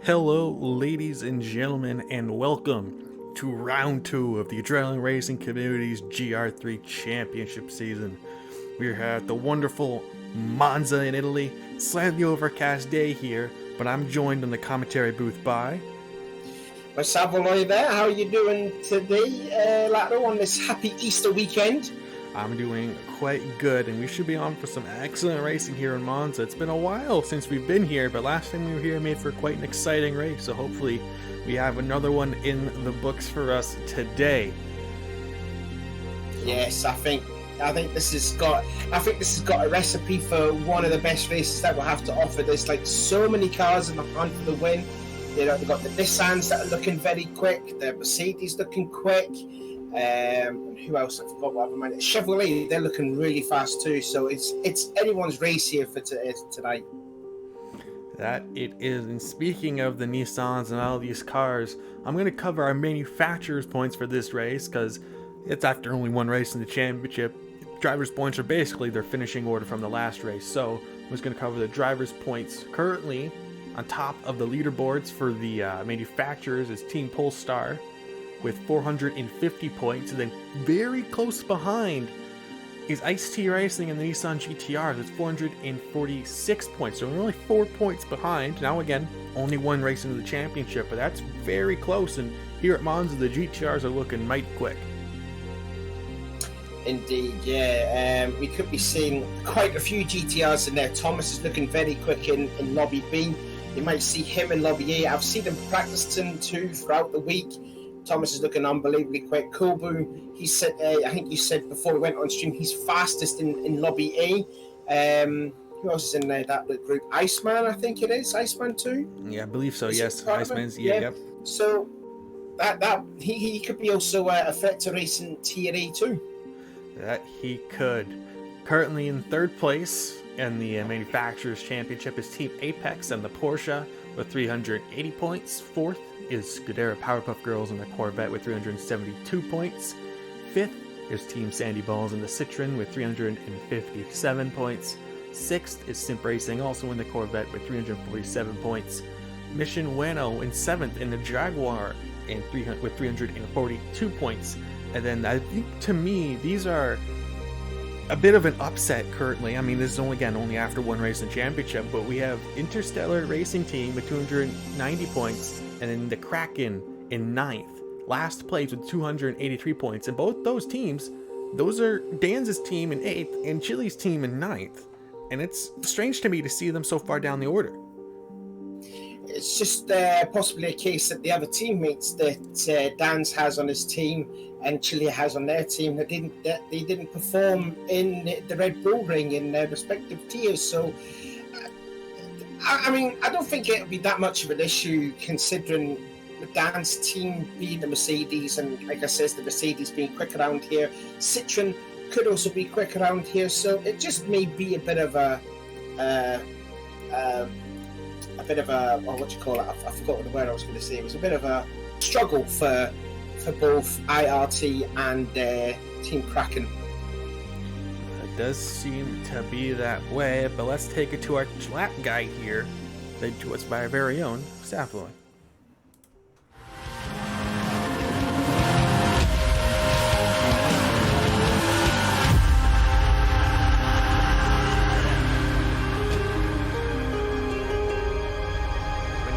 Hello, ladies and gentlemen, and welcome to round 2 of the Adrenaline Racing Community's GR3 Championship season. We're here at the wonderful Monza in Italy. Slightly overcast day here, but I'm joined in the commentary booth by... Savoy there. How are you doing today, Lato, on this happy Easter weekend? I'm doing quite good, and we should be on for some excellent racing here in Monza. It's been a while since we've been here, but last time we were here made for quite an exciting race, so hopefully we have another one in the books for us today. Yes, I think this has got a recipe for one of the best races that we'll have to offer. There's like so many cars in the hunt for the win. You know, they've got the Nissans that are looking very quick, the Mercedes looking quick. Who else? I forgot what other man. Chevrolet, they're looking really fast too. So it's anyone's race here for tonight. That it is. And speaking of the Nissans and all these cars, I'm going to cover our manufacturer's points for this race because it's after only one race in the championship. Driver's points are basically their finishing order from the last race. So I'm just going to cover the driver's points. Currently on top of the leaderboards for the manufacturers is Team Polestar with 450 points, and then very close behind is Ice-T Racing and the Nissan GTR. That's 446 points, so we're only 4 points behind. Now again, only one race into the championship, but that's very close, and here at Monza, the GTRs are looking mighty quick. Indeed, yeah. We could be seeing quite a few GTRs in there. Thomas is looking very quick in Lobby B. You might see him in Lobby A. I've seen him practicing too throughout the week. Thomas is looking unbelievably quick. Kubu, he said, I think you said before we went on stream, he's fastest in Lobby A. Who else is in there, that group? Iceman, I think it is. Iceman too? Yeah, I believe so, yes. Iceman's, yeah, yep. So that he could be also a threat to racing Tier A too. That he could. Currently in third place in the Manufacturers Championship is Team Apex and the Porsche with 380 points. Fourth is Scuderia Powerpuff Girls and the Corvette with 372 points. Fifth is Team Sandy Balls and the Citroen with 357 points. Sixth is Simp Racing, also in the Corvette with 347 points. Mission Bueno in seventh in the Jaguar with 342 points. And then I think, to me, these are a bit of an upset currently. I mean, this is only after one race in championship, but we have Interstellar Racing Team with 290 points, and then the Kraken in ninth, last place with 283 points. And both those teams, those are Dan's team in eighth and Chili's team in ninth. And it's strange to me to see them so far down the order. It's just possibly a case that the other teammates that Dan's has on his team and Chile has on their team, they didn't perform in the Red Bull Ring in their respective tiers. So, I mean, I don't think it'll be that much of an issue considering Dan's team being the Mercedes, and like I said, the Mercedes being quick around here. Citroen could also be quick around here, so it just may be a bit of a what you call it? I forgot the word I was going to say. It was a bit of a struggle for both IRT and Team Kraken. It does seem to be that way, but let's take it to our lap guy here, led to us by our very own Safloy.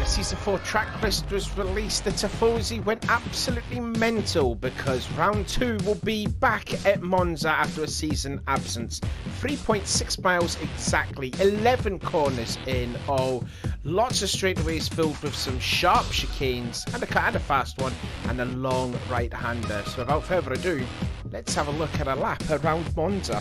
Season 4 track list was released, the Tifosi went absolutely mental because round 2 will be back at Monza after a season absence. 3.6 miles exactly, 11 corners in all, lots of straightaways filled with some sharp chicanes and a kind of fast one and a long right-hander. So without further ado, let's have a look at a lap around Monza.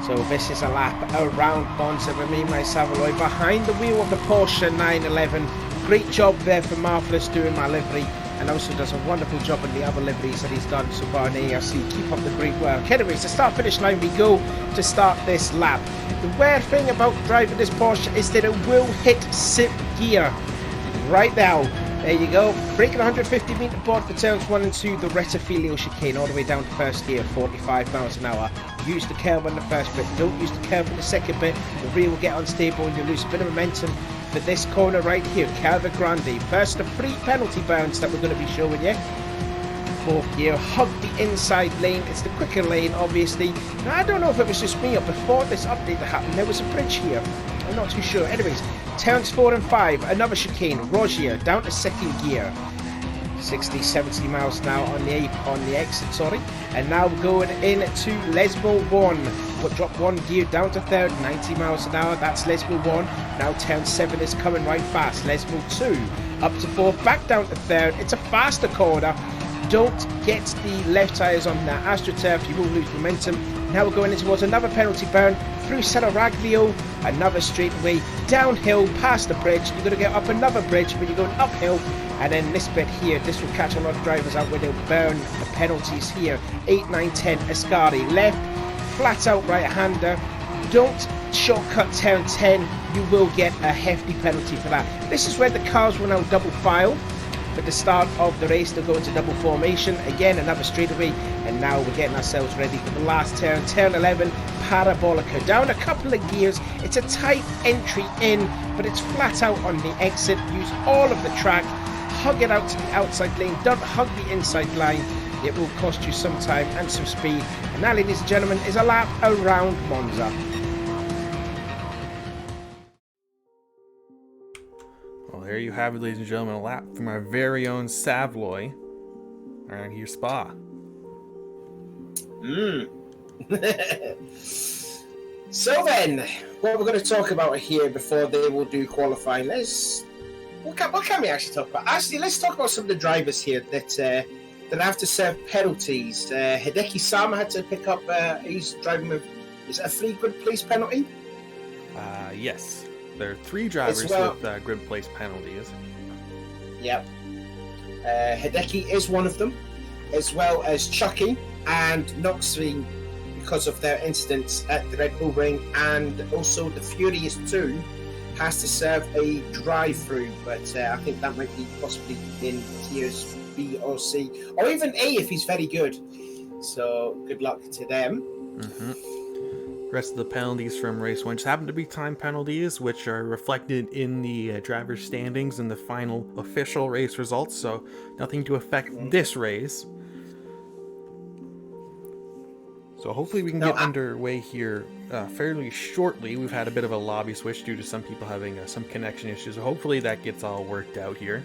So this is a lap around Monza with me, my Savoy, behind the wheel of the Porsche 911. Great job there for Marvelous doing my livery, and also does a wonderful job in the other liveries that he's done so far in the ARC. Keep up the great work. Anyways, to start-finish line we go to start this lap. The weird thing about driving this Porsche is that it will hit SIP gear right now. There you go, braking 150 metre board for turns 1 and 2, the Retafilio chicane all the way down to first gear, 45 miles an hour. Use the curve on the first bit, don't use the curve on the second bit, the rear will get unstable and you lose a bit of momentum for this corner right here, Curva Grande. First the 3 penalty bounds that we're going to be showing you. Fourth gear, hug the inside lane, it's the quicker lane obviously. Now I don't know if it was just me or before this update that happened, there was a bridge here. I'm not too sure. Anyways, turns 4 and 5, another chicane, Rogier, down to second gear. 60, 70 miles an hour on the exit, sorry. And now going into Lesmo 1. We'll drop 1 gear down to third, 90 miles an hour, that's Lesmo 1. Now turn 7 is coming right fast, Lesmo 2. Up to 4, back down to third, it's a faster corner. Don't get the left tyres on that AstroTurf, you will lose momentum. Now we're going in towards another penalty burn through Serraglio, another straightaway, downhill past the bridge. You're going to get up another bridge, but you're going uphill. And then this bit here, this will catch a lot of drivers out where they'll burn the penalties here. 8, 9, 10, Ascari left, flat out right-hander. Don't shortcut turn 10, you will get a hefty penalty for that. This is where the cars will now double file. At the start of the race, they'll go into double formation. Again, another straightaway, and now we're getting ourselves ready for the last turn. Turn 11, Parabolica. Down a couple of gears. It's a tight entry in, but it's flat out on the exit. Use all of the track. Hug it out to the outside lane. Don't hug the inside line. It will cost you some time and some speed. And that, ladies and gentlemen, is a lap around Monza. Well, there you have it, ladies and gentlemen, a lap from our very own Savoy around here, Spa. So then, what we're going to talk about here before they will do qualifying, what can we actually talk about? Actually, let's talk about some of the drivers here that have to serve penalties. Hideki Sama had to pick up, he's driving with, is it a 3 grid place penalty? Yes. There are 3 drivers with grid place penalties. Yep. Hideki is one of them, as well as Chucky and Knoxville, because of their incidents at the Red Bull Ring, and also the Furious 2 has to serve a drive-through, but I think that might be possibly in tiers B or C, or even A if he's very good. So good luck to them. Rest of the penalties from race 1 just happen to be time penalties, which are reflected in the driver's standings and the final official race results, so nothing to affect this race. So hopefully we can get underway here fairly shortly. We've had a bit of a lobby switch due to some people having some connection issues. So hopefully that gets all worked out here.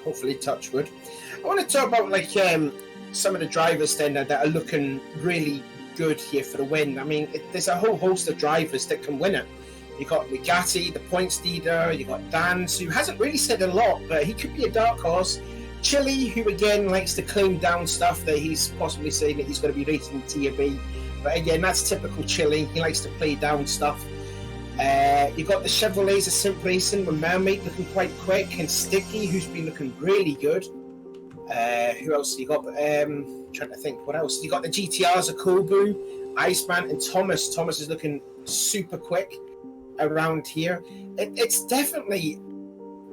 Hopefully, touch wood. I want to talk about some of the drivers then that are looking really good here for the win. I mean, there's a whole host of drivers that can win it. You got Rigatti, the points leader. You got Dans, who hasn't really said a lot, but he could be a dark horse. Chile, who again likes to claim down stuff that he's possibly saying that he's going to be racing in Tier B. But again, that's typical Chile. He likes to play down stuff. You got the Chevrolets of Simp Racing with Mermaid looking quite quick, and Sticky, who's been looking really good. Who else you got? Trying to think, what else? You got the GTRs of Kobu, Iceman, and Thomas. Thomas is looking super quick around here. It's definitely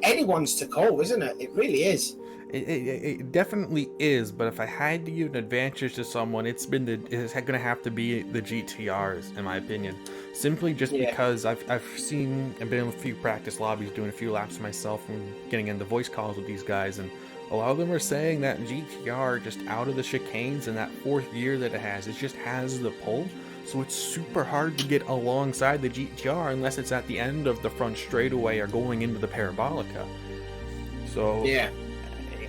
anyone's to call, isn't it? It really is. It definitely is, but if I had to give an advantage to someone, it's going to have to be the GTRs, in my opinion. Simply just because I've seen and been in a few practice lobbies, doing a few laps myself, and getting into voice calls with these guys, and a lot of them are saying that GTR, just out of the chicanes and that 4th gear that it just has the pull. So it's super hard to get alongside the GTR unless it's at the end of the front straightaway or going into the Parabolica. So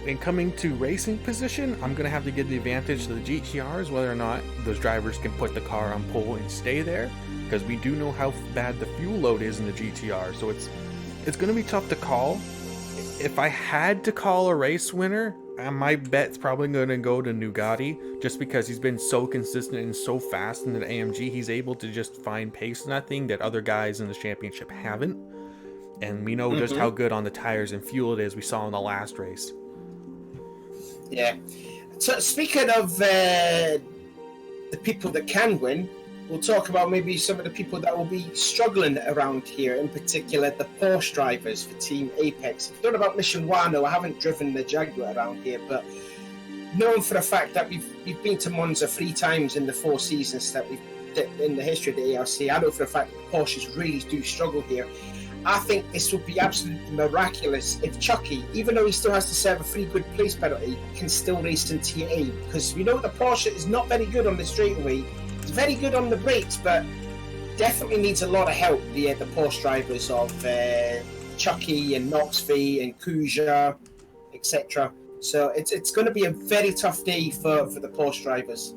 in coming to racing position, I'm going to have to give the advantage to the GTRs, whether or not those drivers can put the car on pole and stay there, because we do know how bad the fuel load is in the GTR. So it's going to be tough to call. If I had to call a race winner, my bet's probably going to go to Nugatti, just because he's been so consistent and so fast in the AMG. He's able to just find pace in that thing that other guys in the championship haven't. And we know just how good on the tires and fuel it is, we saw in the last race. Yeah. So speaking of the people that can win, we'll talk about maybe some of the people that will be struggling around here, in particular the Porsche drivers for Team Apex. I've done about Mission 1, I haven't driven the Jaguar around here, but known for the fact that we've been to Monza 3 times in the 4 seasons that we've in the history of the ARC. I know for the fact that Porsches really do struggle here. I think this would be absolutely miraculous if Chucky, even though he still has to serve a 3 grid place penalty, can still race in Tier A, because we know the Porsche is not very good on the straightaway. It's very good on the brakes, but definitely needs a lot of help, the Porsche drivers of Chucky and Knoxville and Kuja, etc. So it's going to be a very tough day for the Porsche drivers.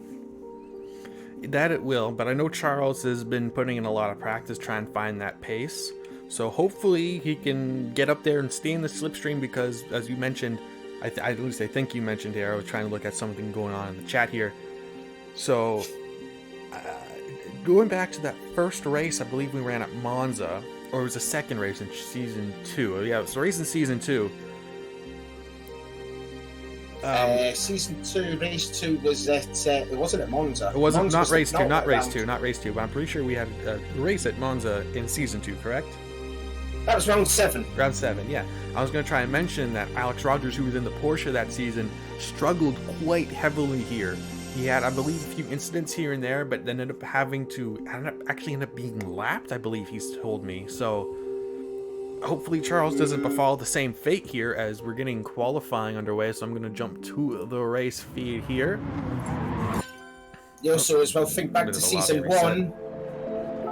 That it will, but I know Charles has been putting in a lot of practice trying to find that pace. So hopefully he can get up there and stay in the slipstream, because, as you mentioned, at least I think you mentioned here, I was trying to look at something going on in the chat here. So, going back to that first race, I believe we ran at Monza, or it was the second race in Season 2. Yeah, it was the race in Season 2. Season 2, race 2 was at, it wasn't at Monza. It wasn't, Monza not was race 2, not race round. 2, not race 2, but I'm pretty sure we had a race at Monza in Season 2, correct? That was round 7. Round 7, yeah. I was going to try and mention that Alex Rogers, who was in the Porsche that season, struggled quite heavily here. He had, I believe, a few incidents here and there, but then ended up having to end up being lapped, I believe he's told me. So, hopefully Charles doesn't befall the same fate here as we're getting qualifying underway. So I'm going to jump to the race feed here. You also as well think back to season 1.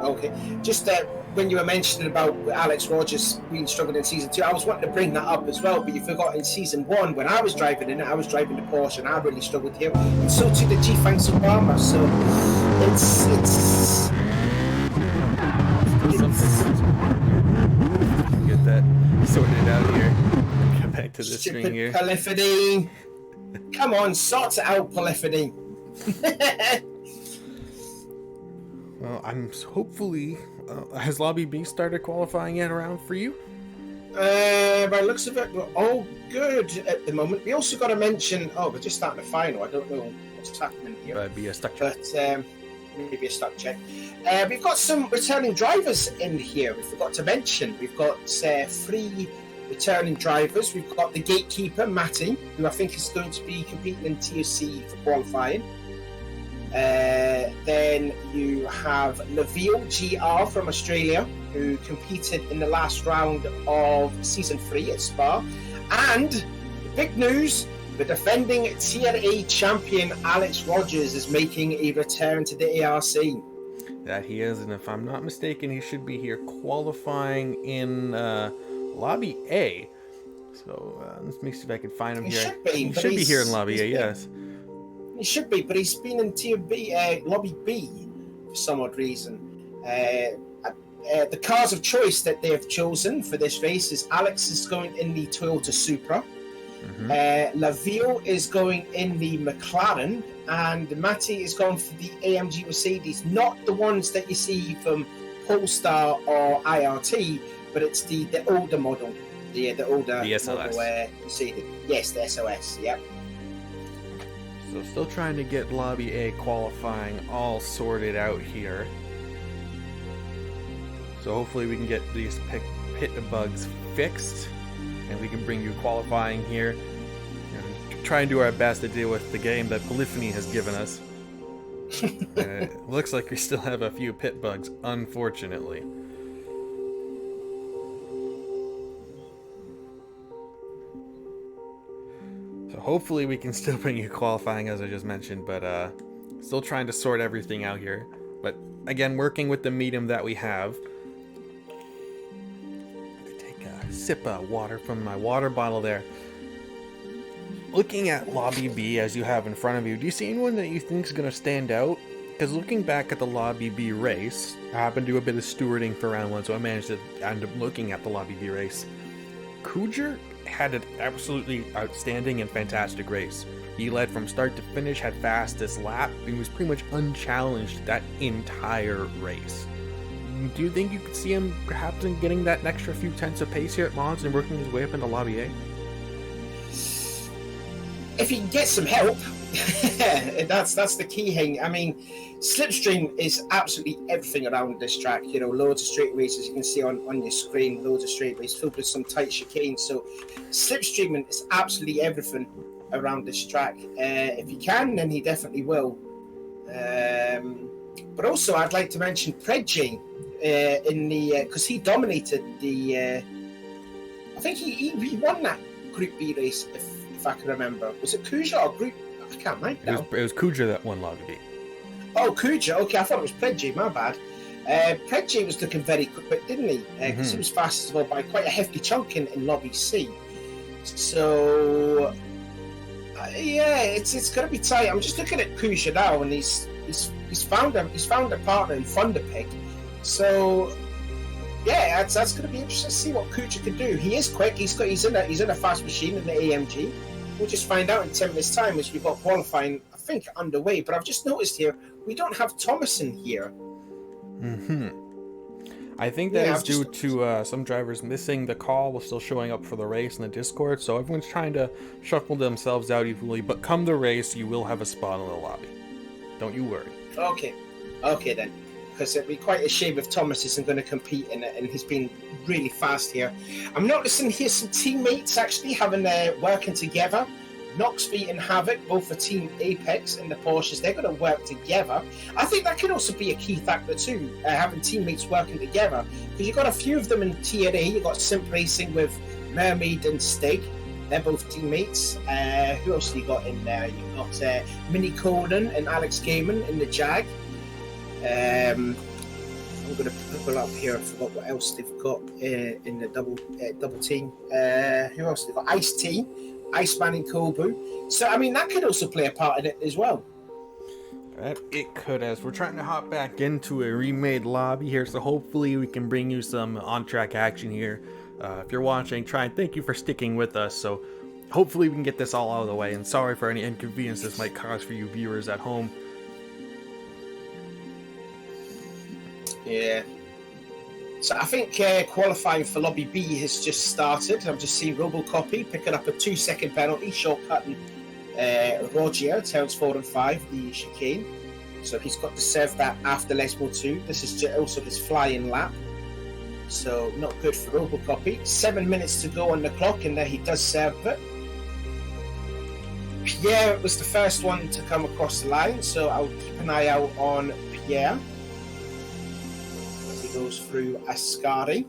Okay, just when you were mentioning about Alex Rogers being struggled in season 2, I was wanting to bring that up as well, but you forgot in season 1 when I was driving in it, I was driving the Porsche and I really struggled here, and so too the G-Fang Obama. So it's get that sorted out here. Get back to the screen here. Polyphony. Come on, sort it out, Polyphony. Well, I'm hopefully has Lobby B started qualifying yet around for you? By looks of it, we're all good at the moment. We also got to mention, we're just starting the final. I don't know what's happening here. That'd be a stuck check. But maybe a stuck check. We've got some returning drivers in here. We forgot to mention. We've got 3 returning drivers. We've got the gatekeeper, Matty, who I think is going to be competing in TOC for qualifying. Then you have Laville GR from Australia, who competed in the last round of season 3 at Spa. And the big news, the defending Tier A champion Alex Rogers is making a return to the ARC. That he is, and if I'm not mistaken, he should be here qualifying in Lobby A. So let me see if I can find him here. He should be here in Lobby A, yes. He should be, but he's been in Tier B, Lobby B for some odd reason. The cars of choice that they have chosen for this race is Alex is going in the Toyota Supra. Laville is going in the McLaren, and Matty is going for the AMG Mercedes, not the ones that you see from Polestar or IRT, but it's the older model, the older the SLS. Model, Mercedes. Yes, the SOS. Yep. So still trying to get Lobby A qualifying all sorted out here. So hopefully we can get these pit bugs fixed, and we can bring you qualifying here. And try and do our best to deal with the game that Polyphony has given us. It looks like we still have a few pit bugs, unfortunately. So hopefully we can still bring you qualifying, as I just mentioned, but still trying to sort everything out here. But again, working with the medium that we have. Take a sip of water from my water bottle there. Looking at Lobby B as you have in front of you, do you see anyone that you think is going to stand out? Because looking back at the Lobby B race, I happened to do a bit of stewarding for round 1, so I managed to end up looking at the Lobby B race. Kujer had an absolutely outstanding and fantastic race. He led from start to finish, had fastest lap, and was pretty much unchallenged that entire race. Do you think you could see him perhaps in getting that extra few tenths of pace here at Monza and working his way up into Lobby A? If he can get some help, that's the key thing. I mean, slipstream is absolutely everything around this track. You know, loads of straightaways, as you can see on your screen, loads of straightaways filled with some tight chicanes. So slipstreaming is absolutely everything around this track. If he can, then he definitely will. But also, I'd like to mention Predjay in the because he dominated the. I think he won that Group B race, if I can remember. Was it Kuja or Group? I can't remember now. It was Kuja that won Lobby B. Oh, Kuja. Okay, I thought it was Predjay. My bad. Predjay was looking very quick, didn't he? Because he was fastest of all by quite a hefty chunk in Lobby C. So yeah, it's going to be tight. I'm just looking at Kuja now, and he's found a partner in Thunderpig. So yeah, that's going to be interesting to see what Kuja can do. He is quick. He's in a fast machine in the AMG. We'll just find out in 10 minutes' time as we've got qualifying, I think, underway. But I've just noticed here we don't have Thomason here. I think that is due to some drivers missing the call while still showing up for the race in the Discord. So everyone's trying to shuffle themselves out equally. But come the race, you will have a spot in the lobby. Don't you worry. Okay then. Because it'd be quite a shame if Thomas isn't going to compete in it, and he's been really fast here. I'm noticing here some teammates actually having working together. Noxby and Havoc, both for Team Apex and the Porsches, they're going to work together. I think that could also be a key factor too, having teammates working together. Because you've got a few of them in Tier A. You've got Simp Racing with Mermaid and Stig. They're both teammates. Who else have you got in there? You've got Mini Conan and Alex Gaiman in the Jag. I'm going to pull up here. I forgot what else they've got in the double team. Who else? They've got Ice-T, Iceman and Kobu. So, I mean, that could also play a part in it as well. It could, as we're trying to hop back into a remade lobby here, so hopefully we can bring you some on-track action here. If you're watching, thank you for sticking with us. So hopefully we can get this all out of the way, and sorry for any inconvenience this might cause for you viewers at home. Yeah. So I think qualifying for Lobby B has just started. I'm just seeing Robocopy picking up a 2-second penalty, shortcutting Roger, turns 4 and 5, the chicane. So he's got to serve that after Lesmo 2. This is also his flying lap. So not good for Robocopy. 7 minutes to go on the clock, and there he does serve it. Pierre was the first one to come across the line, so I'll keep an eye out on Pierre as he goes through Ascari.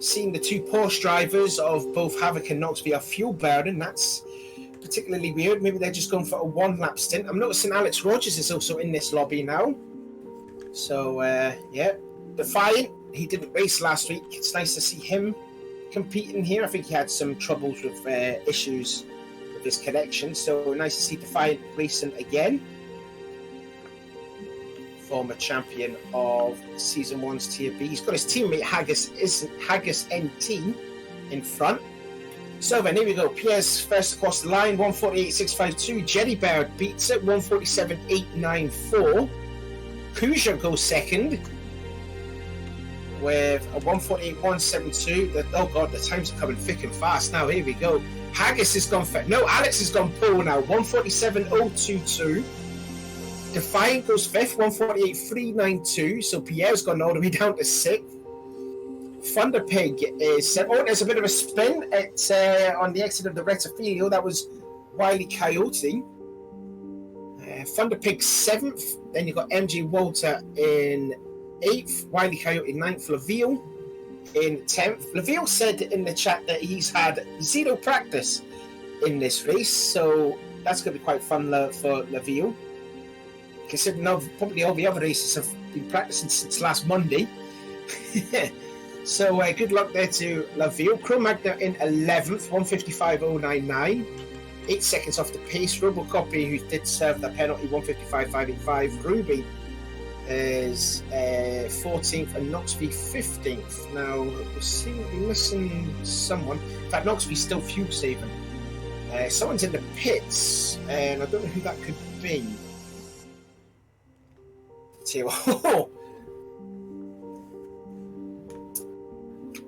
Seeing the two Porsche drivers of both Havoc and Noxby are fuel burning, that's particularly weird. Maybe they're just going for a one-lap stint. I'm noticing Alex Rogers is also in this lobby now. So, yeah, Defiant, he didn't race last week. It's nice to see him competing here. I think he had some troubles with issues with his connection. So, nice to see Defiant racing again. Former champion of Season 1's Tier B. He's got his teammate Haggis NT in front. So then, here we go. Pierre's first across the line, 148.652. Jerry Bird beats it, 147.894. Kuja goes second with a 148.172. Oh god, the times are coming thick and fast now. Here we go. Haggis has gone no, Alex has gone pole now, 147.022. Defiant goes fifth, 148.392. So Pierre's gone all the way down to sixth. Thunderpig is there's a bit of a spin at on the exit of the Retafilio. That was Wily Coyote. Thunderpig 7th, then you've got MJ Walter in 8th, Wily Coyote 9th, Laville in 10th. Laville said in the chat that he's had 0 practice in this race, so that's going to be quite fun for Laville. Considering probably all the other races have been practicing since last Monday. So good luck there to Laville. Cro-Magna in 11th, 155.099. 8 seconds off the pace. Robocopy, who did serve the penalty, 155.585. Ruby is 14th and Noxby 15th. Now, we seem to be missing someone. In fact, Noxby's still fuel saving. Someone's in the pits, and I don't know who that could be.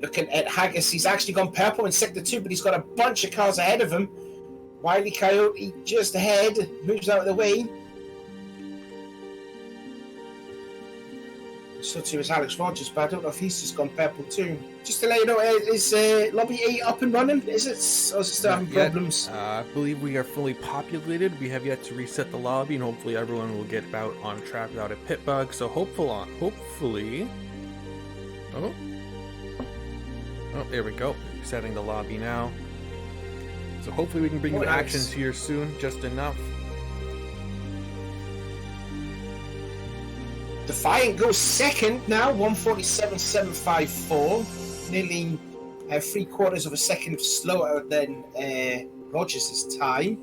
Looking at Haggis, he's actually gone purple in sector 2, but he's got a bunch of cars ahead of him. Wily Coyote just ahead, moves out of the way. So too is Alex Rogers, but I don't know if he's just gone purple too. Just to let you know, is Lobby 8 up and running? Is it? Or is it still having problems? I believe we are fully populated. We have yet to reset the lobby, and hopefully everyone will get about on track without a pit bug. So hopefully... Oh, there we go. Resetting the lobby now. So hopefully we can bring you actions here soon, just enough. Defiant goes second now, 147.754. Nearly 3/4 of a second slower than Rogers' time.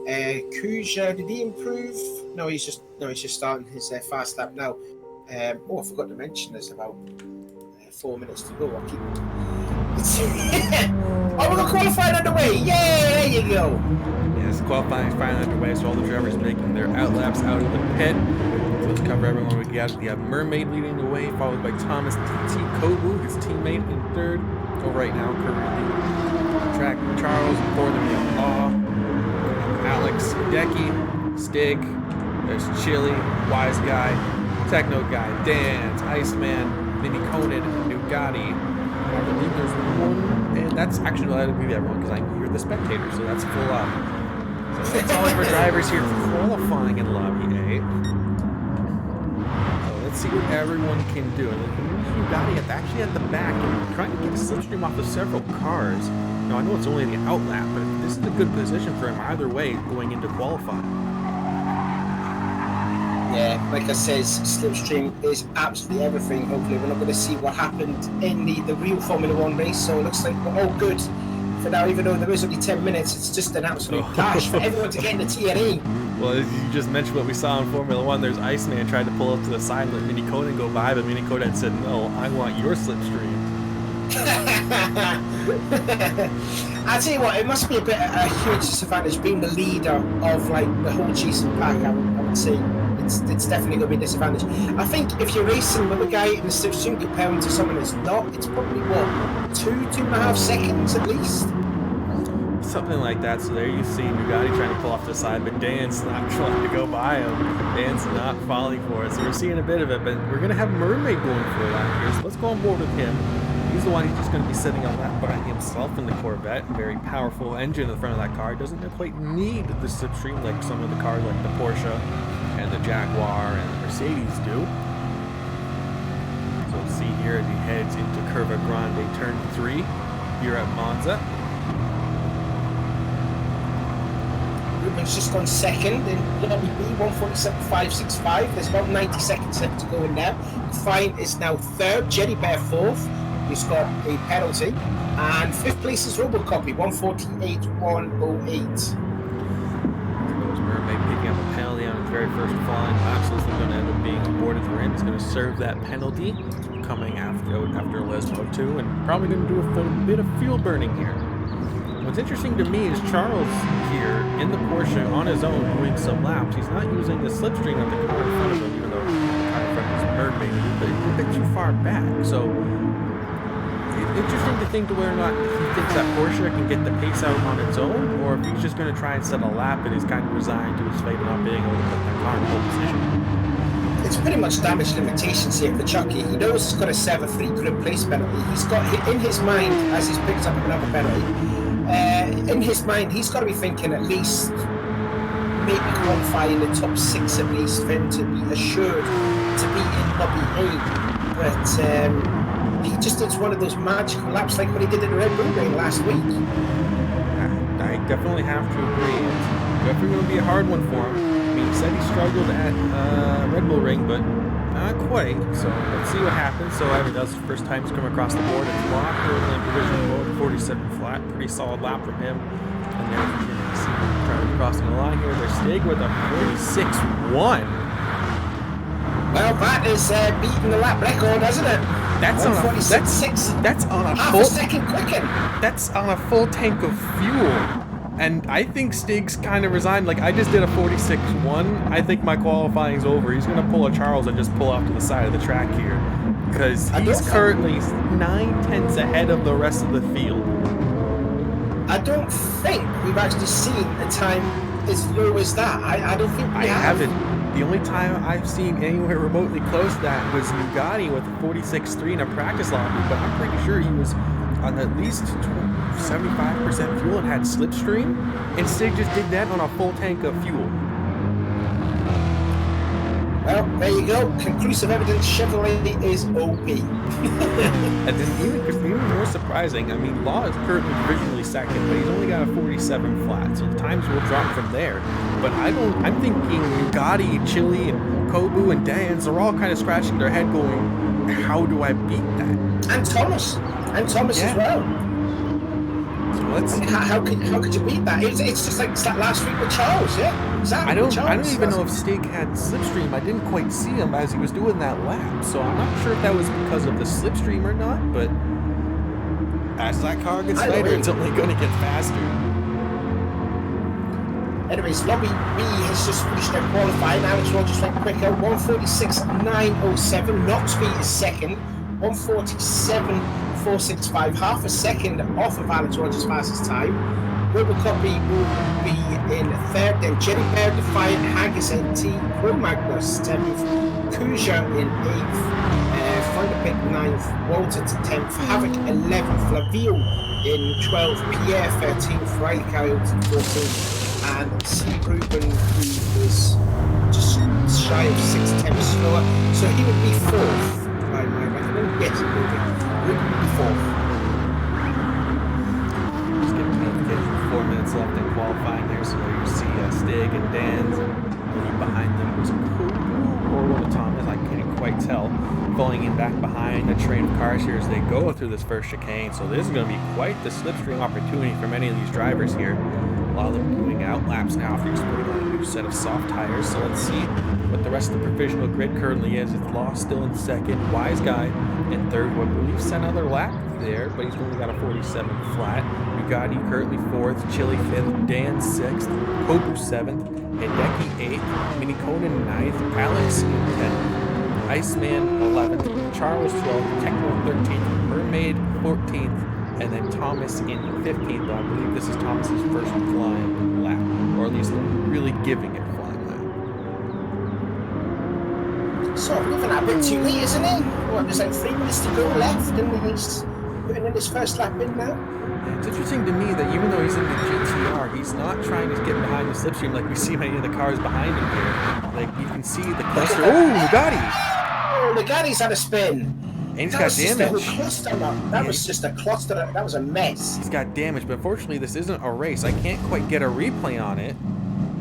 Kuja, did he improve? No, he's just starting his fast lap now. I forgot to mention there's about 4 minutes to go. I'll keep... Oh, we've got qualifying underway! Yay! There you go! Yes, qualifying is finally underway, so all the drivers making their outlaps out of the pit. So let's cover everyone we got. We have Mermaid leading the way, followed by Thomas TT Kobu, his teammate, in third. So right now, currently on track, Charles, fourth in Law, Alex, Decky, Stig, there's Chili, Wise Guy, Techno Guy, Dance, Iceman, Mini Conan, Nugatti, I believe there's one, and that's actually allowed to be everyone because you're the spectator, so that's full up. So that's all of our drivers here qualifying in Lobby A. So let's see what everyone can do. And Bugatti actually at the back and trying to get a slipstream off of several cars. Now I know it's only the outlap, but this is a good position for him either way going into qualifying. Yeah, like I says, slipstream is absolutely everything. Hopefully we're not going to see what happened in the real Formula 1 race, so it looks like we're all good for now, even though there is only 10 minutes. It's just an absolute dash for everyone to get in the TNE. Well, as you just mentioned what we saw in Formula 1, there's Iceman tried to pull up to the side and let Mini Konen go by, but Mini Konen said, no, I want your slipstream. I tell you what, it must be a huge disadvantage being the leader of like the whole chasing pack. I would say it's definitely going to be a disadvantage. I think if you're racing with a guy in the slipstream comparing to someone who's not, it's probably what, 2.5 seconds at least. Something like that. So there you see Bugatti trying to pull off the side, but Dan's not trying to go by him. Dan's not falling for it. So we're seeing a bit of it, but we're going to have Mermaid going for a lap here. So let's go on board with him. He's the one who's just going to be sitting a lap by himself in the Corvette. Very powerful engine in the front of that car. Doesn't quite need the slipstream like some of the cars like the Porsche and the Jaguar and the Mercedes do. So we'll see here as he heads into Curva Grande turn 3 here at Monza. Ruben's just gone second in Lobby B, 147.565. There's about 90 seconds left to go in there. Fine is now third, Jerry Bear fourth. He's got a penalty. And fifth place is Robocopy, 148.108. Mermaid picking up a penalty on his very first flying lap, so this is going to end up being aborted for him. He's going to serve that penalty coming after Lesmo 2 and probably going to do a bit of fuel burning here. What's interesting to me is Charles here in the Porsche on his own doing some laps. He's not using the slipstream of the car in front of him, even though the car in front of him is Mermaid, but he's a bit too far back. So it's interesting to think to whether or not he thinks that Porsche can get the pace out on its own, or if he's just going to try and set a lap and he's kind of resigned to his fate of not being able to put that car in pole position. It's pretty much damage limitations here for Chucky. He knows he's got to serve a free grid place penalty. He's got in his mind, as he's picked up another penalty, in his mind, he's got to be thinking at least maybe qualify in the top 6 at least for him to be assured to be in Lobby A. But he just does one of those magical laps like what he did in the Red Bull Ring last week. I definitely have to agree. It's definitely going to be a hard one for him. I mean, he said he struggled at Red Bull Ring, but not quite. So let's see what happens. So I mean, that's the first time he's come across the board. It's locked early in provisional mode, 47 flat. Pretty solid lap from him. And then you can see him trying to cross the line here. They're staying with a 46.1. Well, that is beating the lap record, isn't it? That's on a 46.6. That's on a half full a second quicken. That's on a full tank of fuel. And I think Stig's kind of resigned. Like, I just did a 46.1. I think my qualifying's over. He's going to pull a Charles and just pull off to the side of the track here. Because he's currently 9/10 ahead of the rest of the field. I don't think we've actually seen a time as low as that. I don't think we have. Haven't. The only time I've seen anywhere remotely close to that was Bugatti with a 46.3 in a practice lobby. But I'm pretty sure he was on at least 75% fuel and had slipstream, and Stig just did that on a full tank of fuel. Well, there you go. Conclusive evidence Chevrolet is OP. And then even more surprising, I mean, Law is currently provisionally second, but he's only got a 47 flat, so the times will drop from there. But I'm thinking Bugatti, Chili, and Kobu, and Dans are all kind of scratching their head going, how do I beat that? And Thomas as well. So let's. How could you beat that? It's just like that last week with Charles, yeah. Exactly. I don't even know if Stig had slipstream. I didn't quite see him as he was doing that lap, so I'm not sure if that was because of the slipstream or not. But as that car gets lighter, it's only going to get faster. Anyways, Lobby B has just finished their qualifying. Alex Rogers went quicker, 146.907. Knoxby is second, 147.465, half a second off of Alex Rogers' fastest time. Robocopy will be in third, then Jerry Bear, Defiant, Haggis NT, Pro Magnus 7th, Kuja in 8th, Thunderpick 9th, Walter to 10th, Havoc 11th, Flavio in 12th, Pierre 13th, Riley Coyote 14th, and CRubennnn, who is just shy of 6 tenths slower. So he would be 4th by my reckoning. Yes, Ruben would be 4th. 4 minutes left in qualifying there, so there you see Stig and Dan's, and behind them was or Thomas, I can't quite tell, falling in back behind the train of cars here as they go through this first chicane. So this is going to be quite the slipstream opportunity for many of these drivers here. A lot of them doing out laps now after exporting on a new set of soft tires. So let's see what the rest of the provisional grid currently is. It's Law still in second, Wise Guy in third, who I believe sent another lap there, but he's only got a 47 flat. Bugatti currently 4th, Chili 5th, Dan 6th, Kobu 7th, Hideki 8th, Minikonen 9th, Alex 10th, Iceman 11th, Charles 12th, Techno 13th, Mermaid 14th, and then Thomas in 15th. But I believe this is Thomas's first flying lap, or at least really giving it a flying lap. So moving a bit too late, isn't it? What, there's like 3 minutes to go left, and he's putting in his first lap in now. It's interesting to me that even though he's in the GTR, he's not trying to get behind the slipstream like we see many of the cars behind him here. Like, you can see the cluster. Oh, Bugatti! Oh, Bugatti's had a spin. And he's got damage. That was just a cluster. That was a mess. He's got damage, but unfortunately this isn't a race. I can't quite get a replay on it,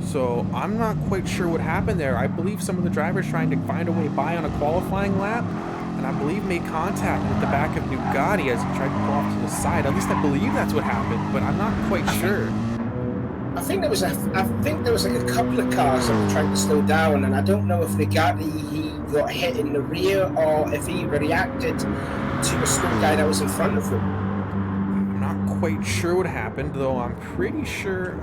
so I'm not quite sure what happened there. I believe some of the drivers trying to find a way by on a qualifying lap, and I believe made contact with the back of Bugatti as he tried to pull off to the side. At least I believe that's what happened, but I'm not quite sure. I think there was like a couple of cars that were trying to slow down, and I don't know if Bugatti he got hit in the rear or if he reacted to a slow guy that was in front of him. I'm not quite sure what happened, though. I'm pretty sure.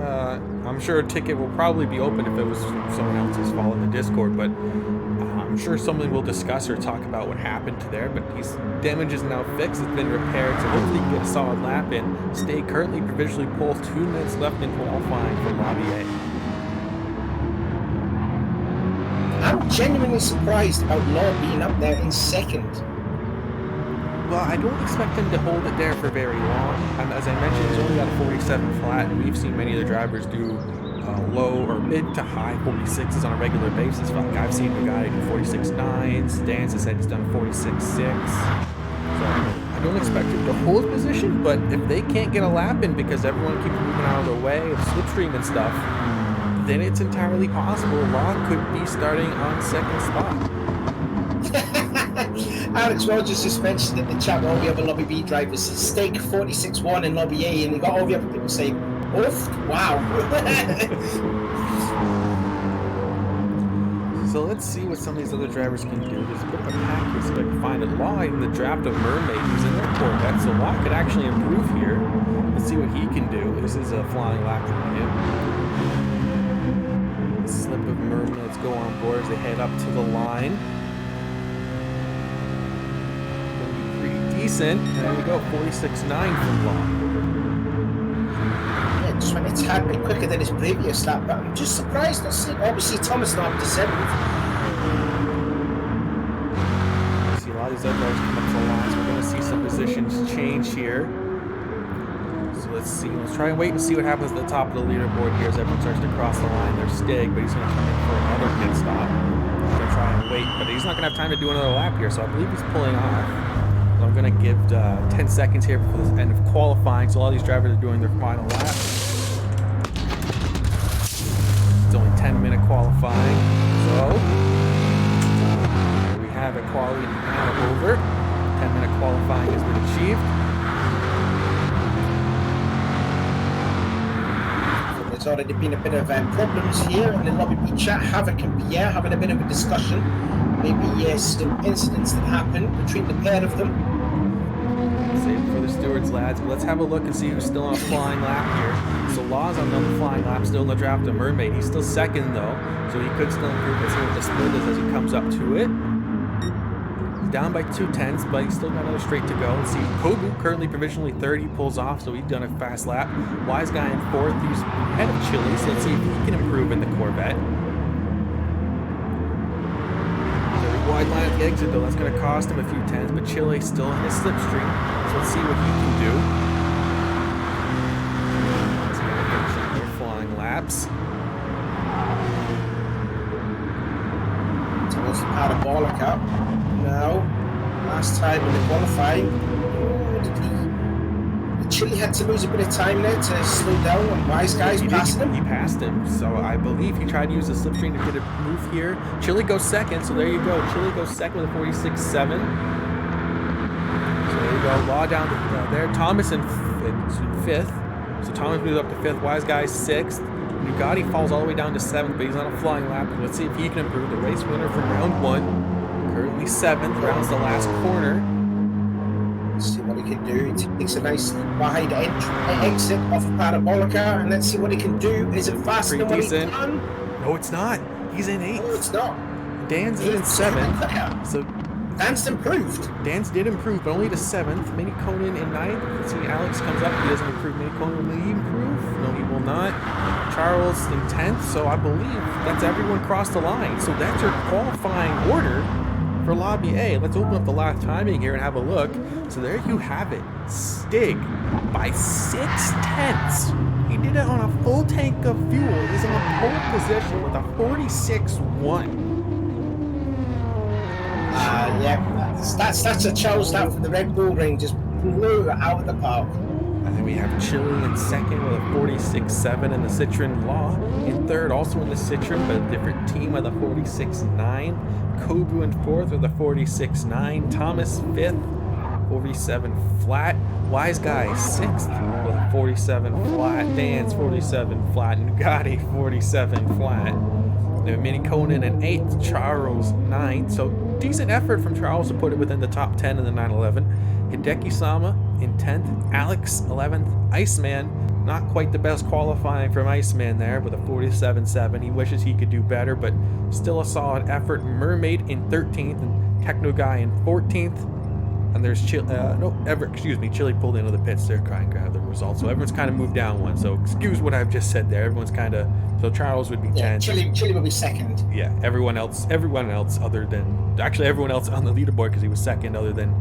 I'm sure a ticket will probably be open if it was someone else's fault in the Discord, but I'm sure someone will discuss or talk about what happened to there. But his damage is now fixed. It's been repaired, so hopefully he can get a solid lap in. Stay currently provisionally pole, 2 minutes left in qualifying for Lobby A. I'm genuinely surprised about Law being up there in second. Well, I don't expect him to hold it there for very long. As I mentioned, he's only got a 47 flat, and we've seen many of the drivers do low or mid to high 46s on a regular basis. Like I've seen the guy do 46.9s. Dan has said he's done 46.6. So I don't expect him to hold position, but if they can't get a lap in because everyone keeps moving out of the way of slipstream and stuff, then it's entirely possible Law could be starting on second spot. Alex Rogers just mentioned in the chat all the other Lobby B drivers, stake 46.1 in Lobby A, and you got all the other people saying, oof, wow. So let's see what some of these other drivers can do. There's a bit of a pack here, so I can find it. Law in the draft of Mermaid, who's in their Corvette, so Law could actually improve here. Let's see what he can do. This is a flying lap for him. Slip of Mermaids go on board as they head up to the line. Gonna be pretty decent. There we go, 46.9 from Law. Yeah, just went a tad bit quicker than his previous lap, but I'm just surprised not seeing. Obviously, Thomas not up to 7th. See a lot of these other guys come up to the line, so we're going to see some positions change here. So let's see. Let's try and wait and see what happens at the top of the leaderboard here as everyone starts to cross the line. There's Stig, but he's going to come in for another pit stop. He's going to try and wait, but he's not going to have time to do another lap here, so I believe he's pulling off. So I'm going to give 10 seconds here before the end of qualifying, so a lot of these drivers are doing their final lap. It's only 10-minute qualifying, so we have it, quality now over. 10-minute qualifying has been achieved. There's already been a bit of problems here in the Lobby B chat. Havoc and Pierre having a bit of a discussion. Maybe some incidents that happened between the pair of them. Save it for the stewards, lads. But let's have a look and see who's still on a flying lap here. So Law's on another flying lap, still in the draft of Mermaid. He's still second though, so he could still improve. Let's see what the split is as he comes up to it. He's down by 2/10, but he's still got another straight to go. Let's see, Kobu currently provisionally third. He pulls off, so he's done a fast lap. Wise Guy in 4th. He's ahead of Chili, so let's see if he can improve in the Corvette. wide line at the exit though. That's going to cost him a few tenths, but Chile still in his slipstream. So let's see what he can do. He's going to finish up their flying laps. Towards the parabolic up. No. Last time in the qualifying. Chile had to lose a bit of time there to slow down when Wise Guys passed him. He passed him, so I believe he tried to use the slipstream to get a move here. Chile goes second, so there you go. Chile goes second with a 46.7. So there you go. Law down to there. Thomas in fifth. So Thomas moves up to fifth. Wise Guys sixth. Nugatti falls all the way down to seventh, but he's on a flying lap. Let's see if he can improve. The race winner from round one, currently seventh, rounds the last corner. Let's see what he can do. He takes a nice wide exit off Parabolica, and let's see what he can do. Is it faster than what he's done? No, it's not. He's in eighth. No, it's not. Dan's in seventh. So Dan's improved. Dan's did improve, but only to seventh. Mini Conan in ninth. Let's see, Alex comes up. He doesn't improve. Mini Conan, will he improve? No, he will not. Charles in 10th. So I believe that's everyone crossed the line. So that's your qualifying order for Lobby A. Let's open up the lap timing here and have a look. So there you have it. Stig by 6 tenths. He did it on a full tank of fuel. He's in a pole position with a 46.1. Yeah, that's a Charles down from the Red Bull Ring. Just blew it out of the park. And then we have Chile in second with a 46.7 in the Citroen Law. In third, also in the Citroen, but a different team with a 46.9. Kobu in fourth with a 46.9. Thomas fifth, 47 flat. Wise Guy sixth with a 47 flat. Dan's 47 flat. Nugatti 47 flat. Then Mini Conan in 8th, Charles 9th. So decent effort from Charles to put it within the top 10 in the 911. Hideki Sama in 10th, Alex 11th, Iceman, not quite the best qualifying from Iceman there with a 47.7. He wishes he could do better, but still a solid effort. Mermaid in 13th and Techno Guy in 14th. And there's Chile pulled into the pits there trying to grab the results. So everyone's kind of moved down one. So excuse what I've just said there. Everyone's kind of, so Charles would be 10th. Chile will be second. Yeah, everyone else other than, actually everyone else on the leaderboard because he was second other than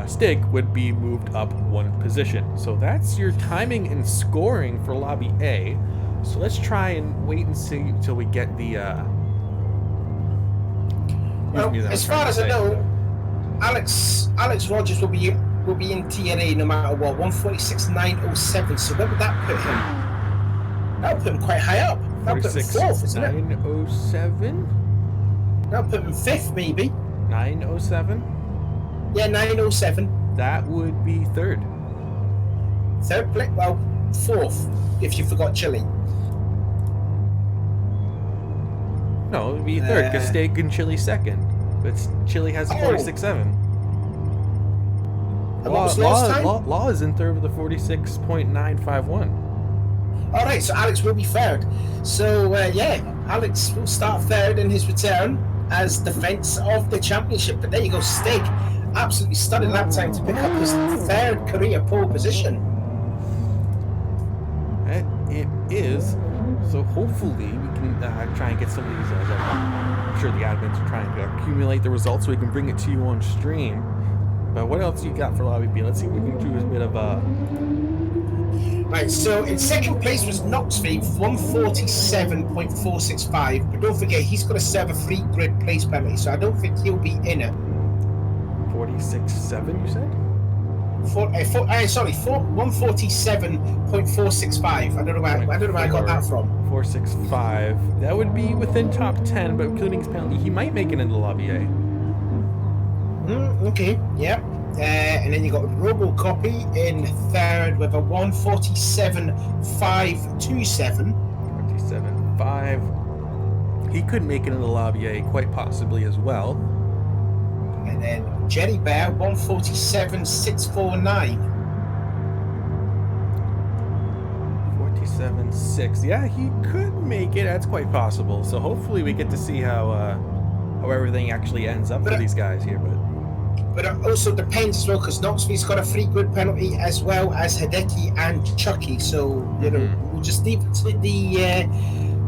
Stig would be moved up one position. So that's your timing and scoring for Lobby A. So let's try and wait and see until we get the as far as I know, Alex Rogers will be in Tier A no matter what, 146.907. So where would that put him? That would put him quite high up. That would put him fourth, isn't it? 907? That would put him fifth, maybe. 907? Yeah, 907. That would be third. Third place? Well, fourth, if you forgot Chile. No, it would be third, because Stig and Chile second. But Chile has a 46.7. What was last time? Law is in third with a 46.951. All right, so Alex will be third. So, Alex will start third in his return as defense of the championship. But there you go, Stig. Absolutely stunning lap time to pick up his third career pole position. It is. So hopefully we can try and get some of these. I'm sure the admins are trying to accumulate the results so we can bring it to you on stream. But what else you got for Lobby B? Let's see if we can do a bit of a. Right, so in second place was Knoxville, 147.465. But don't forget, he's got to serve a free grid place penalty, so I don't think he'll be in it. 46.7, you said? 147.465. I don't know where I got that from. 465. That would be within top 10, but including his penalty, he might make it into Lobby A. Okay, yeah. And then you got Robocopy in third with a 147.527. 27.5. He could make it into Lobby A, quite possibly as well. And then Jerry Bear, 147.649. 47.6. Yeah, he could make it. That's quite possible. So hopefully we get to see how everything actually ends up for these guys here. But it also depends as well, because Knoxville's got a free grid penalty as well as Hideki and Chucky. So, you know, we'll just leave it to the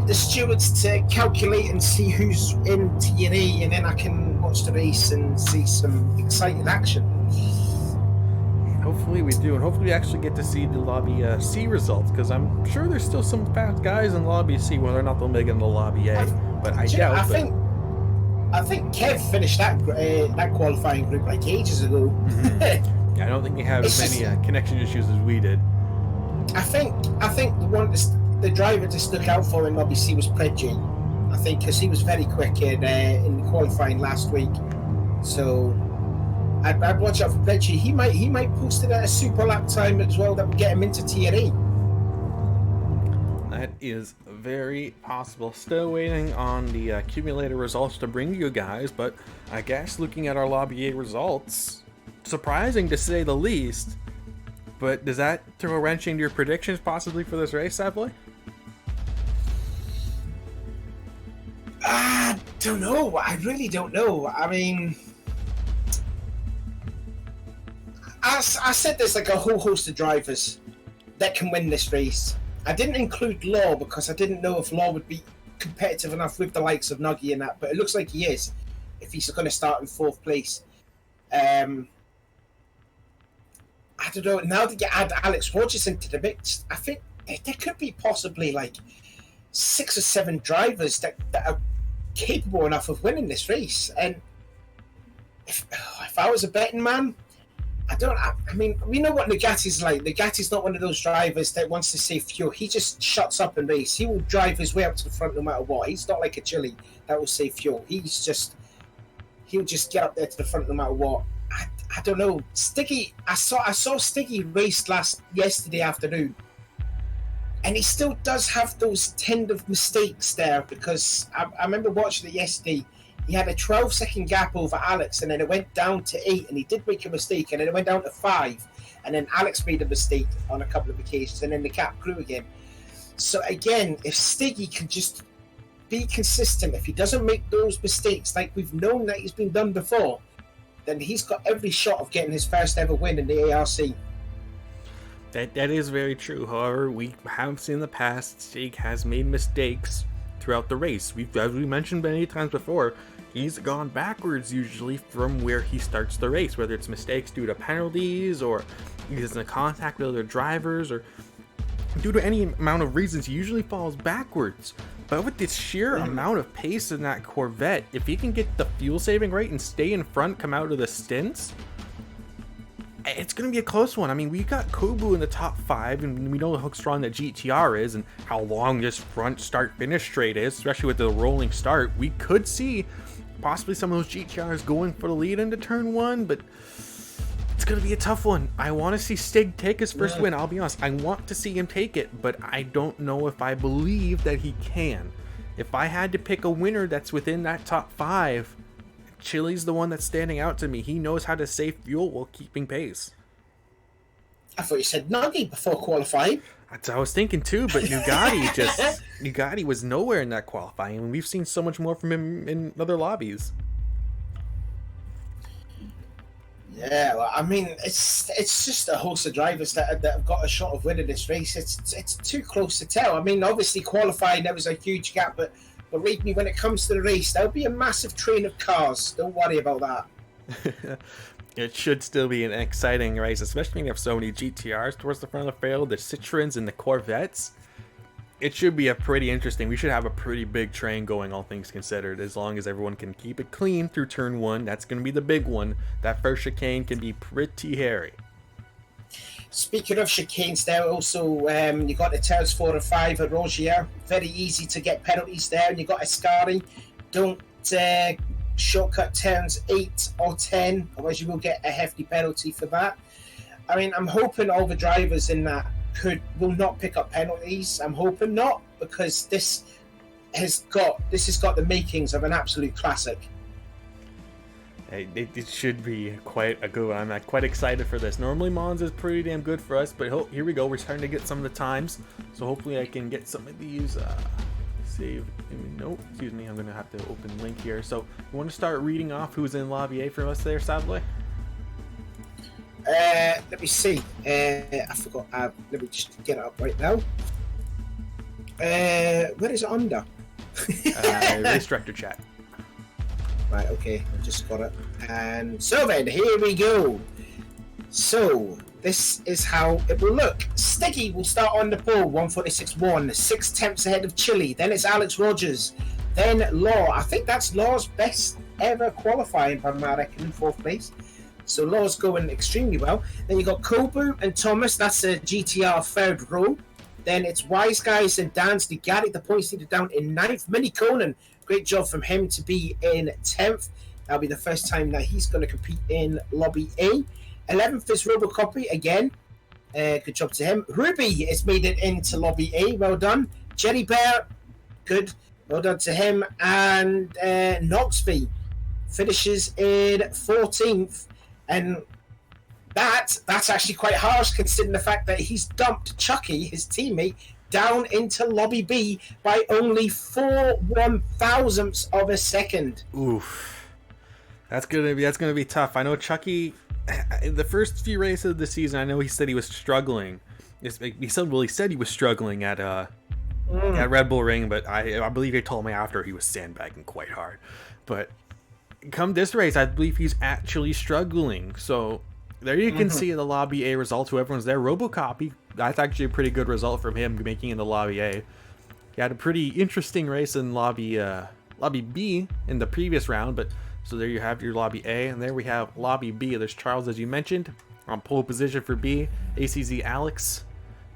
the stewards to calculate and see who's in Tier A, and then I can watch the race and see some exciting action. Hopefully we do, and hopefully we actually get to see the Lobby C results, because I'm sure there's still some fast guys in Lobby C, whether or not they'll make it in the Lobby A, but I doubt. I think Kev finished that qualifying group like ages ago. Mm-hmm. Yeah, I don't think they have as many connection issues as we did. I think the driver to stick out for in Lobby C was Predgy. I think because he was very quick in the qualifying last week, so I'd watch out for Predgy. He might post it at a super lap time as well that would get him into Tier A. That is very possible. Still waiting on the accumulator results to bring you guys, but I guess looking at our Lobby A results, surprising to say the least. But does that throw a wrench into your predictions possibly for this race, Sadly? I don't know. I really don't know. I mean, I said there's like a whole host of drivers that can win this race. I didn't include Law because I didn't know if Law would be competitive enough with the likes of Nuggy and that, but it looks like he is if he's going to start in 4th place. I don't know. Now that you add Alex Rogers into the mix, I think there could be possibly like 6 or 7 drivers that are capable enough of winning this race. And if I was a betting man, I mean, we know what Nugatti's like. Nugatti's not one of those drivers that wants to save fuel. He just shuts up and race. He will drive his way up to the front no matter what. He's not like a Chili that will save fuel. He'll just get up there to the front no matter what. I don't know. Stiggy, I saw Stiggy race yesterday afternoon, and he still does have those tender mistakes there, because I remember watching it yesterday. He had a 12-second gap over Alex, and then it went down to 8, and he did make a mistake, and then it went down to 5, and then Alex made a mistake on a couple of occasions, and then the gap grew again. So again, if Stiggy can just be consistent, if he doesn't make those mistakes like we've known that he's been done before, then he's got every shot of getting his first ever win in the ARC. That is very true. However, we have seen in the past, Stig has made mistakes throughout the race. As we mentioned many times before, he's gone backwards usually from where he starts the race, whether it's mistakes due to penalties or he's in contact with other drivers or due to any amount of reasons. He usually falls backwards. But with the sheer amount of pace in that Corvette, if he can get the fuel saving rate and stay in front, come out of the stints, it's going to be a close one. I mean, we got Kubu in the top 5, and we know how strong that GTR is and how long this front start-finish straight is, especially with the rolling start. We could see possibly some of those GTRs going for the lead into turn 1, but it's going to be a tough one. I want to see Stig take his first win. I'll be honest. I want to see him take it, but I don't know if I believe that he can. If I had to pick a winner that's within that top 5, Chili's the one that's standing out to me. He knows how to save fuel while keeping pace. I thought you said Nuggy before qualifying. That's what I was thinking too, but Nugatti was nowhere in that qualifying, and we've seen so much more from him in other lobbies. Yeah, well, I mean, it's just a host of drivers that have got a shot of winning this race. It's too close to tell. I mean, obviously qualifying there was a huge gap, but believe me, when it comes to the race, there'll be a massive train of cars. Don't worry about that. It should still be an exciting race, especially when you have so many GTRs towards the front of the field, the Citroens and the Corvettes. It should be a pretty interesting. We should have a pretty big train going, all things considered, as long as everyone can keep it clean through turn 1. That's going to be the big one. That first chicane can be pretty hairy. Speaking of chicanes there, also, you got the turns 4 and 5 at Rogier. Very easy to get penalties there. And you got Ascari. Don't shortcut turns 8 or 10, otherwise you will get a hefty penalty for that. I mean, I'm hoping all the drivers in that will not pick up penalties. I'm hoping not, because this has got the makings of an absolute classic. It should be quite a good one. I'm quite excited for this. Normally Monza is pretty damn good for us, but here we go. We're starting to get some of the times, so hopefully I can get some of these. Save. Nope. Excuse me. I'm gonna have to open the link here. So you want to start reading off who's in Lobby A for us there, Sadly? Let me see. I forgot. Let me just get it up right now. Where is it under? Race director chat. Right, okay, I've just got it. And so then, here we go. So, this is how it will look. Sticky will start on the pole, 146.1, 6 tenths ahead of Chile. Then it's Alex Rogers. Then Law. I think that's Law's best ever qualifying, by my reckoning, 4th place. So Law's going extremely well. Then you got Kobu and Thomas. That's a GTR 3rd row. Then it's Wise Guys and Dansley. Gary, the points needed down in 9th. Mini Conan, great job from him to be in 10th. That'll be the first time that he's going to compete in Lobby A. 11th is Robocopy again. Good job to him. Ruby has made it into Lobby A. Well done. Jerry Bear, good. Well done to him. And Knoxby finishes in 14th. And that's actually quite harsh considering the fact that he's dumped Chucky, his teammate, down into Lobby B by only 4 1,000ths of a second. Oof. That's gonna be tough. I know Chucky, the first few races of the season, I know he said he was struggling. He said he was struggling at Red Bull Ring, but I believe he told me after he was sandbagging quite hard. But come this race, I believe he's actually struggling. So there you can see the Lobby A results. Whoever's there, Robocopy, that's actually a pretty good result from him making it in the Lobby A. He had a pretty interesting race in Lobby B in the previous round, but so there you have your Lobby A, and there we have Lobby B. There's Charles, as you mentioned, on pole position for B. ACZ Alex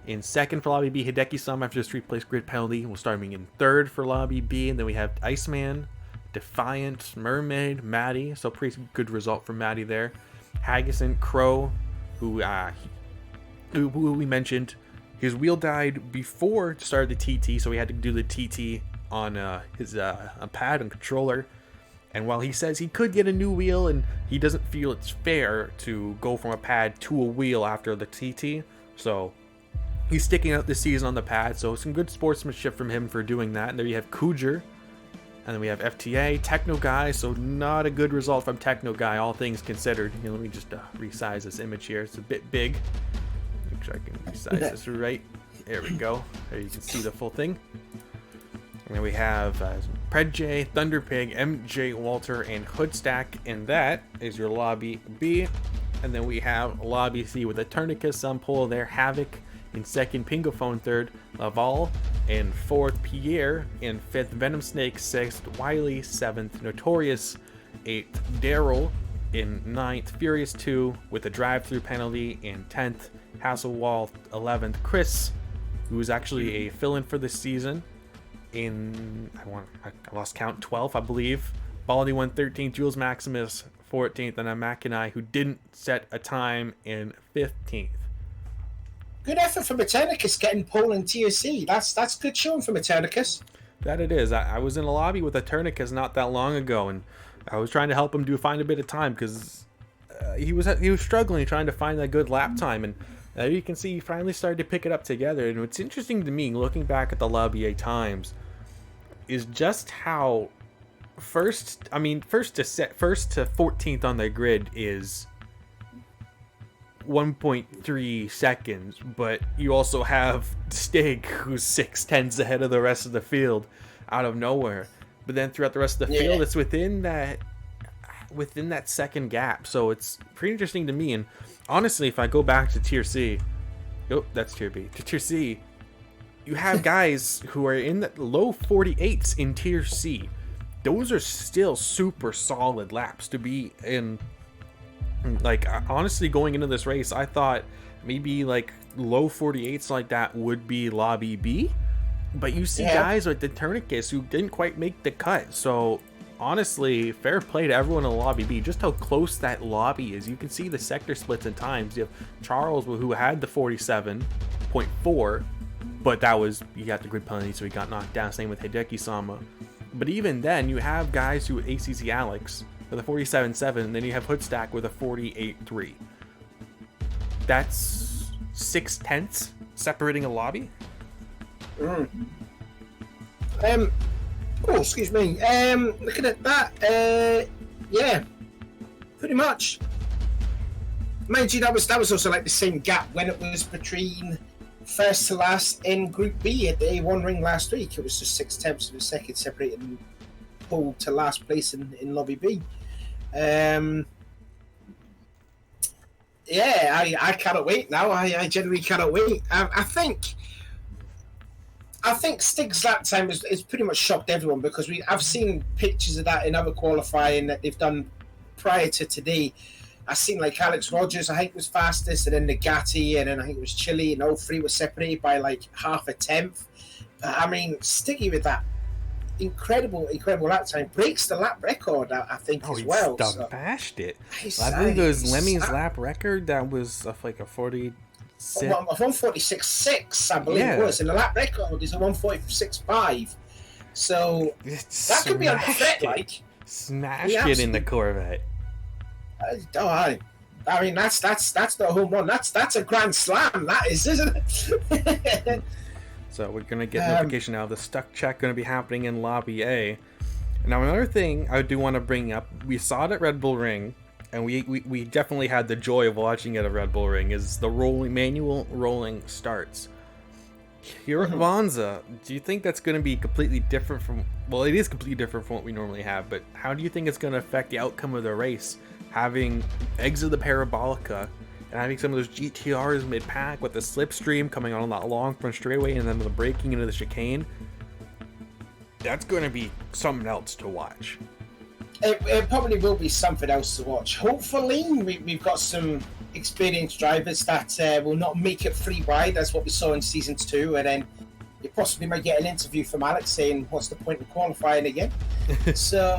in 2nd for Lobby B. Hideki Sama after his 3rd place grid penalty will start in 3rd for Lobby B, and then we have Iceman, Defiant, Mermaid, Maddie. So pretty good result from Maddie there. Haggison, Crow, who we mentioned, his wheel died before to start the TT, so he had to do the TT on his pad and controller. And while he says he could get a new wheel and he doesn't feel it's fair to go from a pad to a wheel after the TT, so he's sticking out this season on the pad. So some good sportsmanship from him for doing that. And there you have Kujer. And then we have FTA, Techno Guy, so not a good result from Techno Guy, all things considered. Let me just resize this image here. It's a bit big. Make sure I can resize this right. There we go. There you can see the full thing. And then we have Predj, Thunderpig, MJ Walter, and Hoodstack, and that is your Lobby B. And then we have Lobby C with a Tournicus on pole there, Havoc in 2nd, Pingophone 3rd, Laval in 4th, Pierre in 5th, Venom Snake 6th, Wiley 7th, Notorious 8th, Daryl in 9th, Furious 2 with a drive-through penalty in 10th, Hasselwall 11th, Chris, who is actually a fill-in for this season, in I lost count, 12th I believe, Baldy 113th, Jules Maximus 14th, and a Mackinac who didn't set a time in 15th. Good effort for Metallicus getting pole in TSC. That's good showing for Metallicus. That it is. I was in a lobby with a Tournicus not that long ago, and I was trying to help him find a bit of time because he was struggling trying to find that good lap time, and you can see he finally started to pick it up together. And what's interesting to me, looking back at the Lobby A times, is just how first to 14th on the grid is 1.3 seconds, but you also have Stig, who's 6/10 ahead of the rest of the field out of nowhere. But then throughout the rest of the field, it's within that second gap. So it's pretty interesting to me. And honestly, if I go back to Tier C, that's Tier B. To Tier C, you have guys who are in the low 48s in Tier C. Those are still super solid laps to be in. Like, honestly, going into this race, I thought maybe like low 48s like that would be Lobby B, but you see guys like the Tournicus who didn't quite make the cut. So honestly, fair play to everyone in Lobby B, just how close that lobby is. You can see the sector splits in times. You have Charles, who had the 47.4, but that was, he got the grid penalty, so he got knocked down. Same with Hideki Sama. But even then, you have guys who ACC Alex with a 47.7, and then you have Hoodstack with a 48.3. That's 6/10 separating a lobby. Oh, excuse me. Looking at that, yeah, pretty much. Mind you, that was also like the same gap when it was between first to last in Group B at the A1 ring last week. It was just 6/10 of a second separating pole to last place in Lobby B. I cannot wait now. I genuinely cannot wait. I think Stig's lap time is pretty much shocked everyone, because I've seen pictures of that in other qualifying that they've done prior to today. I seen like Alex Rogers, I think was fastest, and then Nagati, and then I think it was Chile, and all three were separated by like half a tenth. I mean, Stiggy with that incredible lap time breaks the lap record, I think, as well. He smashed it. I believe it was Lemmy's lap record that was like a 46. 146.6, I believe it was, and the lap record is a 146.5. So that could be on the threat, like smashed it in the Corvette. I mean, that's not a home run. That's a grand slam. That is, isn't it? So we're gonna get notification now. The stuck check gonna be happening in Lobby A. Now another thing I do want to bring up, we saw it at Red Bull Ring, and we definitely had the joy of watching it at Red Bull Ring, is the manual rolling starts. Here at Monza, do you think that's going to be completely different from, well, it is completely different from what we normally have, but how do you think it's going to affect the outcome of the race? Having exit the Parabolica and having some of those GTRs mid-pack with the slipstream coming on that long front straightaway and then the braking into the chicane, that's going to be something else to watch. It probably will be something else to watch. Hopefully, we've got some experienced drivers that will not make it free wide. That's what we saw in Season 2, and then you possibly might get an interview from Alex saying, what's the point of qualifying again? So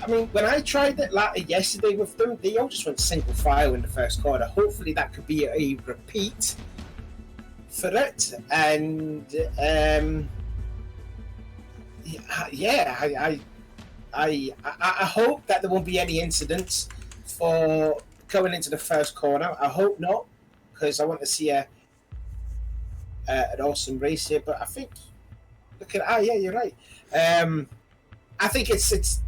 I mean, when I tried it yesterday with them, they all just went single file in the first corner. Hopefully that could be a repeat for it, and I hope that there won't be any incidents for going into the first corner. I hope not, because I want to see an awesome race here. But I think, you're right. I think it's.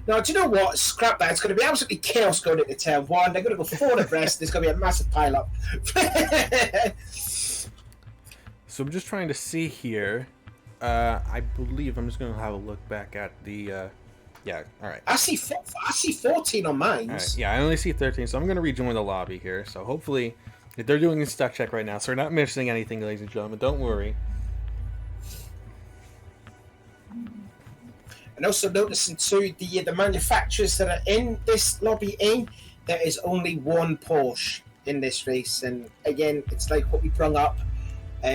No, do you know what? Scrap that. It's going to be absolutely chaos going into turn one. They're going to go forward abreast. There's going to be a massive pile up. So I'm just trying to see here. I believe I'm just going to have a look back at the. Yeah, all right. I see 14 on mine. Right, yeah, I only see 13, so I'm going to rejoin the lobby here. So hopefully, if they're doing a stuck check right now, so we're not missing anything, ladies and gentlemen. Don't worry. And also noticing too, the manufacturers that are in this lobby A, there is only one Porsche in this race. And again, it's like what we brought up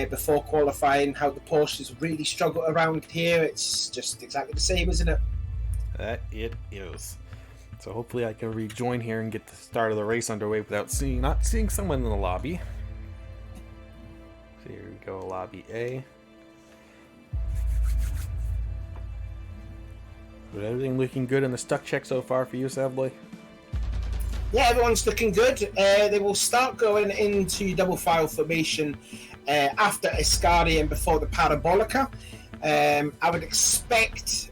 before qualifying, how the Porsches really struggle around here. It's just exactly the same, isn't it? That it is. So hopefully I can rejoin here and get the start of the race underway without not seeing someone in the lobby. So here we go, lobby A. But everything looking good in the stuck check so far for you, Savboy? Yeah, everyone's looking good. They will start going into double file formation after Escari and before the Parabolica. I would expect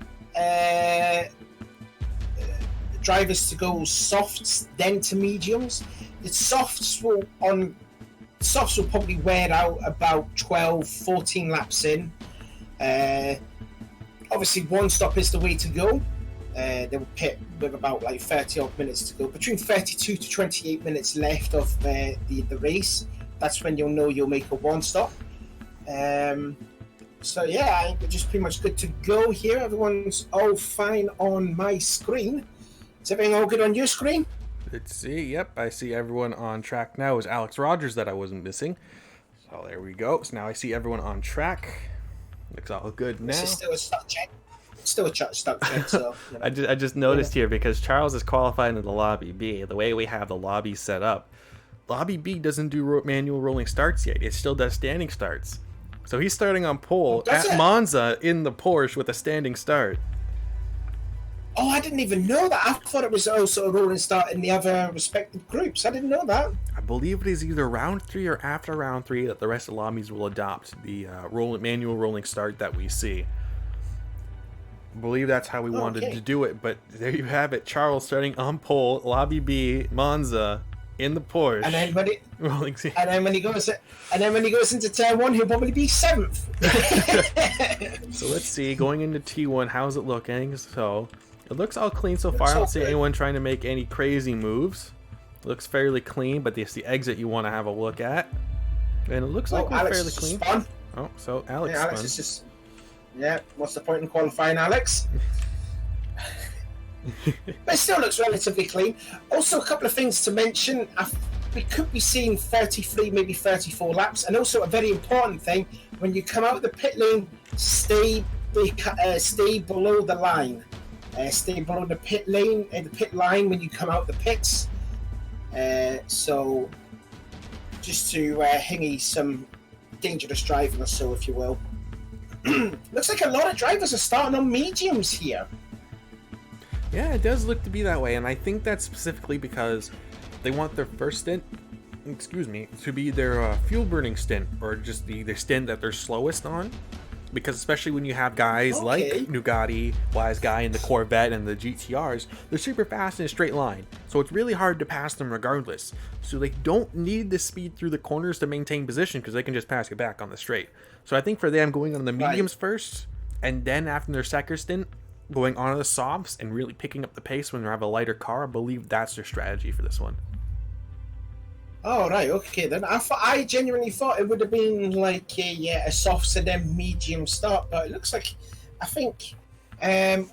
drivers to go softs, then to mediums. The softs will probably wear out about 12, 14 laps in. Obviously, one stop is the way to go. They will pit with about like 30 odd minutes to go, between 32 to 28 minutes left of the race. That's when you'll know you'll make a one stop. So yeah, I think we're just pretty much good to go here. Everyone's all fine on my screen. Is everything all good on your screen? Let's see. Yep, I see everyone on track now. It was Alex Rogers that I wasn't missing. So there we go. So now I see everyone on track. Looks all good now. This is still a stuck check. Still a stuck check. So you know. I just noticed here, because Charles is qualified in the lobby B. The way we have the lobby set up, lobby B doesn't do manual rolling starts yet. It still does standing starts. So he's starting on pole at Monza in the Porsche with a standing start. Oh, I didn't even know that. I thought it was also a rolling start in the other respective groups. I didn't know that. I believe it is either round 3 or after round 3 that the rest of the lobbies will adopt the manual rolling start that we see. I believe that's how we wanted to do it, but there you have it. Charles starting on pole, lobby B, Monza, in the Porsche. And then when rolling he goes into turn 1, he'll probably be 7th. So let's see, going into T1, how's it looking? So it looks all clean so far. I don't see anyone trying to make any crazy moves. It looks fairly clean, but it's the exit you want to have a look at. And it looks like we're fairly clean. Spun. Oh, so Alex yeah, Alex spun. is just... Yeah, what's the point in qualifying, Alex? But it still looks relatively clean. Also, a couple of things to mention. We could be seeing 33, maybe 34 laps. And also, a very important thing, when you come out of the pit lane, stay below the line. Stay below the pit lane, the pit line when you come out the pits. So, just to hingy some dangerous driving or so, if you will. Looks like a lot of drivers are starting on mediums here. Yeah, it does look to be that way, and I think that's specifically because they want their first stint, to be their fuel burning stint, or just the stint that they're slowest on. Because especially when you have guys like Nugatti, Wise Guy, and the Corvette and the GTRs, they're super fast in a straight line. So it's really hard to pass them regardless. So they don't need the speed through the corners to maintain position because they can just pass you back on the straight. So I think for them, going on the mediums first, and then after their second stint, going on to the softs and really picking up the pace when they have a lighter car, I believe that's their strategy for this one. Oh, right, okay then. I genuinely thought it would have been like a softs and then medium start, but it looks like, I think,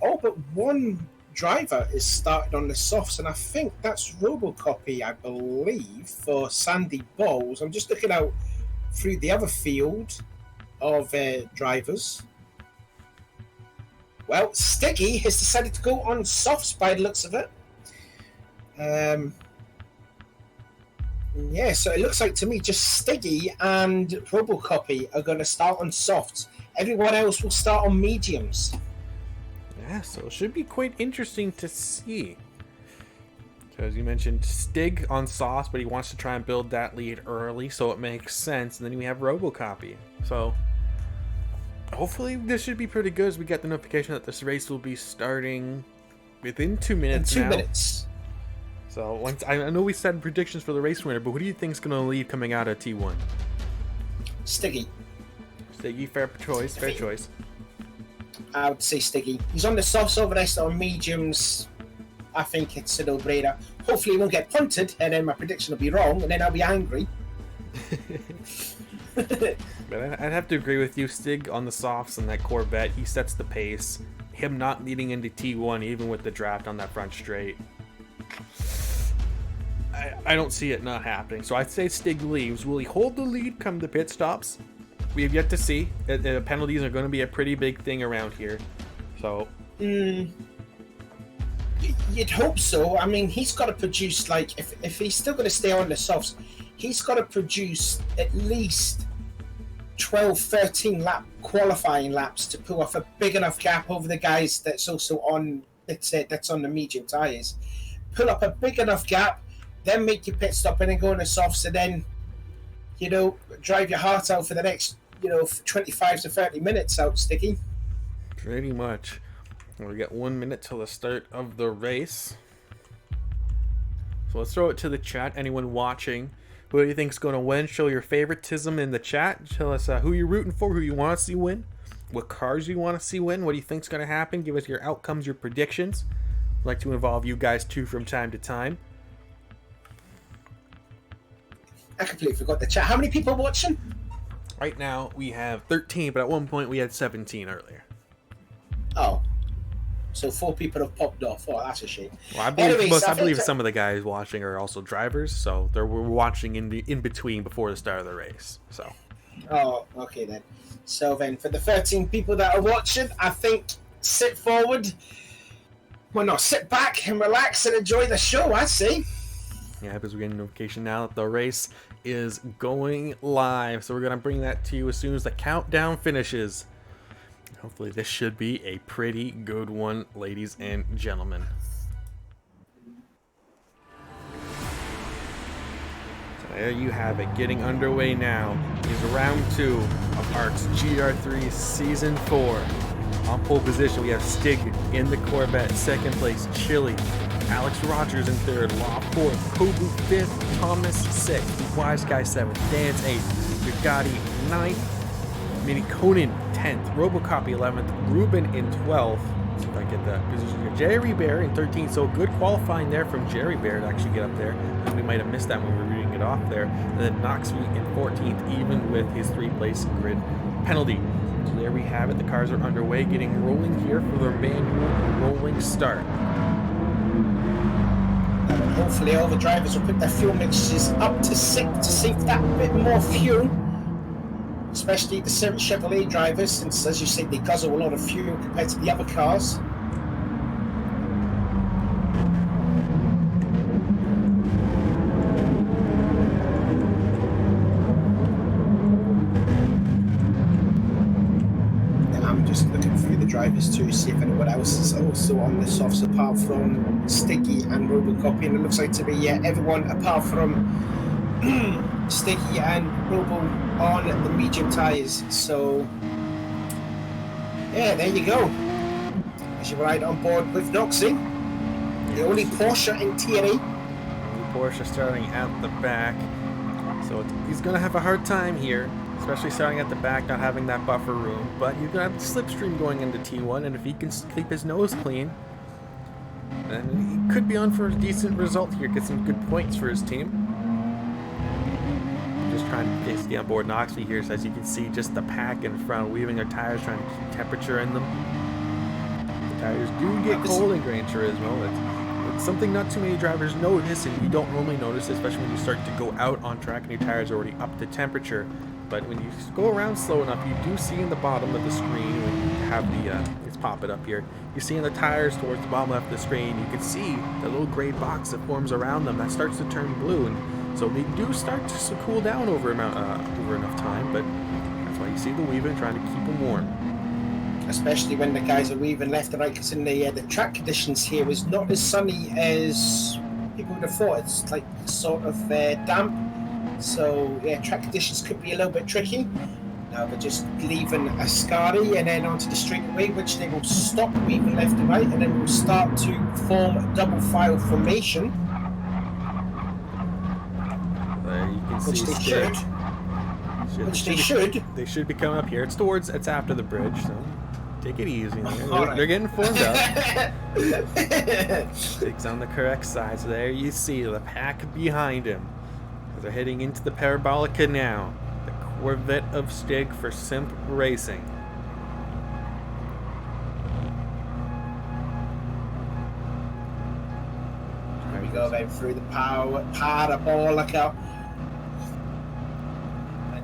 all but one driver is started on the softs, and I think that's Robocopy, I believe, for Sandy Bowles. I'm just looking out through the other field of drivers. Well, Stiggy has decided to go on softs by the looks of it. Yeah, so it looks like to me just Stiggy and Robocopy are going to start on softs. Everyone else will start on mediums. Yeah, so it should be quite interesting to see. So as you mentioned, Stig on softs, but he wants to try and build that lead early, so it makes sense. And then we have Robocopy. So hopefully this should be pretty good as we get the notification that this race will be starting within 2 minutes in 2 minutes. So once I know we said predictions for the race winner, but who do you think is going to lead coming out of T1? Stiggy. Stiggy, fair choice, fair choice. I would say Stiggy. He's on the softs over there, so on mediums, I think it's a no-brainer. Hopefully he won't get punted, and then my prediction will be wrong, and then I'll be angry. But I'd have to agree with you. Stig on the softs and that Corvette, he sets the pace. Him not leading into T1, even with the draft on that front straight, I don't see it not happening. So I'd say Stig leaves. Will he hold the lead come the pit stops? We have yet to see. Penalties are going to be a pretty big thing around here. So you'd hope so. I mean, he's got to produce, like, if he's still going to stay on the softs, he's got to produce at least 12, 13 lap qualifying laps to pull off a big enough gap over the guys that's also on that's on the medium tires. Pull up a big enough gap, then make your pit stop and then go on the softs, and then, you know, drive your heart out for the next, 25 to 30 minutes out, Sticky. Pretty much. We got 1 minute till the start of the race. So let's throw it to the chat. Anyone watching, who do you think is going to win? Show your favoritism in the chat. Tell us who you're rooting for, who you want to see win, what cars you want to see win, what do you think is going to happen. Give us your outcomes, your predictions. I'd like to involve you guys too from time to time. I completely forgot the chat. How many people are watching? Right now we have 13, but at one point we had 17 earlier. Oh. So 4 people have popped off. Oh, that's a shame. Well, I believe some of the guys watching are also drivers, so they were watching in between before the start of the race. So. Oh, okay then. So then, for the 13 people that are watching, I think sit forward. Well, no, sit back and relax and enjoy the show, I see. Yeah, because we're getting a notification now that the race is going live. So we're going to bring that to you as soon as the countdown finishes. Hopefully this should be a pretty good one, ladies and gentlemen. So there you have it. Getting underway now is round 2 of ARC's GR3 Season 4. On pole position, we have Stig in the Corvette. Second place, Chili Alex Rogers in third, Law fourth, Kobu fifth, Thomas sixth, Wise Guy seventh, Dan's eighth, Bugatti ninth, Mini Conan 10th, Robocop 11th, Ruben in 12th. See if I get the position here. Jerry Bear in 13th, so good qualifying there from Jerry Bear to actually get up there. And we might have missed that when we were reading it off there. And then Knoxville in 14th, even with his 3-place grid penalty. So there we have it. The cars are underway, getting rolling here for their manual rolling start. And hopefully all the drivers will put their fuel mixtures up to save that bit more fuel. Especially the Chevrolet drivers, since, as you say, they guzzle a lot of fuel compared to the other cars. And I'm just looking through the drivers to see if anyone else is also on the softs apart from Sticky and Robocop, and it looks like to be everyone apart from Sticky and Robo on the medium tyres. So yeah, there you go. As you ride on board with Noxie, the only Porsche in TNA. Porsche starting at the back, so he's gonna have a hard time here, especially starting at the back, not having that buffer room. But he's gonna have the slipstream going into T1, and if he can keep his nose clean, then he could be on for a decent result here, get some good points for his team. Just trying to stay on board Knoxville here, so as you can see, just the pack in front, weaving their tires, trying to keep temperature in them. The tires do get cold in Gran Turismo. It's something not too many drivers notice, and you don't normally notice, especially when you start to go out on track and your tires are already up to temperature. But when you go around slow enough, you do see in the bottom of the screen, when you have the, let's pop it up here, you see in the tires towards the bottom left of the screen, you can see the little gray box that forms around them that starts to turn blue, and so they do start to cool down over enough time, but that's why you see the weaving, trying to keep them warm. Especially when the guys are weaving left and right, because in the track conditions here is not as sunny as people would have thought. It's like sort of damp. So yeah, track conditions could be a little bit tricky. Now they're just leaving Ascari and then onto the straightaway, which they will stop weaving left and right, and then will start to form a double file formation. Which they should. They should be coming up here. It's after the bridge, so take it easy. They're getting formed up. Stig's on the correct side, so there you see the pack behind him. They're heading into the Parabolica now. The Corvette of Stig for Simp Racing. There we go, then through the Parabolica.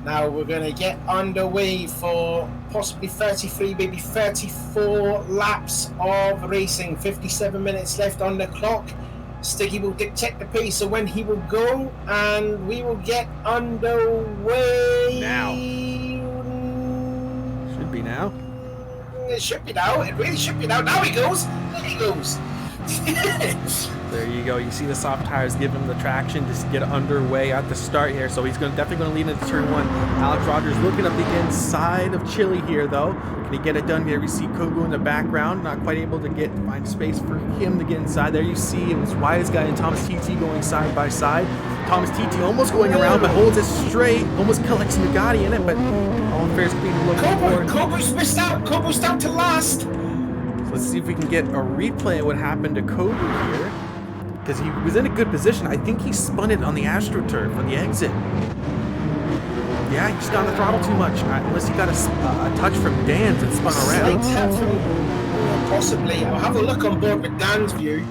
Now we're going to get underway for possibly 33, maybe 34 laps of racing. 57 minutes left on the clock. Sticky will dictate the pace of when he will go, and we will get underway. Now. Should be now. It should be now. It really should be now. Now he goes. There he goes. There you go. You see the soft tires give him the traction to get underway at the start here. So he's definitely going to lead into turn one. Alex Rogers looking up the inside of Chile here, though. Can he get it done here? We see Kogu in the background, not quite able to find space for him to get inside. There you see it was Wise Guy and Thomas TT going side by side. Thomas TT almost going around, but holds it straight. Almost collects Bugatti in it, but all in fair speed looking forward. Kobu's missed out. Kobu's down to last. Let's see if we can get a replay of what happened to Kobu here, because he was in a good position. I think he spun it on the AstroTurf on the exit. Yeah, he just got on the throttle too much, unless he got a touch from Dan's and spun around. Possibly. I'll have a look on board with Dan's view.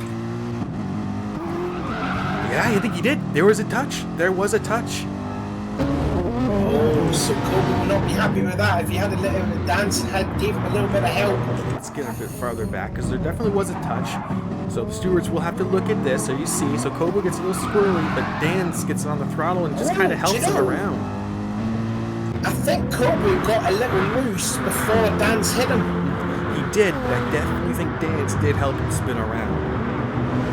Yeah, I think he did. There was a touch. Oh, so Kobe will not be happy with that. If he had a little dance and gave him a little bit of help. Let's get a bit farther back, because there definitely was a touch. So the stewards will have to look at this. So you see, so Kobe gets a little squirrely, but Dan's gets on the throttle and just kind of helps him around. I think Kobe got a little loose before Dan's hit him. He did, but I definitely think Dan's did help him spin around.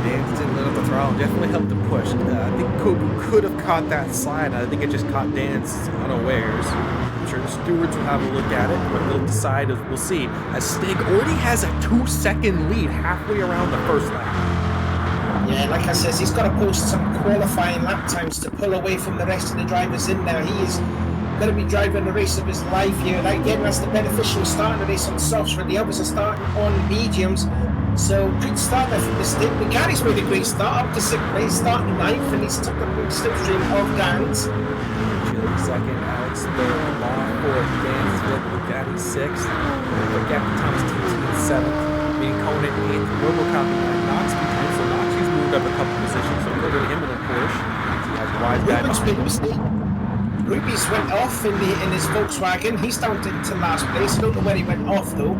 Dan's didn't let up the throttle, definitely helped him push. I think Kobu could have caught that slide. I think it just caught Dan's unawares. I'm sure the stewards will have a look at it, but they'll decide, as we'll see, as Stig already has a 2-second lead halfway around the first lap. Yeah, like I says, he's got to post some qualifying lap times to pull away from the rest of the drivers in there. He is going to be driving the race of his life here. And again, that's the beneficial starting the race on softs, where the others are starting on mediums. So good start there from the stint. But Gary's made a great start, up to 6th place, starting 9th, and he's took the big slipstream of Dan's. Chile second, Alex third, Law fourth, Dan's fifth, Bugatti sixth, Captain Thomas TT 7th, being Conan 8th, Robocop behind Knoxville 10th, so Knoxville's moved up a couple positions, so we'll go to him in a Porsche. He has a wise guy behind him. Ruby's went off in his Volkswagen. He's down to last place. I don't know where he went off though.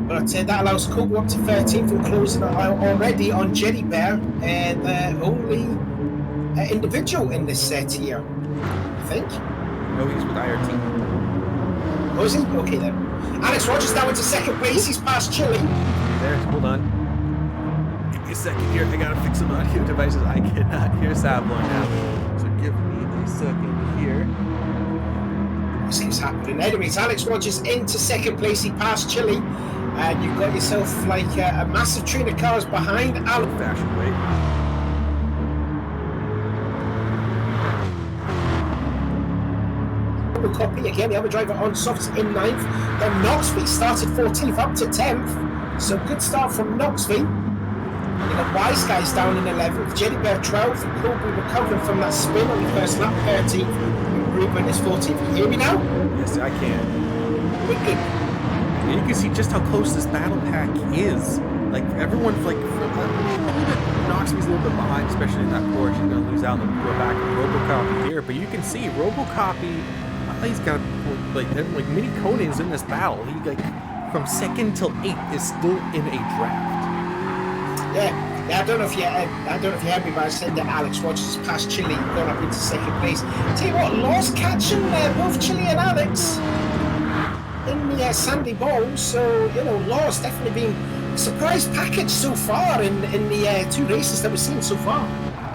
But that allows Kobe up to 13th and closing already on Jerry Bear, the only individual in this set here, I think. No, he's with IRT. Oh, is he? Okay then. Alex Rogers now into 2nd place. He's past Chile. There, hold on. Give me a second here. I gotta fix some audio devices. I cannot hear Sablon now. So give me a second here. This keeps happening. Anyways, Alex Rogers into 2nd place. He passed Chile. And you've got yourself like a massive train of cars behind Alex. Fashion way. Copy again, the other driver on softs in 9th. Then Knoxville started 14th up to 10th. So good start from Knoxville. And you got Wise Guys down in 11th. Jerry Bear 12th. And Colby recovering from that spin on the first lap 13th. And Ruben is 14th. Can you hear me now? Yes, I can. Wicked. You can see just how close this battle pack is. Like, everyone's like, Knoxville's a little bit behind, especially in that Porsche. He's going to lose out and go back to Robocop here. But you can see Robocop, he's got, like Mini Conan's in this battle. He, like, from 2nd till 8th is still in a draft. Yeah, I don't know if you heard me, but I said that Alex Rogers has passed Chile, gone up into 2nd place. Tell you what, Law's catching both Chile and Alex in the Sandy Bowl, so you know Law's definitely been a surprise package so far in the 2 races that we've seen so far.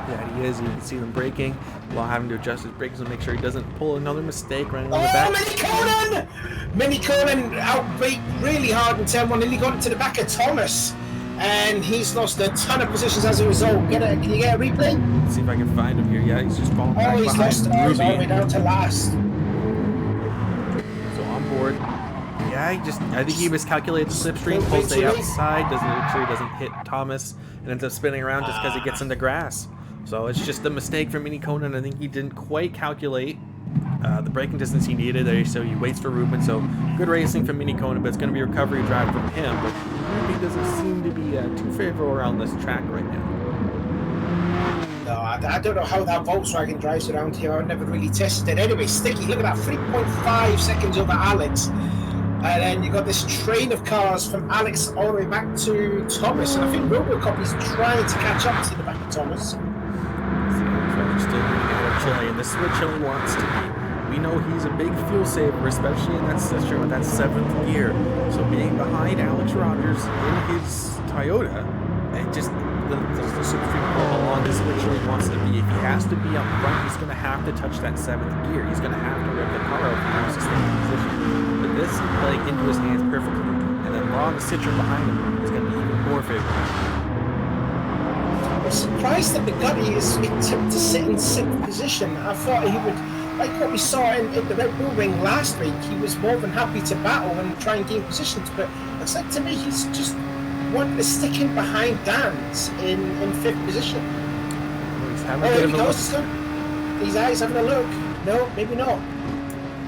Yeah, he is. You can see them braking. Law having to adjust his brakes and make sure he doesn't pull another mistake running on the back. Mini Conan outbrake really hard in turn 1, nearly got into the back of Thomas, and he's lost a ton of positions as a result. Can you get a replay? Let's see if I can find him here. Yeah, he's just falling back he's behind lost. He's all the way down to last. So on board. Yeah, I think he miscalculated the slipstream, pulls the outside, make sure he doesn't hit Thomas, and ends up spinning around just because he gets in the grass. So it's just a mistake from Mini Conan. I think he didn't quite calculate the braking distance he needed there, so he waits for Ruben. So good racing from Mini Conan, but it's going to be a recovery drive from him. But Ruben doesn't seem to be too favorable around this track right now. No, I don't know how that Volkswagen drives around here. I've never really tested it. Anyway, Sticky, look at that, 3.5 seconds over Alex. And then you got this train of cars from Alex all the way back to Thomas. And I think Robocop is trying to catch up to the back of Thomas. Still ahead of Chile, and this is where Chile wants to be. We know he's a big fuel saver, especially in that system with that 7th gear. So being behind Alex Rogers in his Toyota, and just the all along, this is where Chile wants to be. If he has to be up front, he's going to have to touch that 7th gear. He's going to have to rev the car up if he wants to stay in position. But this is playing into his hands perfectly. And then Law, the Citroen behind him, is going to be even more favorable. I'm surprised that Bugatti is tipped to sit in 6th position. I thought he would, like what we saw in the Red Bull Ring last week, he was more than happy to battle and try and gain positions. But it looks like to me he's just wanting to stick in behind Dan's in 5th position. He's having a bit of a look. His eyes having a look. No, maybe not.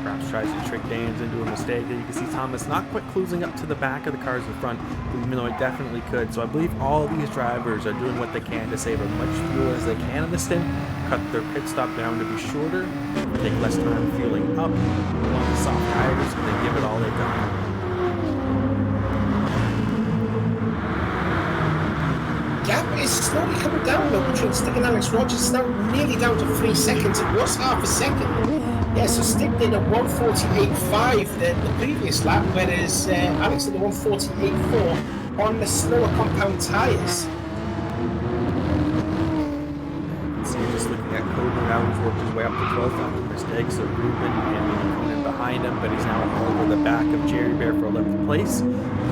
Perhaps tries to trick Danes into a mistake. You can see Thomas not quite closing up to the back of the cars in front, even though it definitely could. So I believe all of these drivers are doing what they can to save as much fuel as they can in the stint, cut their pit stop down to be shorter, take less time fueling up along the soft tires, and then give it all they got. Gap is slowly coming down though between Stick and Alex Rogers. It's now nearly down to 3 seconds. It was half a second. Yeah, so Stick did a 1:48.5 the previous lap, whereas Alex did a 1:48.4 on the slower compound tyres. So you're just looking got Cody now who's worked his way up to 12th after a mistake, so Ruben and Conan behind him, but he's now over the back of Jerry Bear for 11th place.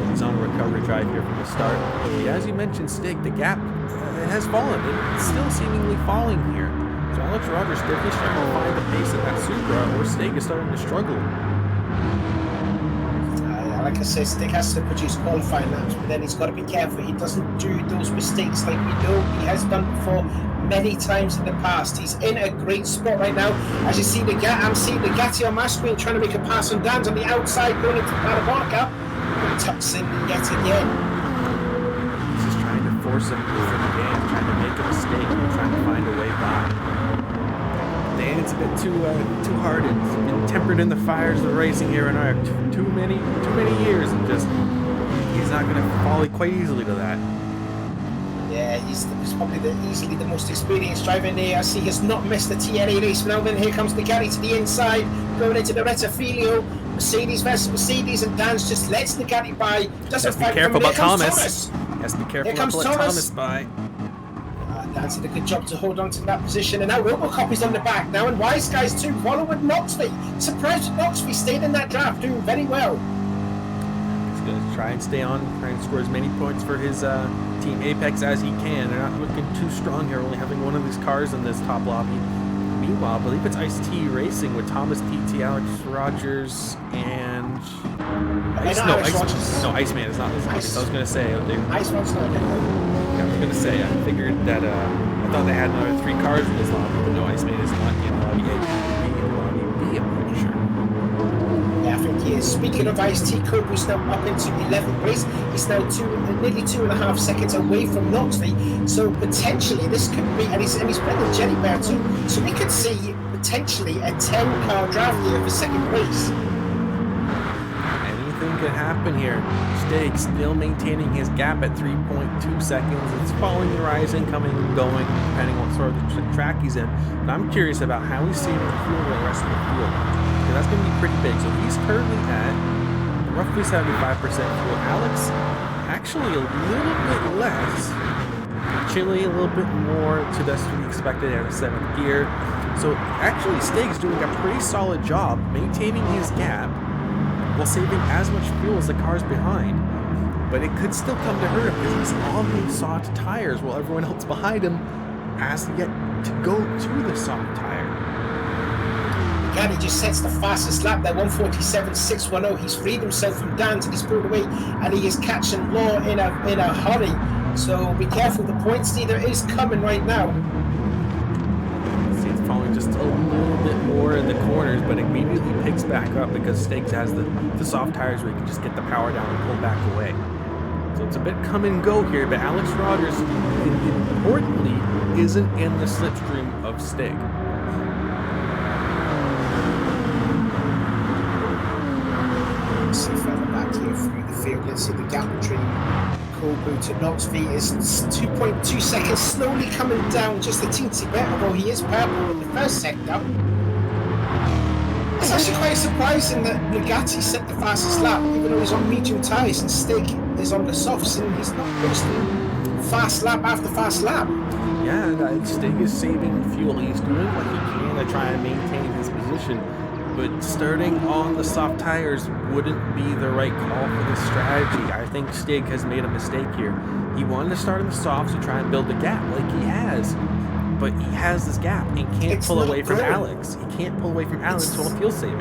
He's on a recovery drive here from the start. Yeah, as you mentioned, Stig, the gap has fallen. It's still seemingly falling here. So Alex Rogers definitely starting to find the pace of that Supra, or Stig is starting to struggle. Like I said, Stig has to produce qualifying laps, but then he's got to be careful he doesn't do those mistakes like we know he has done before many times in the past. He's in a great spot right now. As you see, I'm seeing the Gatti on my screen trying to make a pass on Dan's on the outside going into Parabarca. Tucks in yet again. He's just trying to force him over the game, trying to make a mistake, and trying to find a way by. Dan's a bit too hard and been tempered in the fires of the racing here in our too many years, and just he's not going to fall quite easily to that. Yeah, he's probably easily the most experienced driver in the ARC. He has not missed the TNA race. Now then, here comes the Gatti to the inside, going into the Retafilio. Mercedes versus Mercedes, and Dan's just lets the Gatti by. Doesn't be careful about Thomas. Has to be careful about Thomas by. Dan's did a good job to hold on to that position, and now Robocop is on the back now, and Wise Guys too, follow with Noxley. Surprised Noxley stayed in that draft, doing very well. He's going to try and stay on, try and score as many points for his Team Apex as he can. They're not looking too strong here, only having one of these cars in this top lobby. Meanwhile, I believe it's Ice-T Racing with Thomas PT, Alex Rogers, and... Iceman is not this. I was going to say... Iceman's not in. I was going to say, I figured that, I thought they had another 3 cars in this lobby, but no, Iceman is not in lobby A, in lobby B, I'm pretty sure. Yeah, I think he is. Speaking of Ice-T, Kobu's now up into 11th place. He's now nearly 2.5 seconds away from Noxley, so potentially this could be, and he's playing Jelly Bear too, so we could see potentially a 10-car draft here for second place. Anything could happen here. Stig still maintaining his gap at 3.2 seconds. It's falling, rising, coming and going, depending on what sort of track he's in. But I'm curious about how he's saving the fuel with the rest of the field, because that's going to be pretty big. So he's currently at roughly 75% fuel. Alex, actually a little bit less. Chile a little bit more to that's to be expected at a 7th gear. So actually Stig's doing a pretty solid job maintaining his gap while saving as much fuel as the cars behind. But it could still come to hurt him because he's on these soft tires while everyone else behind him has to get to go to the soft tire. Gatti just sets the fastest lap there, 147.610. He's freed himself from Dan's and he's pulled away, and he is catching Law in a hurry. So be careful, the point leader is coming right now. See, it's falling just a little bit more in the corners, but immediately picks back up because Stiggs has the soft tires where he can just get the power down and pull back away. So it's a bit come and go here, but Alex Rogers, importantly, isn't in the slipstream of Stig. See further back here through the field. Let's see the gap between Kobu to Knoxville is 2.2 seconds, slowly coming down just a teensy bit, although he is purple in the first sector. It's actually quite surprising that Nagati set the fastest lap, even though he's on medium tyres, and Stig is on the softs, and he's not posting fast lap after fast lap. Yeah, Stig is saving fuel. He's doing what he can to try and maintain his position. But starting on the soft tires wouldn't be the right call for this strategy. I think Stig has made a mistake here. He wanted to start in the softs to try and build the gap like he has. But he has this gap and can't pull away from Alex. He can't pull away from Alex while fuel saving.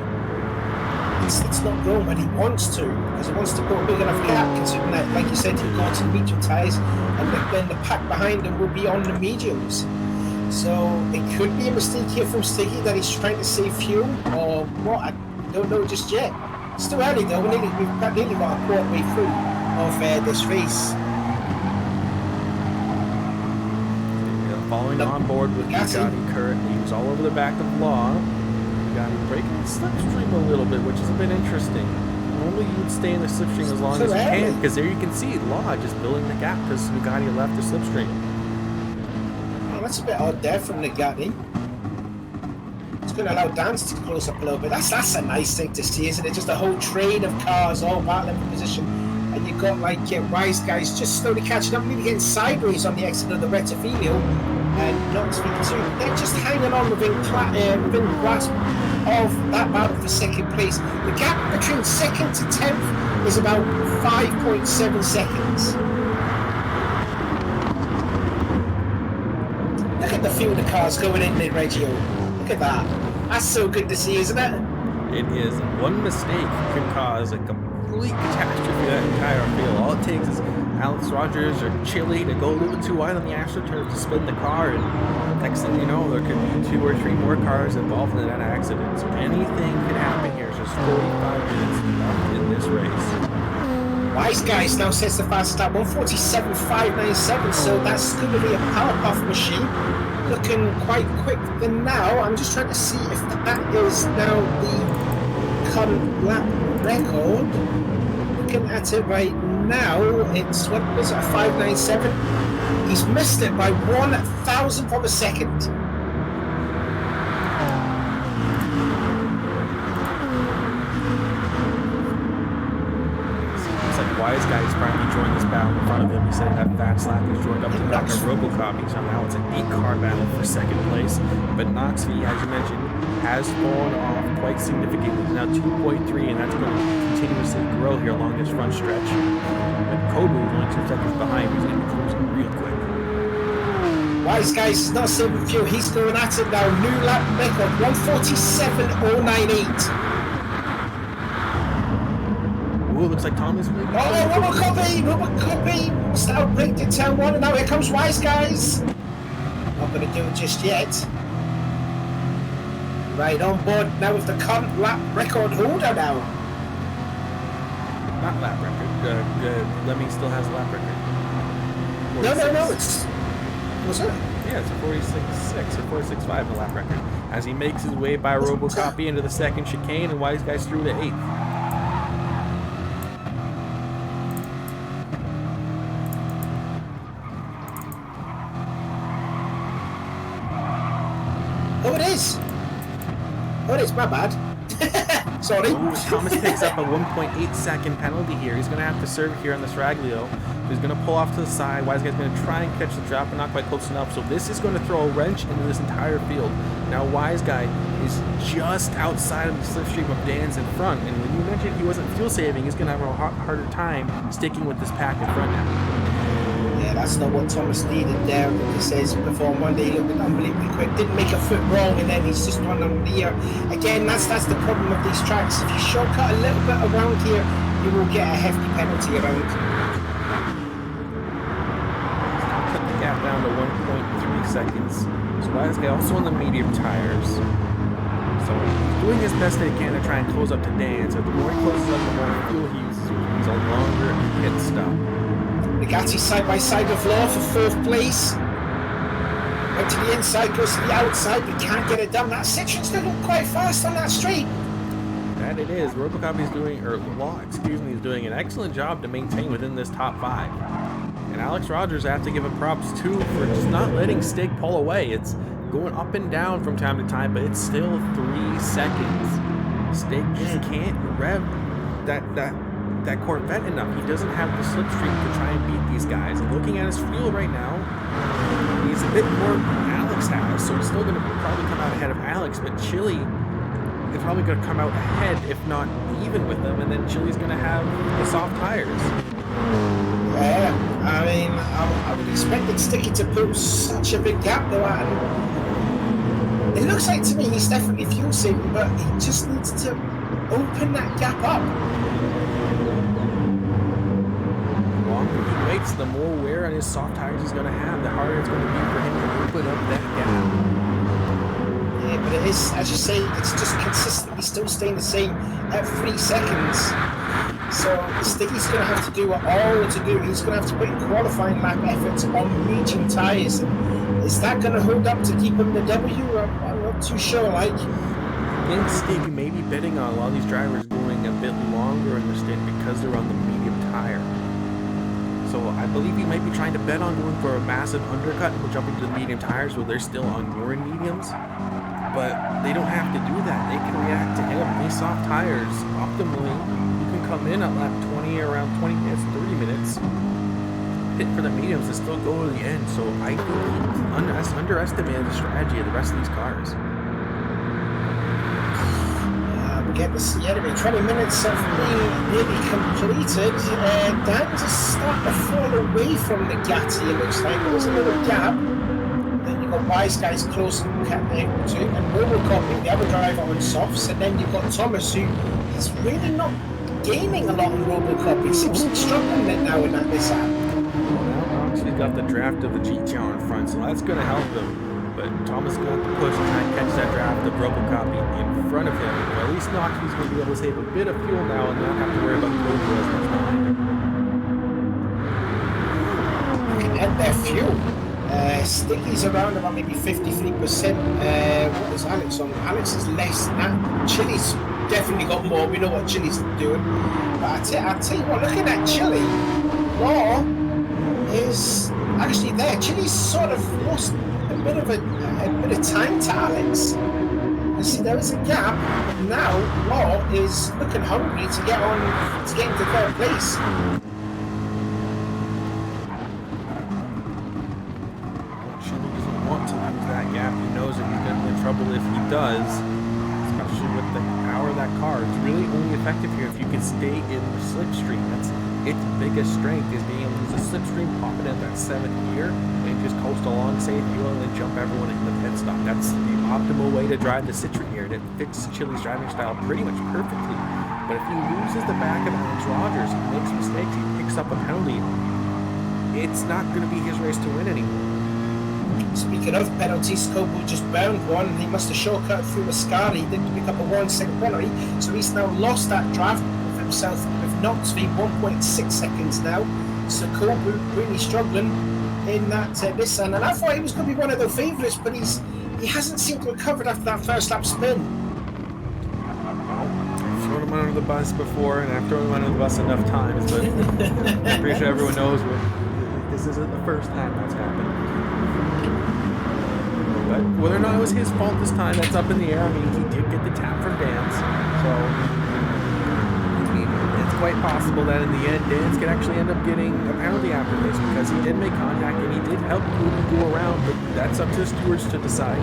It's not growing when he wants to, because he wants to put a big enough gap, considering that, like you said, he'll go to the medium tyres, and then the pack behind him will be on the mediums. So it could be a mistake here from Stiggy that he's trying to save fuel, or what? I don't know just yet. It's too early though. We've nearly got a quarter way through of this race. Following on board with Bugatti currently, who's all over the back of Law. Bugatti breaking the slipstream a little bit, which is a bit interesting. Normally you would stay in the slipstream as long as you can, because there you can see Law just building the gap because Bugatti left the slipstream. That's a bit odd there from Nagati. It's going to allow Dance to close up a little bit. That's a nice thing to see, isn't it? Just a whole train of cars all battling for position and you've got like Wise Guys just slowly catching up, really getting sideways on the exit of the Rettifilo, and Knoxville too. They're just hanging on within grasp of that battle for second place. The gap between second to 10th is about 5.7 seconds. Look at the field of cars going in there, Reggio. Look at that. That's so good to see, isn't it? It is. One mistake can cause a complete catastrophe that entire field. All it takes is Alex Rogers or Chili to go a little bit too wide on the AstroTurf to spin the car, and next thing you know, there could be 2 or 3 more cars involved in that accident. So anything could happen here. It's just 45 minutes left in this race. Wise Guys now sets the fastest lap, 147.597, so that's going to be a power puff machine. Looking quite quick than now. I'm just trying to see if that is now the current lap record. Looking at it right now, it's, what was it, a 597? He's missed it by 1,000th of a second. Wise Guys finally joined this battle in front of him. He said that Fat Slap has joined up to the back of Robocop. So now it's an 8-car battle for second place. But Knoxville, as you mentioned, has fallen off quite significantly. He's now 2.3, and that's going to continuously grow here along this front stretch. But Kobu is only 2 seconds behind. He's going to be cruising real quick. Wise Guys is not saving fuel. He's going at it now. New lap record, 147.098. Ooh, looks like Thomas. Robocopy! Start bricked in turn 1, and now here comes Wise Guys. Not going to do it just yet. Right on board now with the current lap record holder now. Not lap record. Lemmy still has a lap record. 46. No. It's. What's it? Yeah, it's a 46.6 or 46.5 in the lap record. As he makes his way by Robocopy into the second chicane, and Wise Guys through to 8th. Oh, it is, my bad. Sorry. Ooh, Thomas picks up a 1.8 second penalty here. He's going to have to serve here on the Sraglio. He's going to pull off to the side. Wise Guy's going to try and catch the drop, but not quite close enough. So this is going to throw a wrench into this entire field. Now Wise Guy is just outside of the slipstream of Dan's in front. And when you mentioned he wasn't fuel saving, he's going to have a harder time sticking with this pack in front now. Yeah, that's not what Thomas needed there. He says before Monday he looked unbelievably quick, didn't make a foot wrong, and then he's just run on the ear. Again, that's the problem of these tracks. If you shortcut a little bit around here, you will get a hefty penalty around. Cut the gap down to 1.3 seconds. So Wise Guy also on the medium tires. So he's doing his best that he can to try and close up to Dan. So the more he closes up, the more fuel he uses. He's a longer pit stop. Bugatti side by side with Law for 4th place. Went to the inside, goes to the outside, but can't get it done. That Citroen's still going quite fast on that straight. That it is. Robocop is doing, or Law, excuse me, is doing an excellent job to maintain within this top 5. And Alex Rogers, I have to give him props too for just not letting Stig pull away. It's going up and down from time to time, but it's still 3 seconds. Stig just can't rev that Corvette enough. He doesn't have the slipstream to try and beat these guys. And looking at his fuel right now, he's a bit more than Alex has, so he's still going to probably come out ahead of Alex, but Chili is probably going to come out ahead, if not even with them, and then Chili's going to have the soft tires. Yeah, I mean, I would expect it Sticky to put such a big gap though, and it looks like to me he's definitely fuel saving, but he just needs to open that gap up. The more wear on his soft tires he's going to have, the harder it's going to be for him to open up that gap. Yeah, but it is, as you say, it's just consistently still staying the same at 3 seconds. So Stiggy's going to have to do what all to do. He's going to have to put in qualifying lap efforts on medium tires. Is that going to hold up to keep him the W? I'm not too sure. Like, I think Stig may be betting on a lot of these drivers going a bit longer in the stint because they're on the medium tire. So I believe he might be trying to bet on going for a massive undercut and jumping to the medium tires while they're still on your mediums. But they don't have to do that. They can react to him. These soft tires, optimally, you can come in at lap 20 around 20 minutes, 30 minutes. Hit for the mediums and still go to the end. So I think he underestimated the strategy of the rest of these cars. We get this, yeah, 20 minutes of being nearly completed. Dan just starting to fall away from the Gatti, it looks like. There's a little gap. Then you've got Wise Guys close and Robocop, the other driver on softs. And then you've got Thomas, who is really not gaining a lot on Robocop. He seems to be struggling it now in that mishap. Well, now he's got the draft of the GTR in front, so that's going to help him. But Thomas is going to push and try and catch that draft of Robocop in front of him. But at least Noxi's going to be able to save a bit of fuel now and not have to worry about Cobra as much behind him. Looking at their fuel. Sticky's around about maybe 53%. What is Alex on? Alex is less than that. Chili's definitely got more. We know what Chili's doing. But I tell you what, looking at Chili, Law is actually there. Chili's sort of lost a bit of time to Alex. You see, there is a gap. But now Law is looking hungry to get into third place. Chili doesn't want to lose that gap. He knows that he's going to be in trouble if he does, especially with the power of that car. It's really only effective here if you can stay in the slipstream. That's its biggest strength, is being able to use the slipstream, pop it in that 7th gear, and just coast along, save fuel, and then jump everyone in the pit stop. That's the optimal way to drive the Citroen here, and it fits Chili's driving style pretty much perfectly. But if he loses the back of Alex Rogers, he makes mistakes, he picks up a penalty, it's not going to be his race to win anymore. Speaking of penalties, Scopo just bound one. He must have shortcut through Mascari. He didn't pick up a 1-second penalty, so he's now lost that draft with himself with Knox v 1.6 seconds now. So Kobu really struggling in that Nissan, and I thought he was going to be one of the favourites, but he hasn't seemed to recover after that first lap spin. I've thrown him under the bus before, and I've thrown him under the bus enough times, but I'm pretty sure everyone knows this isn't the first time that's happened. But whether or not it was his fault this time, that's up in the air. I mean, he did get the tap from Dan's, so I mean, it's quite possible that in the end, Dan's could actually end up getting a penalty after this, because he did make contact and he did help Ruben go around, but that's up to the stewards to decide.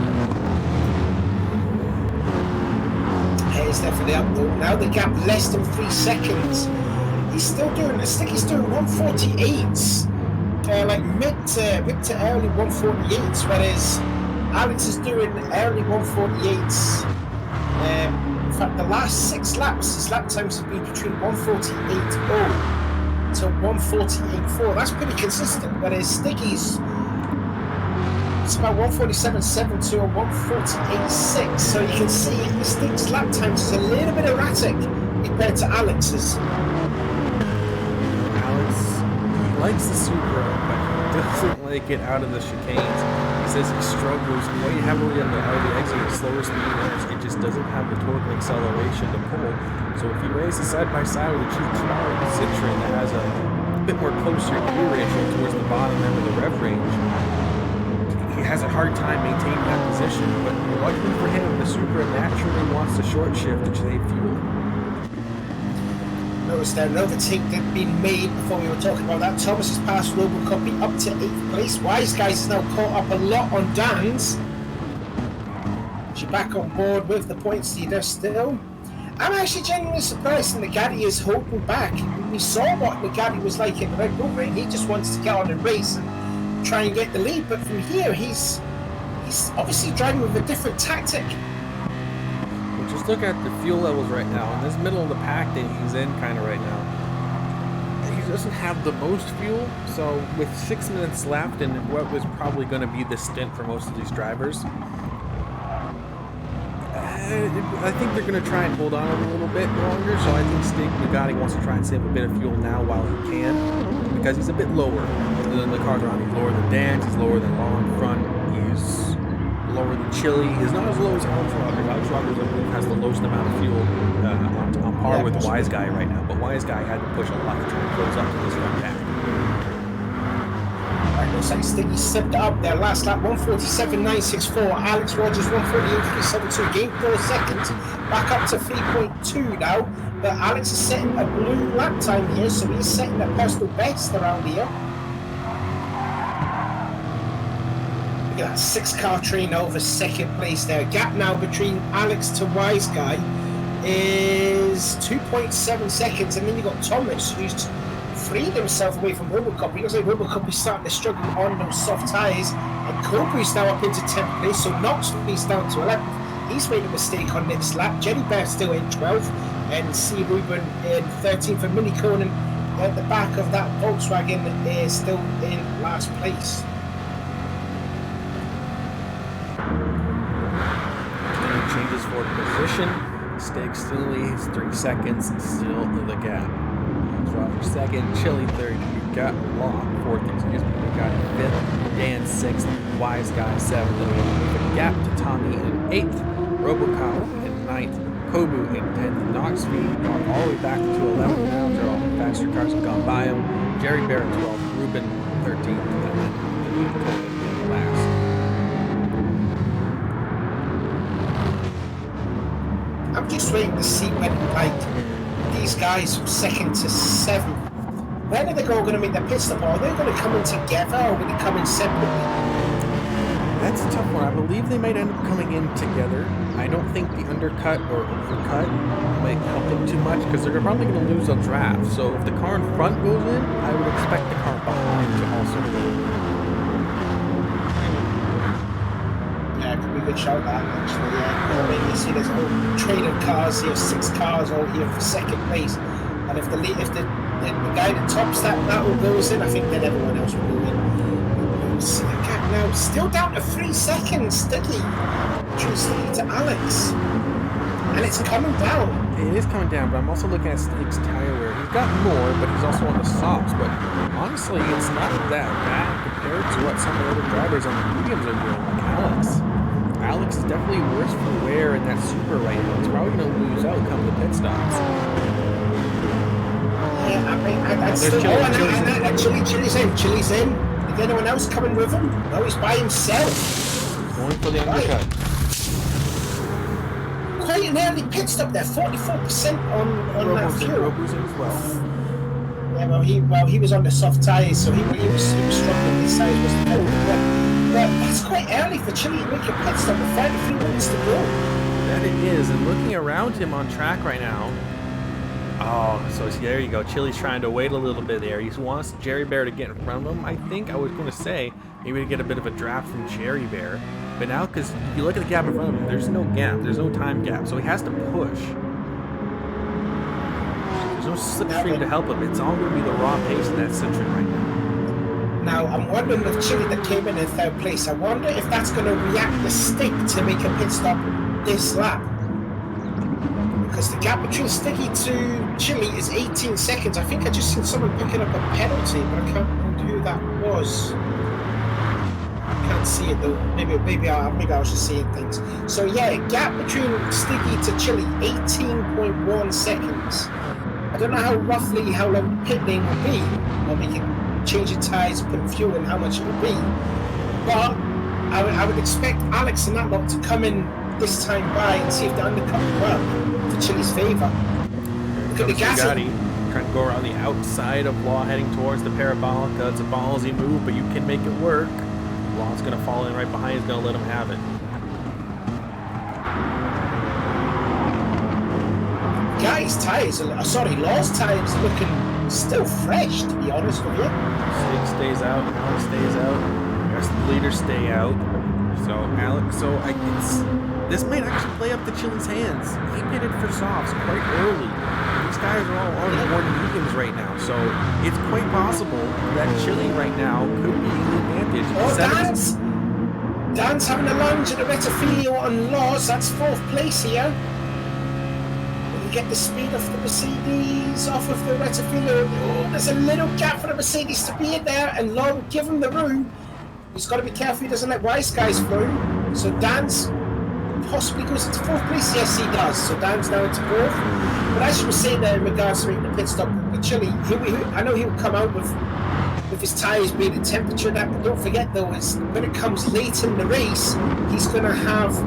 He's definitely up though. Now the gap less than 3 seconds. He's still doing, Sticky's doing 148s, like mid to early 148s, whereas Alex is doing early 148s. In fact, the last 6 laps, his lap times have been between 148.0 to 148.4. That's pretty consistent, whereas Sticky's, it's about 147.7 to a 148.6. So you can see Sticky's lap times is a little bit erratic compared to Alex's. Alex, he likes the Supra, but he doesn't like it out of the chicanes. He says he struggles quite heavily on the exit at slower speed, and it just doesn't have the torque and acceleration to pull. So if he races side by side with a GTR Citroen that has a bit more closer gear ratio towards the bottom end of the rev range, he has a hard time maintaining that position. But luckily for him, the Supra naturally wants to short shift to save fuel. Notice there, an overtake that had been made before we were talking about that. Thomas has passed Robocopy up to 8th place. Wise Guys is now caught up a lot on Dan's. She's back on board with the points leader still. I'm actually genuinely surprised that Nagati is holding back. We saw what Nagati was like in the Red Bull Ring. He just wants to get on and race and try and get the lead. But from here, he's obviously driving with a different tactic. Just look at the fuel levels right now. In this middle of the pack that he's in kind of right now, he doesn't have the most fuel. So with 6 minutes left and what was probably going to be the stint for most of these drivers, I think they're going to try and hold on a little bit longer. So I think Stig Nagati wants to try and save a bit of fuel now while he can, because he's a bit lower than the cars around. He's lower than Dan's, he's lower than Law in front, he's lower than Chili. He's not as low as Alex Rogers. Alex Rogers, I believe, has the lowest amount of fuel on par with Wise Guy right now, but Wise Guy had to push a lot to try and close up to this front pack. Right, looks like Stiggy stepped up there last lap, 147.964. Alex Rogers 148.372, gained 4 seconds, back up to 3.2 now. But Alex is setting a blue lap time here, so he's setting a personal best around here. Look at that 6-car train over second place there. Gap now between Alex to Wise Guy is 2.7 seconds, and then you got Thomas, who's freed himself away from Robocop. He looks like Robocop is starting to struggle on those soft tyres, and Kobu's now up into 10th place, so Knox is down to 11th. He's made a mistake on this lap. Jerry Bear still in 12th, and CRubennnn in 13th, and Mini Conan at the back of that Volkswagen is still in last place. Changes for position. Stakes still leads 3 seconds, still in the gap. Roger second, Chili third. We got Law fourth. Excuse me. We got fifth, Dan sixth, Wise Guy seventh. And we move a gap to Tommy in eighth, Robocop in ninth, Kobu in 10th. Knox speed gone all the way back to 11th. Now they're all faster cars have gone by him. Jerry Bear 12th, Ruben 13th, and then Conan in last. I'm just waiting to see when, like, these guys from 2nd to 7th, when are they all going to make their pit stop? Are they going to come in together, or will they come in separately? That's a tough one. I believe they might end up coming in together. I don't think the undercut or overcut might help them too much, because they're probably going to lose a draft. So if the car in front goes in, I would expect the car behind to also go in. Yeah, it could be a good shout that, actually. Yeah. I mean, you see there's a whole train of cars here, 6 cars all here for 2nd place. And if the guy that tops that all goes in, I think then everyone else will go in. See the gap now, still down to 3 seconds, Sticky. Sticky to Alex. And it's coming down. It is coming down, but I'm also looking at Stig's tire wear. He's got more, but he's also on the softs. But honestly, it's not that bad compared to what some of the other drivers on the mediums are doing, like Alex. Alex is definitely worse for wear in that super right now. He's probably going to lose out come to pit stops. Yeah, I mean, Chili's in. Is anyone else coming with him? No, he's by himself. Going for the undercut. Quite an early pit stop there, 44% on that fuel. Robo's in as well. Yeah, he was on the soft tyres, so he was struggling. His tyres wasn't cold. But that's quite early for Chili to make a pit stop with 33 minutes to go. That it is, and looking around him on track right now. Oh, so there you go. Chili's trying to wait a little bit there. He wants Jerry Bear to get in front of him. I think I was going to say maybe to get a bit of a draft from Jerry Bear. But now, because if you look at the gap in front of him, there's no gap. There's no time gap. So he has to push. There's no slipstream to help him. It's all going to be the raw pace in that slipstream right now. Now, I'm wondering with Chili that came in 3rd place, I wonder if that's going to react the stick to make a pit stop this lap. Because the gap between Sticky to Chili is 18 seconds. I think I just seen someone picking up a penalty, but I can't remember who that was. I can't see it though. Maybe I was just seeing things. So yeah, gap between Sticky to Chili, 18.1 seconds. I don't know how long the pit lane will be, or we can change the tyres, put fuel in, how much it will be. But I would expect Alex and that lot to come in this time by and see if the undercut will work to Chili's favour. Look at the gas. Trying to go around the outside of Law, heading towards the parabolica. It's a ballsy move, but you can make it work. Law's going to fall in right behind. He's going to let him have it. Law's tyres are looking still fresh, to be honest with you. Stig stays out, Alex stays out, the rest of the leaders stay out. This might actually play up to Chili's hands. He pitted for softs quite early. These guys are all on board mediums right now, so it's quite possible that Chili right now could be the advantage. Dan's having a lunge at the Retafilio on Laws. That's 4th place here. Get the speed off the Mercedes, off of the Retafilio. Oh, there's a little gap for the Mercedes to be in there, and Law will give him the room. He's got to be careful he doesn't let Wise Guys through. So Dan's possibly goes into 4th place. Yes, he does. So Dan's now into 4th. But as you were saying there in regards to the pit stop with Chili, I know he'll come out with his tyres being the temperature and that, but don't forget though, when it comes late in the race, he's going to have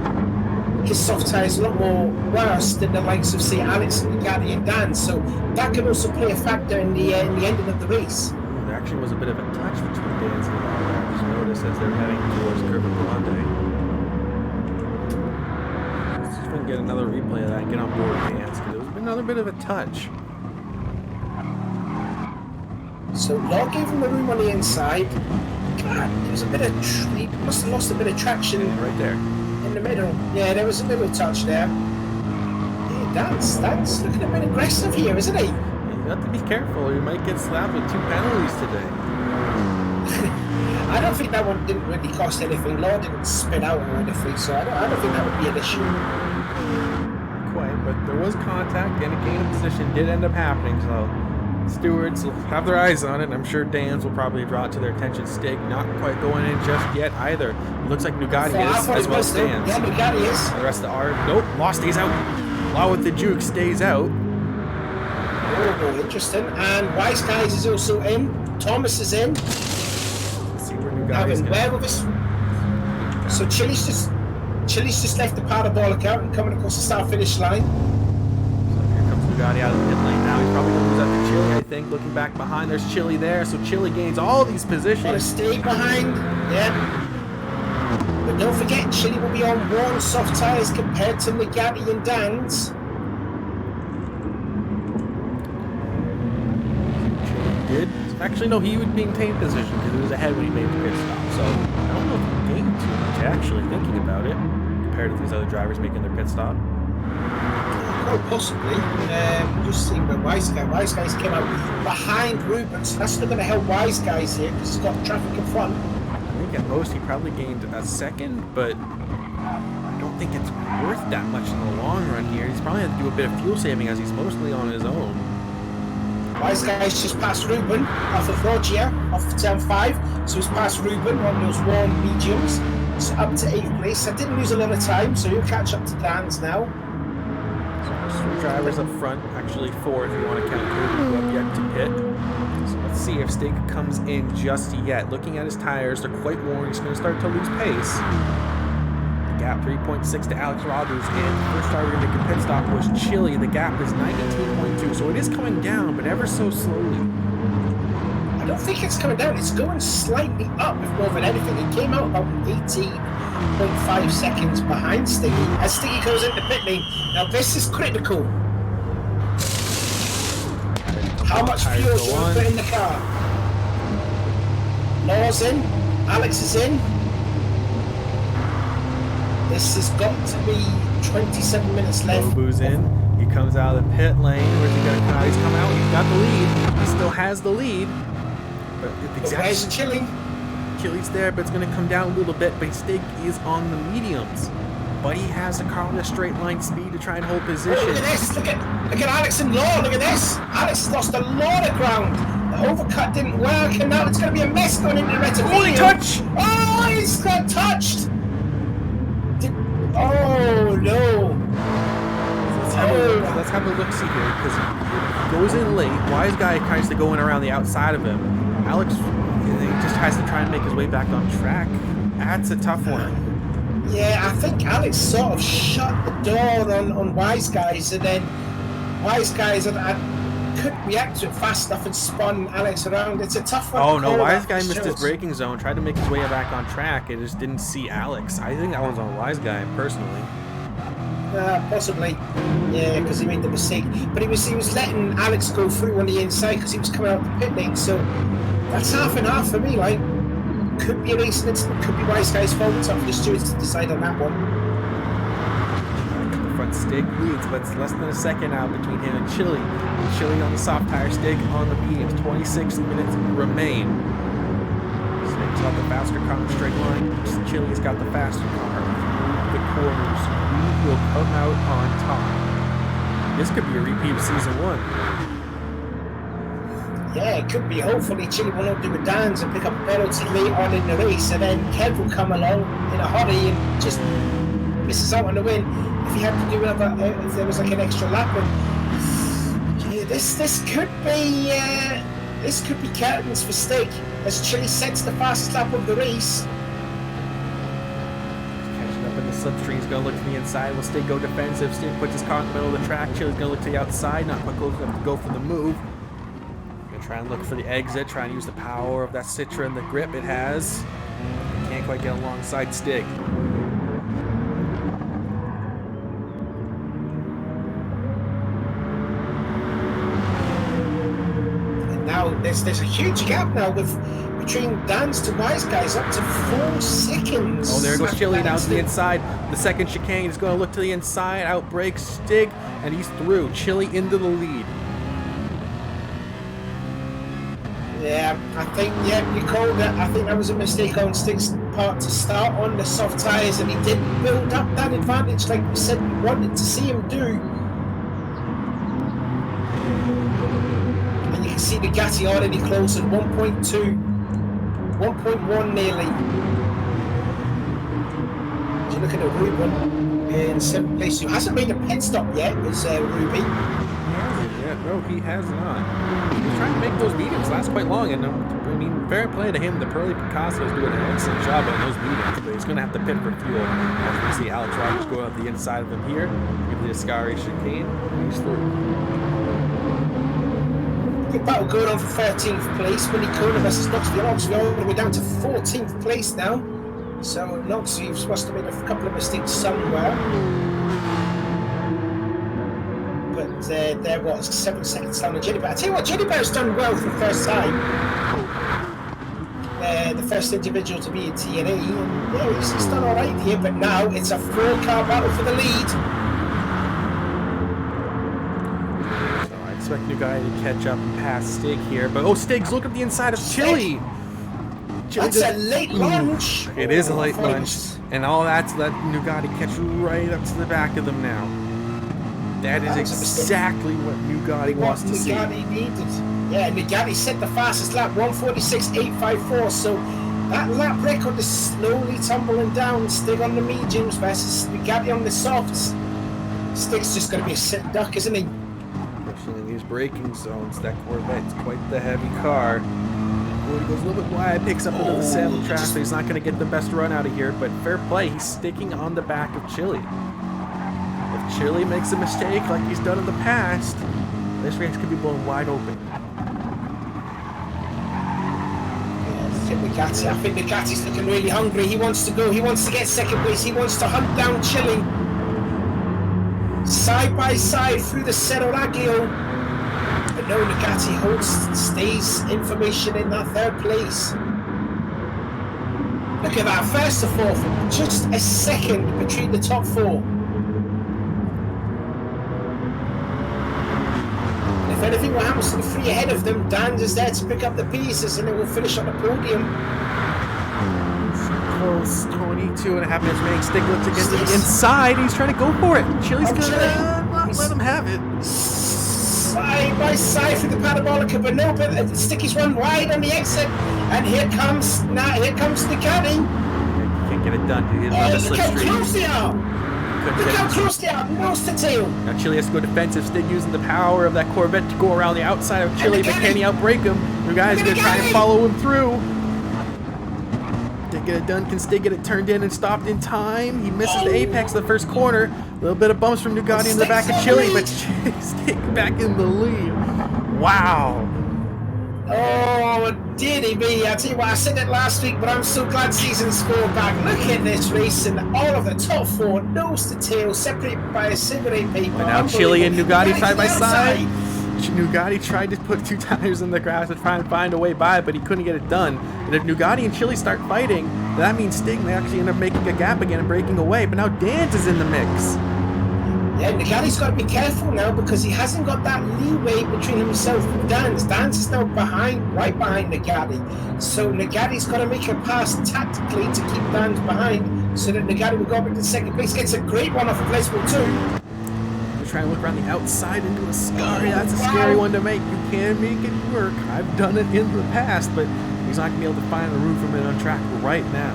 his soft tyres a lot more worse than the likes of, say, Alex and Nugatti and Dan. So that can also play a factor in the ending of the race. There actually was a bit of a touch between Dan's and Lawler. I just noticed as they're heading towards CRubennnn. Let's see if we can get another replay of that and get on board Dan's, because there was another bit of a touch. So Law gave him the room on the inside. God, there was a bit of he must have lost a bit of traction right there in the middle. Yeah, there was a little touch there. Yeah, that's looking a bit aggressive here, isn't he? You got to be careful. You might get slapped with 2 penalties today. I don't think that one didn't really cost anything. Law didn't spin out or anything, so I don't think that would be an issue. Not quite, but there was contact and a gain of position did end up happening, so stewards will have their eyes on it, and I'm sure Dan's will probably draw it to their attention. Stig not quite going in just yet either. It looks like Nugatti is as well as Dan's. Yeah, Nugatti is. The rest of the R, nope, Law stays out. Law with the juke stays out. Oh, interesting. And Wise Guys is also in. Thomas is in. Let's see where Nugatti's going. So Chili's just left the powder ball account and coming across the start-finish line. Nugatti out of the pit lane now. He's probably going to lose out to Chili, I think. Looking back behind, there's Chili there. So Chili gains all these positions. Gotta stay behind. Yeah. But don't forget, Chili will be on worn soft tyres compared to Nugatti and Dan's. Chili did. Actually, no, he would maintain position because he was ahead when he made the pit stop. So I don't know if he gained too much, actually, thinking about it, compared to these other drivers making their pit stop. Oh, possibly. Just seeing where Wise Guys came out behind Ruben, so that's still going to help Wise Guys here because he's got traffic in front. I think at most he probably gained a second, but I don't think it's worth that much in the long run here. He's probably had to do a bit of fuel saving as he's mostly on his own. Wise Guys just passed Ruben off of Rogia, off of turn 5, so he's passed Ruben on those warm mediums. So up to 8th place. I didn't lose a lot of time, so he'll catch up to Dan's now. So 3 drivers up front, actually 4 if you want to count who up yet to pit. So let's see if Stig comes in just yet. Looking at his tires, they're quite worn. He's going to start to lose pace. The gap 3.6 to Alex Rogers, and the first driver to make a pit stop was Chili. The gap is 92.2, so it is coming down, but ever so slowly. I don't think it's coming down. It's going slightly up, if more than anything. It came out about 18.5 seconds behind Stiggy as Stiggy goes into pit lane. Now this is critical. How much fuel do you want to put in the car? Law's in. Alex is in. This has got to be 27 minutes left. Nobu's in. He comes out of the pit lane. Where's he going to come out? He's come out. He's got the lead. He still has the lead. But where's Chili? Chili's there, but it's going to come down a little bit. But Stig is on the mediums. But he has the car on a straight line speed to try and hold position. Oh, look at this. Look at Alex and Law. Look at this. Alex lost a lot of ground. The overcut didn't work, and now it's going to be a mess going into the retrofit. Holy touch! Oh, he's got touched. Oh no! Let's have a look see here, because he goes in late. Wise Guy tries to go in around the outside of him. Alex, he just has to try and make his way back on track. That's a tough one. Yeah, I think Alex sort of shut the door on Wise Guys, and then Wise Guys couldn't react to it fast enough and spun Alex around. It's a tough one. Oh no, Wise Guy missed his braking zone, tried to make his way back on track, and just didn't see Alex. I think that one's on Wise Guy, personally. Possibly. Yeah, because he made the mistake. But he was letting Alex go through on the inside because he was coming out the pit lane, so that's half and half for me, like. Could be a racing incident, could be Wise Guy's fault. It's up for the stewards to decide on that one. The front Stig leads, but it's less than a second out between him and Chili. Chili on the soft tire, Stig on the mediums. 26 minutes remain. Stig's got the faster car on the straight line. Chili's got the faster car. The corners. Who will come out on top? This could be a repeat of season 1. Yeah, it could be. Hopefully Chili will not do a dance and pick up a penalty late on in the race, and then Kev will come along in a hurry and just misses out on the win. If he had to do another, if there was like an extra lap, and yeah, this could be curtains for Stig as Chili sets the fastest lap of the race. Catching up in the slipstream. He's going to look to the inside. Will Stig go defensive? Stig puts his car in the middle of the track. Chili's going to look to the outside, not quite close enough to go for the move. Going to try and look for the exit, try and use the power of that Citra and the grip it has. Can't quite get alongside Stig. Now there's a huge gap now between Dan's to Wise Guys, up to 4 seconds. Oh, there goes Chili down to the inside. The second chicane is going to look to the inside, outbreaks Stig, and he's through. Chili into the lead. Yeah, I think, you called it. I think that was a mistake on Stig's part to start on the soft tyres, and he didn't build up that advantage like we said we wanted to see him do. And you can see the Gatti already close at 1.2, 1.1 nearly. If you look at the Ruben in 7th place, who hasn't made a pit stop yet, is Ruby. No, he has not. He's trying to make those mediums last quite long, and I mean, fair play to him. The Pearly Picasso is doing an excellent job on those mediums, but he's going to have to pit for fuel. As we see Alex Rogers go up the inside of him here, give the Ascari chicane, and he's through. Good battle going on for 13th place. Willie Kona versus Knoxville. Knoxville all the way down to 14th place now. So Knoxville must have made a couple of mistakes somewhere. There was 7 seconds down on Jenny Bear. I tell you what, Jenny Bear's done well for the first time. The first individual to be in TNA. And yeah, he's done alright here, but now it's a 4-car battle for the lead. So I expect new guy to catch up and pass Stig here, but oh, Stig's looking at the inside of Chili. That's a late lunge. It is a late lunge, and all that's let Nugatti catch right up to the back of them now. That is exactly what Nugatti wants to see. Nugatti needed. Yeah, Nugatti set the fastest lap, 1:46.854. So that lap record is slowly tumbling down. Stig on the mediums versus Nugatti on the softs. Stig's just going to be a sit duck, isn't he? Especially in these braking zones, that Corvette's quite the heavy car. He goes a little bit wide, picks up into the 7 track, so he's not going to get the best run out of here. But fair play, he's sticking on the back of Chili. If Chili makes a mistake like he's done in the past, this race could be blown wide open. Yeah, I think Nugatti's looking really hungry. He wants to go. He wants to get second place. He wants to hunt down Chili. Side by side through the Cerro Raggio. But no, Nugatti stays information in that 3rd place. Look at that, 1st to 4th, just a second between the top 4. If anything will happen to the 3 ahead of them, Dan is there to pick up the pieces and it will finish on the podium. Close, 22.5 minutes remaining. Stig looks to get to the inside. He's trying to go for it. Chili's going to not let him have it. Side by side through the Parabolica, but no, but Sticky's run wide on the exit. And here comes the Caddy. Can't get it done. He's on the Look how slipstream. close they are. Look how close they are, nose to tail. Now Chili has to go defensive. Stig using the power of that Corvette to go around the outside of Chili, but can he outbreak him? The guy's going to try and follow him through. Did get it done. Can Stig get it turned in and stopped in time? He misses the apex of the first corner. A little bit of bumps from Nugatti in the back of Chili, but Stig back in the lead. Wow. Oh, dearie me. I tell you what, I said it last week, but I'm so glad season scored back. Look at this race, and all of the top 4, nose to tail, separated by a cigarette paper. But now Chili and Nugatti side by side. Nugatti tried to put 2 tires in the grass to try and find a way by, but he couldn't get it done. And if Nugatti and Chili start fighting, that means Stig may actually end up making a gap again and breaking away. But now Dan's is in the mix. Yeah, Nugatti's got to be careful now because he hasn't got that leeway between himself and Dan's. Dan's is now right behind Nugatti. So Nugatti's got to make a pass tactically to keep Dan's behind so that Nugatti will go back to 2nd place. Gets a great one off of Lesbo too. Trying to look around the outside into a Ascari. That's a scary one to make. You can make it work. I've done it in the past, but he's not going to be able to find a room for him on track right now.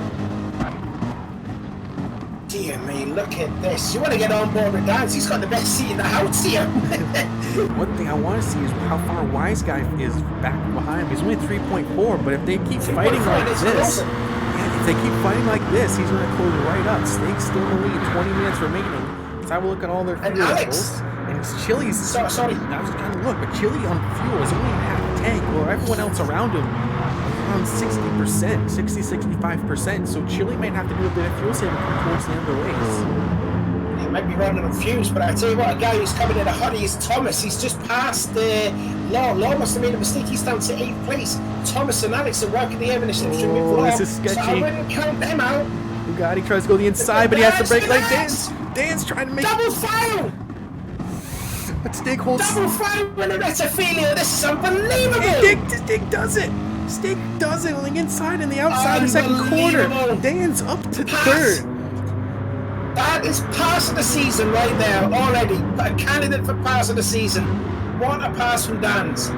Dear me, look at this. You want to get on board with Dance. He's got the best seat in the house here. One thing I want to see is how far Wise Guy is back behind him. He's only 3.4, but if they keep fighting like this, yeah, if If they keep fighting like this, he's going to close right up. Stig's still in the lead, 20 minutes remaining. Let's have a look at all their fuel levels. And it's Chili's. Sorry. I was trying to look, but Chili on fuel is only half a tank, while everyone else around him around 60%, 60-65%. So Chili might have to do a bit of fuel saving towards the end of the race. He might be running on fumes, but I tell you what, a guy who's coming in a hurry is Thomas. He's just passed Law. Law must have made a mistake. He's down to 8th place. Thomas and Alex are working the air in the slipstream with Law. This is sketchy. So I wouldn't count them out. Bugatti tries to go the inside, but he has to brake like Dan's. Dan's trying to make double foul. But Stig holds. Double foul when it's a failure. This is unbelievable. Stig does it. Stig does it on the inside and the outside of the second quarter. Dan's up to third. That is pass of the season right there already. A candidate for pass of the season. What a pass from Dan's.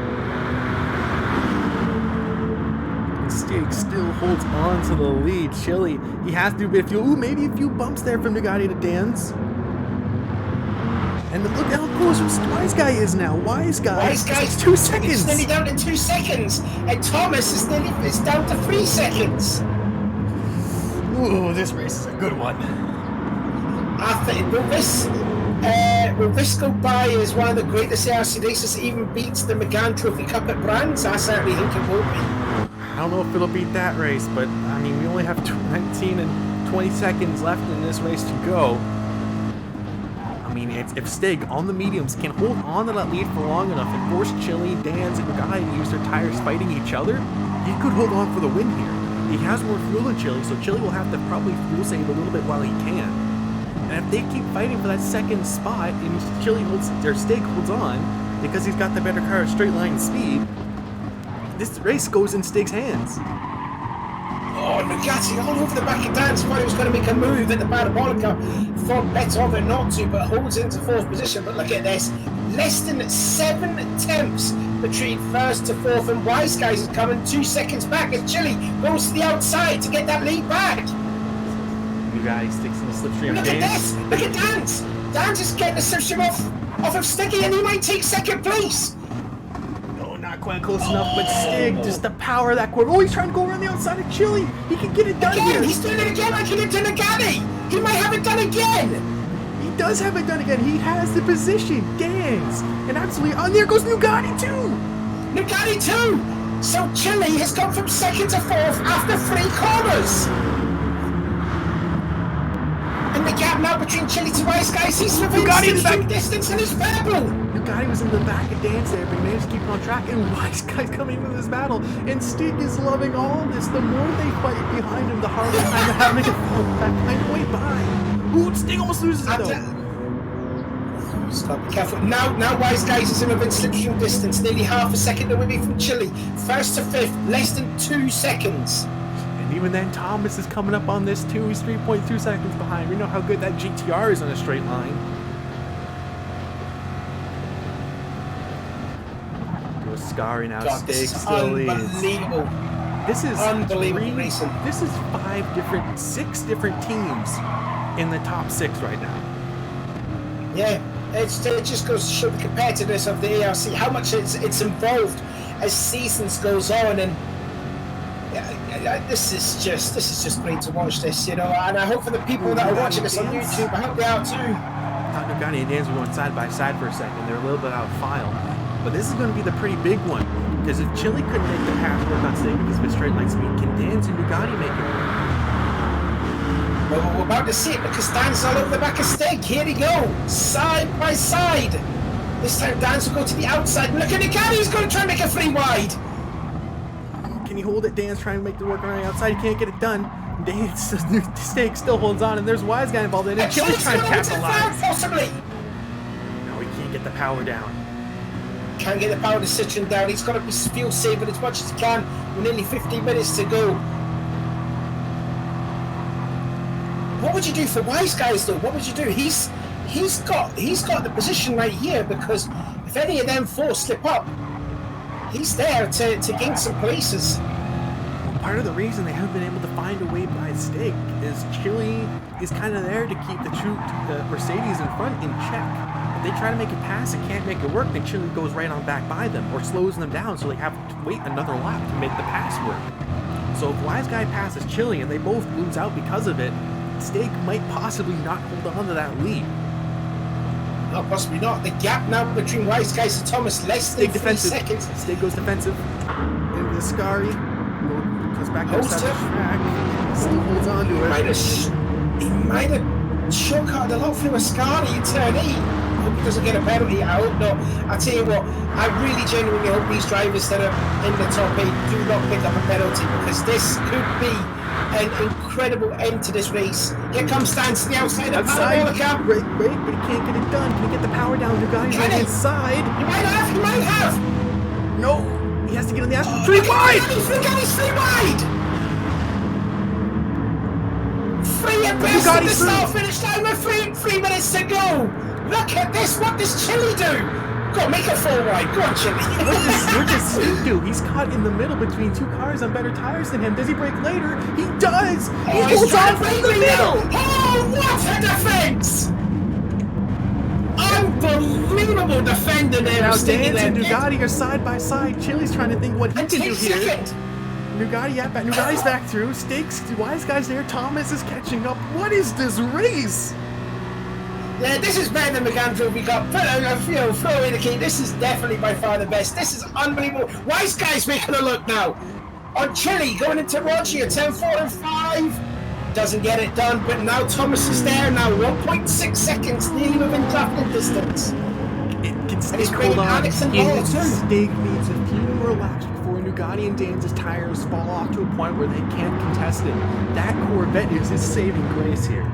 Stig still holds on to the lead. Chili, he has to do a bit of fuel. Ooh, maybe a few bumps there from Bugatti to Dan's. And look how close Wise Guy is now. Wise Guy is 2 seconds. He's nearly down to 2 seconds. And Thomas is down to 3 seconds. Ooh, this race is a good one. I think will this go by as one of the greatest ARC races that even beats the McGann Trophy Cup at Brands? I certainly think it will be. I don't know if it'll beat that race, but I mean, we only have 19 and 20 seconds left in this race to go. I mean, if Stig on the mediums can hold on to that lead for long enough and force Chili, Dan's, and Bugatti to use their tires fighting each other, he could hold on for the win here. He has more fuel than Chili, so Chili will have to probably fuel save a little bit while he can. And if they keep fighting for that second spot and Chili holds, their Stig holds on because he's got the better car at straight line speed, this race goes in Stig's hands. Oh, Bugatti all over the back of Dan. Thought he was going to make a move at the parabolica. Thought better of it not to, but holds into 4th position. But look at this. Less than 7 attempts between 1st to 4th, and Wise Guys is coming 2 seconds back as Chili goes to the outside to get that lead back. Bugatti sticks in the slipstream. Look at this. Look at Dan's. Dan's just getting the slipstream off of Stiggy, and he might take 2nd place. Not quite close enough, but Stig, just the power of that quarter. Oh, he's trying to go around the outside of Chili. He can get it done here. He's doing it again like he did to Nagani. He might have it done again. He does have it done again. He has the position. Dance. And absolutely, and there goes Nugatti too. Nugatti too. So Chili has gone from 2nd to 4th after 3 corners. And the gap now between Chili to Wise Guys, he's within distance and he's verbal. Nugatti was in the back of Dance there, but he managed to keep on track, and Wise Guy's coming into this battle, and Stig is loving all this. The more they fight behind him, the harder time they're having to fall back behind way by. Ooh, Stig almost loses it though. Stop, be careful. Now Wise Guys is in within slipstream distance, nearly half a second away from Chili. 1st to 5th, less than 2 seconds. And even then, Thomas is coming up on this too. He's 3.2 seconds behind. We know how good that GTR is on a straight line. Scary now. God, Stig still leads. Unbelievable. This is unbelievable racing. This is 6 different teams in the top 6 right now. Yeah, it just goes to show the competitiveness of the ARC, how much it's involved as seasons goes on, and this is just great to watch this, and I hope for the people that are watching this on YouTube, I hope they are too. Nugatti and Dan's were going side by side for a second. They're a little bit out of file. But this is going to be the pretty big one, because if Chili couldn't make the pass work on Stig because of his straight line speed, can Dan's and Bugatti make it work? Well, we're about to see it because Dan's all over the back of Stig. Here he go, side by side. This time Dan's will go to the outside. Look at Bugatti, he's going to try and make a 3 wide. Can he hold it? Dan's trying to make the work around the outside. He can't get it done. Stig still holds on, and there's Wise Guy involved in it. Chili's trying to capitalize. Possibly. No, he can't get the power down. Can't get the power to Citroen down. He's got to be fuel saving as much as he can with nearly 15 minutes to go. What would you do for Wise Guys though? What would you do? He's got the position right here, because if any of them 4 slip up, he's there to gain some places. Well, part of the reason they haven't been able to find a way by Stig is Chili is kind of there to keep the Mercedes in front in check. If they try to make it pass and can't make it work, then Chili goes right on back by them or slows them down, so they have to wait another lap to make the pass work. So if Wise Guy passes Chili and they both lose out because of it, Steak might possibly not hold on to that lead. No, possibly not. The gap now between Wise Guys and Thomas less than 3 seconds. Steak goes defensive. Into the Scary. Goes back outside the track. Still holds on to it. He might have shortcut a lot through a Scary in turn 8. I hope he doesn't get a penalty. I hope not. I tell you what, I really genuinely hope these drivers that are in the top 8 do not pick up a penalty, because this could be an incredible end to this race. Here comes Stans to the outside of Parabolica. Wait, but he can't get it done. Can he get the power down? Nugatti's on the inside. He might have. No, he has to get on the outside. 3 wide! Nugatti's 3 wide! 3 at best at the start finish time with 3 minutes to go. Look at this. What does Chili do? Go on, make it 4 wide. Go on, Chili. What does Steak do? He's caught in the middle between 2 cars on better tires than him. Does he brake later? He does! He holds on from the middle! Oh, what a defense! Unbelievable defender there. Now Dans and Nugatti are side by side. Chili's trying to think what he can do here. Nugatti's back through. Steak's Wise Guy's there. Thomas is catching up. What is this race? Yeah, this is better than the Gran Turismo we got. Throw away the key. This is definitely by far the best. This is unbelievable. Wise Guy's making a look now. On Chili, going into Rochi at 10, 4 and 5. Doesn't get it done, but now Thomas is there now. 1.6 seconds, nearly within grappling distance. Can Steak hold on? Steak needs a few more laps before Nugatti and Dan's tires fall off to a point where they can't contest it. That Corvette is his saving grace here.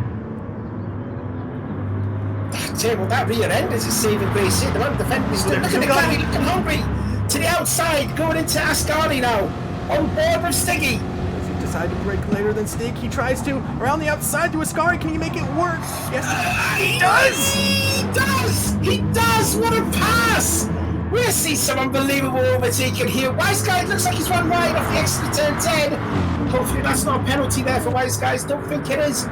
Well, that rear end is a saving grace here. The one defending is doing. Look at the guy looking hungry to the outside, going into Ascari now. On board with Stiggy. Does he decide to brake later than Steak? He tries to. Around the outside to Ascari. Can he make it work? Yes, he does! He does! What a pass! We'll see some unbelievable overtaking here. Wise Guy looks like he's run wide off the extra turn 10. Hopefully that's not a penalty there for Wise Guys. Don't think it is.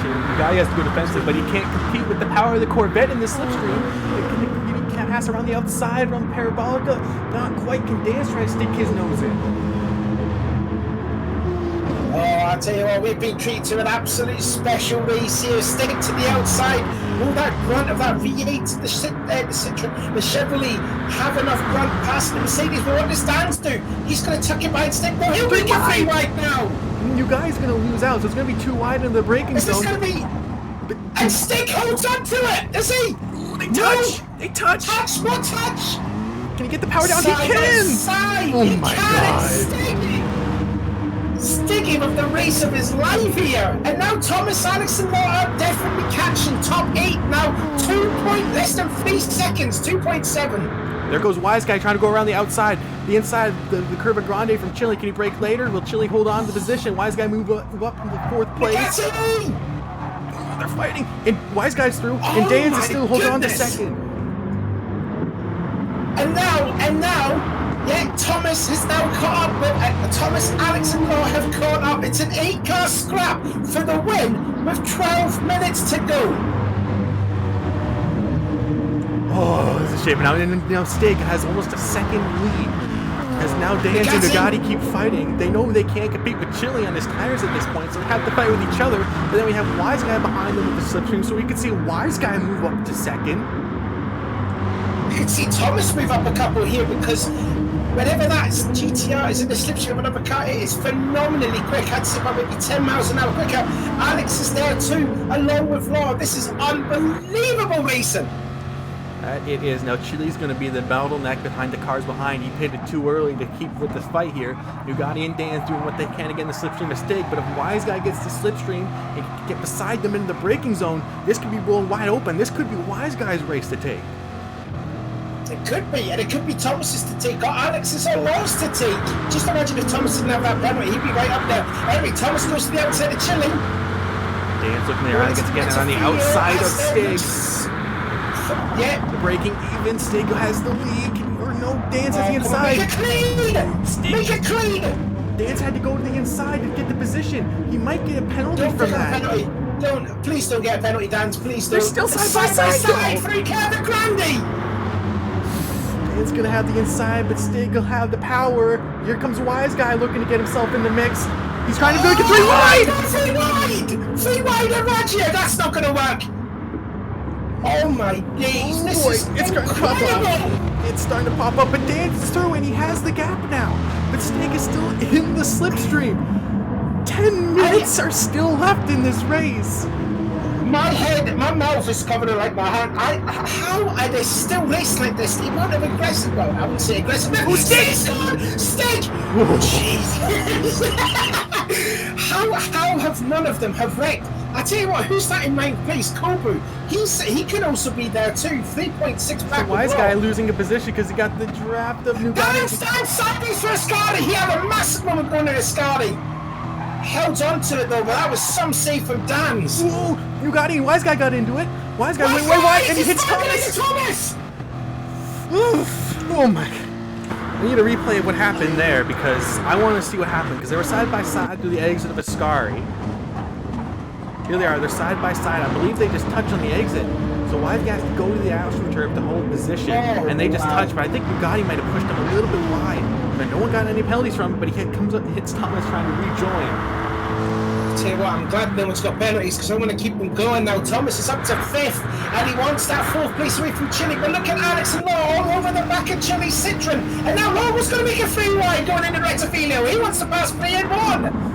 The guy has to go defensive, but he can't compete with the power of the Corvette in the slipstream. He can't pass around the outside, around the Parabolica. Not quite. Can Dance try to stick his nose in? Oh, I'll tell you what, we've been treated to an absolute special race here. Stick to the outside. All that grunt of that V8, the Citroen, the Chevrolet have enough grunt past the Mercedes. But what does Dance do? He's going to tuck it behind Stick. Well, he'll make it 3 wide now. You guys going to lose out, so it's going to be 2 wide in the braking zone. Is this going to be... And Stick holds on to it, does he? Ooh, they touch! No. They touch! Touch, what touch? Can he get the power down? Side he can! Side. Oh my God. Sticking with the race of his life here. And now Thomas, Alex and Law are definitely catching top 8 now. Less than 3 seconds, 2.7. There goes Wise Guy trying to go around the outside. The inside, the Curva Grande from Chili. Can he brake later? Will Chili hold on to the position? Wise Guy move up into 4th place. They're fighting. And Wise Guy's through. And Dan's is still holding on to 2nd. And now, yeah, Thomas has now caught up. Thomas, Alex and Law have caught up. It's an 8-car scrap for the win with 12 minutes to go. Oh, this is shaping out. And now Steak has almost a 2nd lead. As now Dans and Nugatti keep fighting. They know they can't compete with Chili on his tires at this point, so they have to fight with each other. But then we have Wise Guy behind them with the slipstream, so we can see Wise Guy move up to 2nd. You can see Thomas move up a couple here because whenever that GTR is in the slipstream of another car, it is phenomenally quick. I'd say about maybe 10 miles an hour quicker. Alex is there too, along with Law. This is unbelievable racing. It is. Now Chili's going to be the bottleneck behind the cars behind. He pitted too early to keep with this fight here. Nugatti and Dan's doing what they can to get in the slipstream mistake, but if Wise Guy gets the slipstream and can get beside them in the braking zone, this could be rolling wide open. This could be Wise Guy's race to take. It could be, and it could be Thomas's to take, or Alex's or Law's to take. Just imagine if Thomas didn't have that penalty, he'd be right up there. Anyway, Thomas goes to the outside of Chili. Dan's looking there, gets to get it on the outside of Stig. Yeah. The braking even, Stig has the lead. Or no, Dan's at the inside. Make it clean! Make it clean! Dan's had to go to the inside to get the position. He might get a penalty from that. Please don't get a penalty, Dan. Please don't. They're still side by side. Free Curva Grande. Dan's gonna have the inside, but Stig will have the power. Here comes Wise Guy looking to get himself in the mix. He's trying to go get 3 wide! 3 wide! 3 wide and Raggio! That's not gonna work! Oh my days, this is it's going to pop incredible! up. It's starting to pop up, but Dan's through and he has the gap now. But Stig is still in the slipstream. 10 minutes are still left in this race. My head, my mouth is covered in like my hand. How are they still racing like this? They won't have aggressive. Well, I wouldn't say aggressive. Oh, Stig's gone! Stig! Jeez. How have none of them have wrecked? I tell you what, who's that in ninth place? Kobu. He can also be there too. 3.6 back. The Wise Guy losing a position because he got the draft of Nugatti. Dan sideways for a Scotty. He had a massive moment going to a Scotty. Held on to it though, but that was some save from Dan's. Ooh, Nugatti, Wise Guy got into it. Wise Guy went way wide and he hits Thomas. Oof. Oh my. I need to replay what happened there because I want to see what happened because they were side by side through the exit of Ascari. Here they are, they're side by side. I believe they just touched on the exit. So Wise Guy has to go to the AstroTurf to hold position, and they just touched. But I think Nugatti might have pushed him a little bit wide. But no one got any penalties from it. But he comes up and hits Thomas trying to rejoin. I'll tell you what, I'm glad no one's got penalties because I want to keep them going now. Thomas is up to 5th, and he wants that 4th place away from Chile. But look at Alex and Law all over the back of Chile Citroen, and now Law was going to make a 3 wide going into Rettifilio. He wants to pass 3 and 1.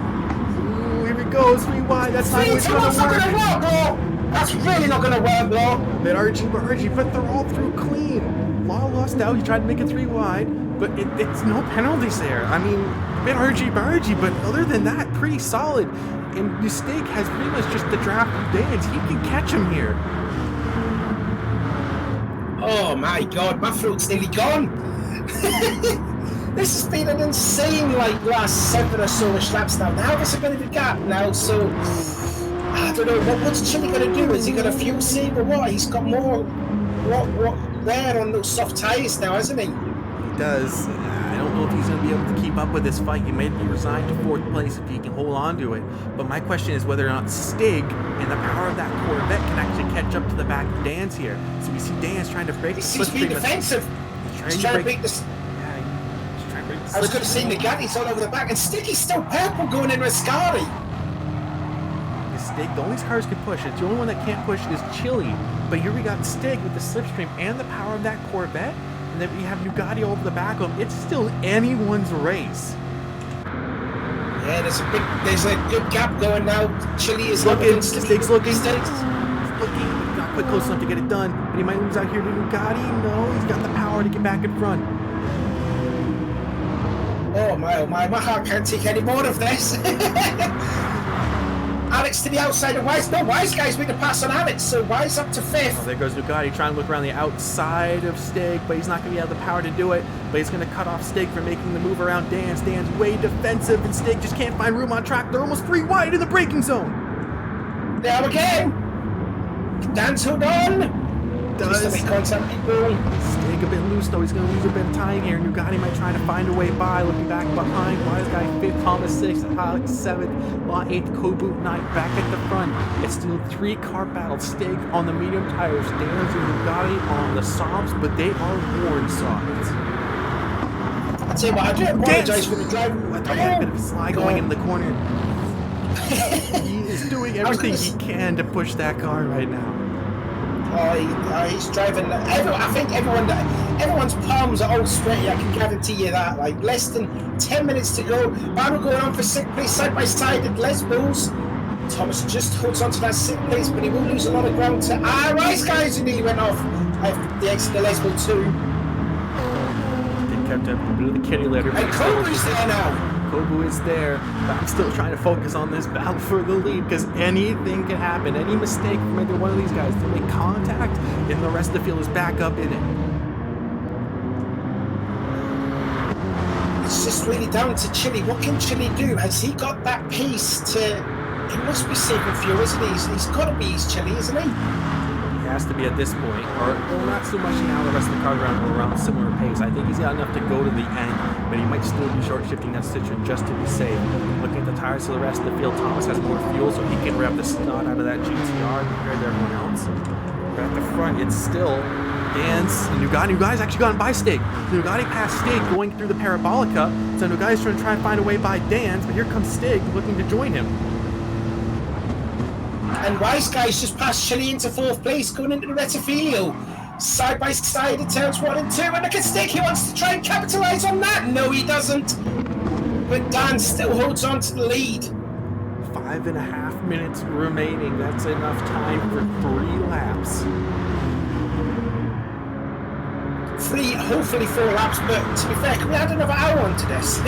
Here it goes, 3 wide. That's not what's going to work. Bro. That's really not going to work, bro. But Archie, but they're all through clean. Law lost out. He tried to make it 3 wide, but it's no penalties there. I mean, a bit argy-bargy, but other than that, pretty solid. And Mistake has pretty much just the draft of Dan's. He can catch him here. Oh my god, my throat's nearly gone. This has been an insane last 7 or so laps now. Now there's a bit of a gap now, so I don't know what's Chile gonna do. Is he gonna fuel save or what? He's got more what there on those soft tyres now, hasn't he? He does. I don't know if he's going to be able to keep up with this fight. He may be resigned to 4th place if he can hold on to it. But my question is whether or not Stig and the power of that Corvette can actually catch up to the back of Dan's here. So we see Dan's trying to break the slipstream. He's being defensive. He's trying to break this. Yeah, he's trying to break the I was going to say Nugatti's all over the back, and Stiggy's still purple going in Rascari. Stig, the only cars can push it. The only one that can't push is Chile. But here we got Stig with the slipstream and the power of that Corvette. And then we have Nugatti over the back of him. It's still anyone's race. Yeah, there's a good gap going now. Chile is looking. Stig's looking. Stig's looking. Not quite close enough to get it done. But he might lose out here to Nugatti. No, he's got the power to get back in front. Oh my heart can't take any more of this. Alex to the outside of Wise. No, Wise Guy's made a pass on Alex, so Wise up to 5th. Oh, there goes Nugatti trying to look around the outside of Stig, but he's not going to have the power to do it. But he's going to cut off Stig from making the move around Dan's. Dan's way defensive, and Stig just can't find room on track. They're almost 3 wide in the braking zone. There again. Dan's hold on. Does Stig a bit loose though? He's going to lose a bit of time here. Nugatti might try to find a way by, looking back behind. Wise Guy 5th, Thomas 6th, Alex 7th, Law 8th, Kobu 9th, back at the front. It's still 3-car battle. Stig on the medium tires, Dan's and Nugatti on the softs, but they are worn softs. I'll tell you what, I do apologize for the drive. I thought he had a bit of a slide going in the corner. He is doing everything he can to push that car right now. He's driving. I think everyone's palms are all sweaty. I can guarantee you that. Like less than 10 minutes to go. Battle going on for 6th place side by side at Les Bulls. Thomas just holds on to that 6th place, but he will lose a lot of ground to Wise Guys who nearly went off at the exit of Les Bull 2. They kept up a bit of the kitty litter. And Kobu's there now. Kobu is there, but I'm still trying to focus on this battle for the lead because anything can happen. Any mistake from either one of these guys to make contact, and the rest of the field is back up in it. It's just really down to Chile. What can Chile do? Has he got that pace to... He must be saving fuel, isn't he? He's got to be East Chile, isn't he? He has to be at this point, or well, not so much now. The rest of the cars around similar pace. I think he's got enough to go to the end, but he might still be short shifting that Citroen just to be safe. Looking at the tires for the rest of the field, Thomas has more fuel, so he can rev the snot out of that GTR compared to everyone else. But at the front, it's still Dan's Nugati's actually gone by Stig. Nugati passed Stig going through the Parabolica. So Nugati's trying to find a way by Dan's, but here comes Stig looking to join him. And Wise Guy's just passed Chile into 4th place, going into the Retifilio. Side by side in turns 1 and 2. And look at Stig, he wants to try and capitalise on that. No, he doesn't. But Dan still holds on to the lead. 5.5 minutes remaining. That's enough time for 3 laps. 3, hopefully 4 laps, but to be fair, can we add another hour onto this?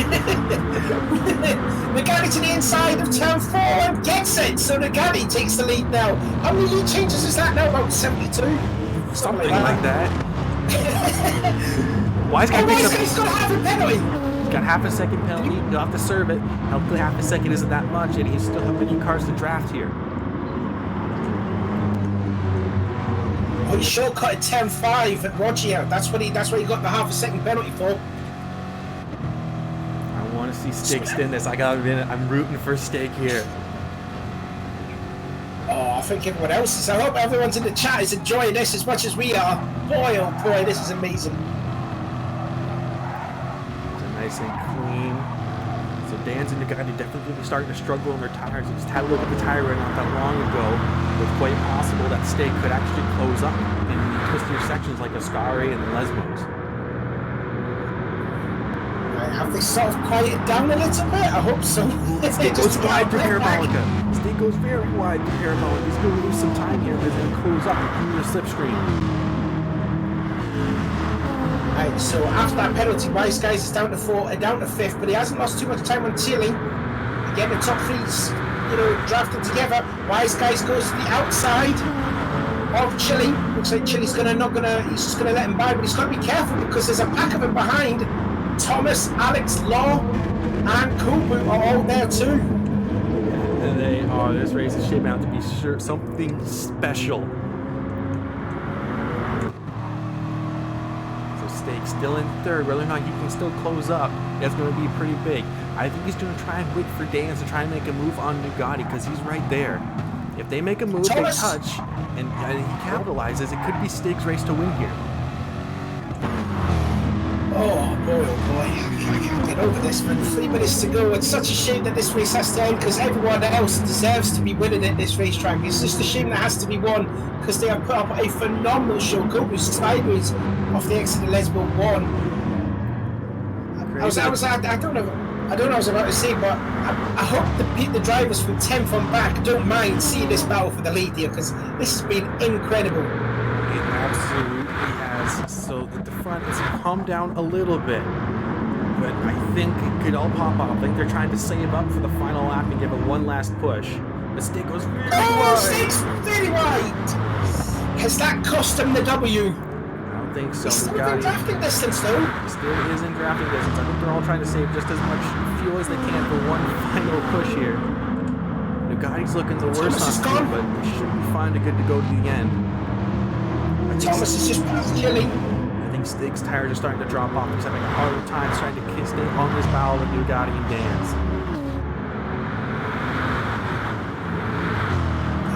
Nugati to the inside of turn 4 and gets it, so Nugati takes the lead now. How many lead changes is that now? About 72? Something like that. Wise Guy picks up. He's got half a penalty. He's got half a second penalty. He'll have to serve it. Hopefully half a second isn't that much, and he still have many cars to draft here. Oh, he shortcutted 10.5 at Rogia. That's what he got the half a second penalty for. I want to see Stig spin this. I gotta admit, I'm rooting for Stig here. Oh, I think everyone else is. I hope everyone's in the chat is enjoying this as much as we are. Boy, oh boy, this is amazing. It's nice and clean. So Dan's and Nugati definitely starting to struggle on their tires. I just had a look at the tire wear not that long ago. It's quite possible that Stig could actually close up in twistier sections like Ascari and Lesmos. Have they sort of quieted down a little bit? I hope so. Stig goes wide to Parabolica. Stig goes very wide to Parabolica. He's going to lose some time here. He's going to close up through the slipstream. Right, so after that penalty, Wise Guys is down to 5th, but he hasn't lost too much time on Chile. Again, the top 3's, drafted together. Wise Guys goes to the outside of Chile. Looks like Chile's he's just gonna let him by, but he's got to be careful because there's a pack of him behind. Thomas, Alex, Law, and Kubu are all there too. And they are. This race is shaping out to be something special. So Stig still in 3rd. Whether or not he can still close up, that's going to be pretty big. I think he's going to try and wait for Dan's to try and make a move on Nugati because he's right there. If they make a move, Thomas. they touch, and he capitalizes, it could be Stig's race to win here. Oh boy, I can't get over this, man. 3 minutes to go. It's such a shame that this race has to end because everyone else deserves to be winning at this racetrack. It's just a shame that has to be won because they have put up a phenomenal show. Kobu's sideways off the exit of Lesbo 1. I don't know what I was about to say, but I hope the drivers from 10th on back don't mind seeing this battle for the lead here because this has been incredible. It absolutely has. So that the front has calmed down a little bit, but I think it could all pop off. I think they're trying to save up for the final lap and give it one last push. But Stig goes really wide. Stig's really wide. Has that cost him the W? I don't think so. He's still in drafting distance though. Still is in drafting distance. I think they're all trying to save just as much fuel as they can for one final push here. Nugati's looking the worst on speed, but they should be fine to go to the end. Thomas is just past Chile. I think Stig's tires are starting to drop off. He's having a harder time trying to stay on this battle with Nugati and Dan's.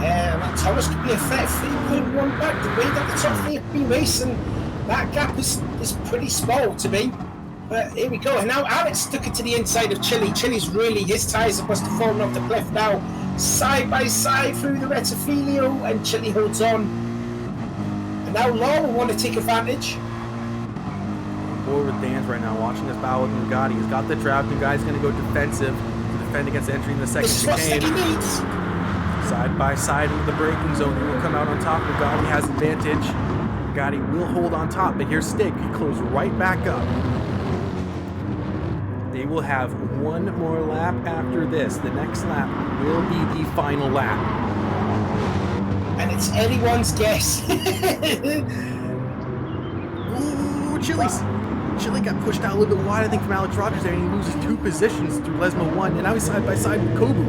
Yeah, Thomas could be a fair 3.1 back. The way that the top 3 have been racing, that gap is pretty small to me. But here we go. And now Alex took it to the inside of Chile. Chile's really, his tires must have fallen off the cliff now. Side by side through the Retifilio, and Chile holds on. Now Law will want to take advantage. I'm bored with Dan's right now, watching this battle with Nugati. He's got the draft. Nugati's going to go defensive to defend against entering the second chicane. This is what Stig needs. Side by side with the braking zone. He will come out on top. Nugati has advantage. Nugati will hold on top, but here's Stig. He closed right back up. They will have one more lap after this. The next lap will be the final lap. And it's anyone's guess. Ooh, Chile got pushed out a little bit wide, I think, from Alex Rogers there, and he loses 2 positions through Lesmo 1, and now he's side by side with Kobu.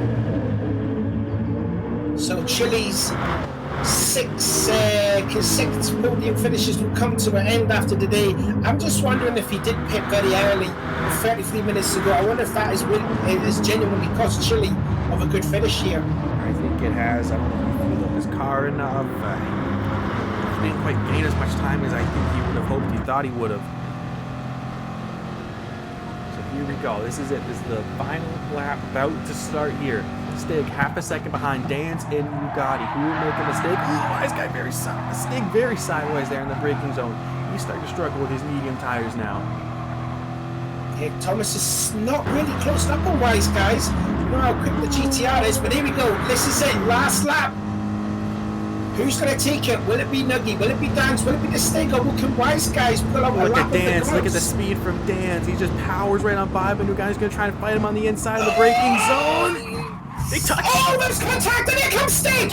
So Chile's 6 consecutive podium finishes will come to an end after the day. I'm just wondering if he did pit very early, 33 minutes ago. I wonder if that is genuinely cost Chile of a good finish here. I think it has. I don't know if he filled up his car enough. didn't quite gain as much time as I think he would have hoped. He thought he would have. So here we go. This is it. This is the final lap about to start here. Stig half a second behind Dans and Bugatti, who will make a mistake. Ooh, this guy Stig very sideways there in the braking zone. He's starting to struggle with his medium tires now. Okay, Thomas is not really close up on Wise Guys. You know how quick the GTR is, but here we go. This is it. Last lap. Who's going to take it? Will it be Nuggy? Will it be Dans? Will it be the Stig? Or can Wise Guys pull out a Look lap at Dans. Look at the speed from Dans. He just powers right on by, but Nugati's going to try and fight him on the inside of the braking zone. They touch. Oh, there's contact, and here comes Stig!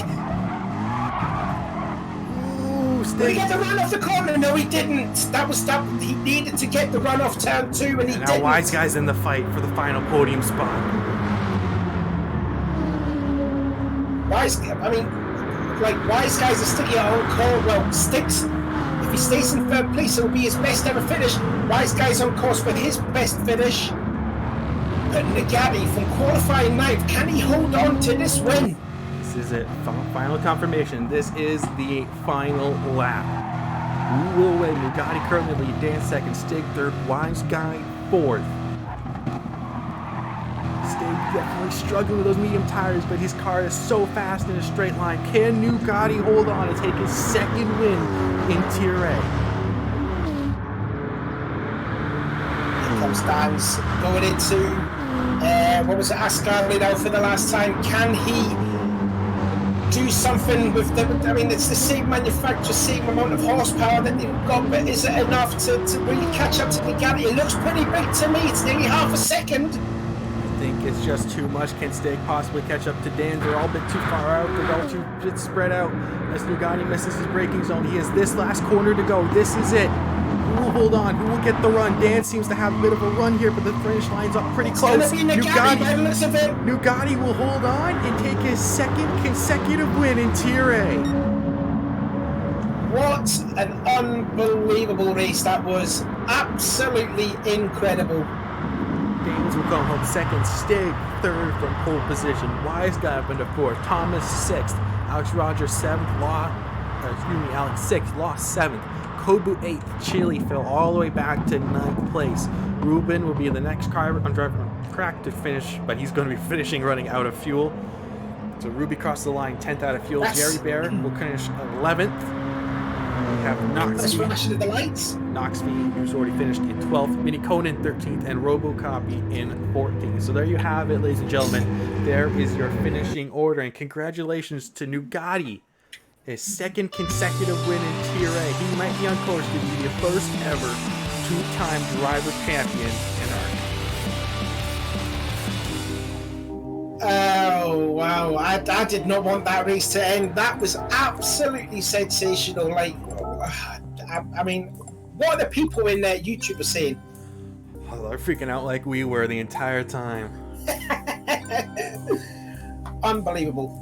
Ooh, Stig. Did he get the run off the corner? No, he didn't. That was that. He needed to get the run off turn 2, and he now didn't. Wise Guy's in the fight for the final podium spot. Wise Guys are sticking out on course. Well, Sticks, if he stays in third place, it will be his best ever finish. Wise Guys on course for his best finish. But Nagati from qualifying 9th, can he hold on to this win? This is it. Final confirmation. This is the final lap. Who will win? Nugati currently lead. Dan second. Stig third. Wise Guy fourth. Stig definitely struggling with those medium tires, but his car is so fast in a straight line. Can Nugati hold on and take his second win in Tier A? Here comes Dan's going into what was it, Ascari now for the last time. Can he do something with the, I mean, it's the same manufacturer, same amount of horsepower that they've got, but is it enough to really catch up to Nugati? It looks pretty big to me. It's nearly half a second. I think it's just too much. Can Stig possibly catch up to Dan? They're all a bit too far out. They're all too bit spread out. As Nugati misses his braking zone, he has this last corner to go. This is it. Who will hold on? Who will get the run? Dan seems to have a bit of a run here, but the finish line's up pretty close. Nugati will hold on and take his second consecutive win in Tier A. What an unbelievable race that was. Absolutely incredible. Danes will go home second. Stig third from pole position. Wise Guy up into fourth. Thomas sixth. Alex Rogers seventh. Alex sixth. Lost seventh. Kobu 8th, Chile fell all the way back to 9th place. Ruben will be the next car on track to finish, but he's going to be finishing running out of fuel. So Ruby crossed the line 10th out of fuel. Jerry Bear will finish 11th. We have Knoxville, who's already finished in 12th. Mini Conan 13th, and RoboCopy in 14th. So there you have it, ladies and gentlemen. There is your finishing order, and congratulations to Nugati. His second consecutive win in Tier A. He might be on course to be the first ever two-time driver champion in ARC. Oh, wow. I did not want that race to end. That was absolutely sensational. Like, I mean, what are the people in YouTube are saying? Oh, they're freaking out like we were the entire time. Unbelievable.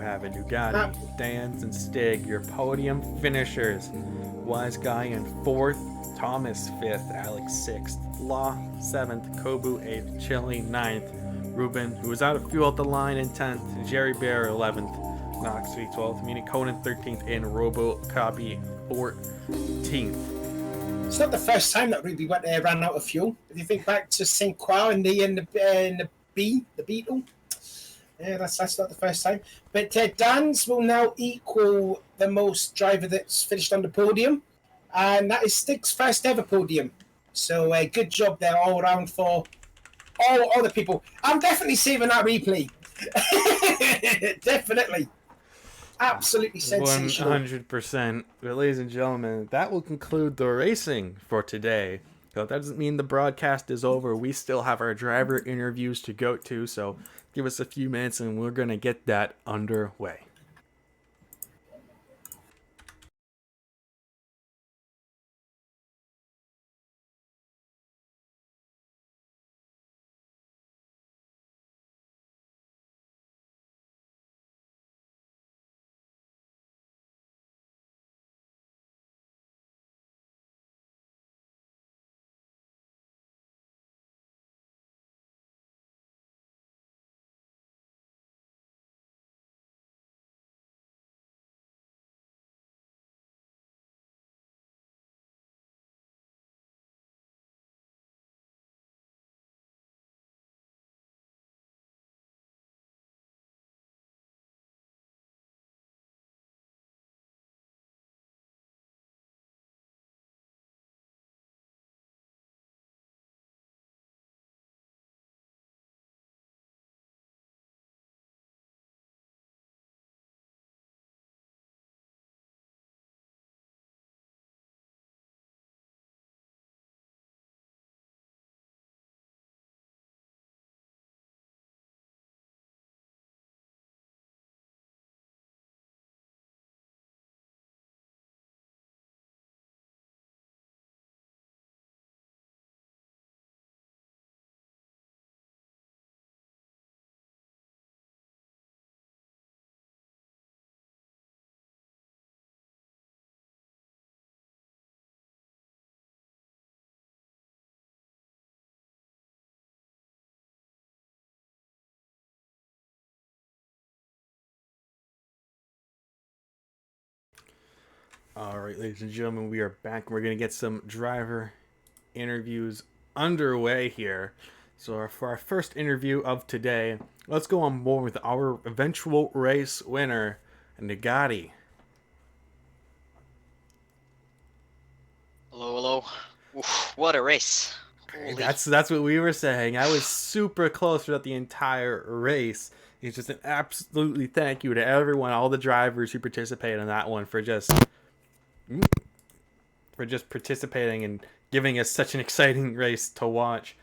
Have a Nugati, Dans, and Stig, your podium finishers. Wise Guy in 4th, Thomas 5th, Alex 6th, Law 7th, Kobu 8th, Chile 9th, Ruben, who was out of fuel at the line, in 10th, Jerry Bear 11th, Knoxville 12th, Mini Conan 13th, and RoboCopy 14th. It's not the first time that Ruby ran out of fuel. If you think back to St. Croix in the Beetle. Yeah, that's not the first time. But Dan's will now equal the most driver that's finished on the podium. And that is Stig's first ever podium. So good job there all around for all the people. I'm definitely saving that replay. Definitely. Absolutely sensational. 100%. But ladies and gentlemen, that will conclude the racing for today. So that doesn't mean the broadcast is over. We still have our driver interviews to go to, so give us a few minutes and we're going to get that underway. All right, ladies and gentlemen, we are back. We're going to get some driver interviews underway here. So, for our first interview of today, let's go on board with our eventual race winner, Nugatti. Hello, hello. Oof, what a race. Okay, Holy. that's what we were saying. I was super close throughout the entire race. It's just an absolutely thank you to everyone, all the drivers who participated in that one for just participating and giving us such an exciting race to watch.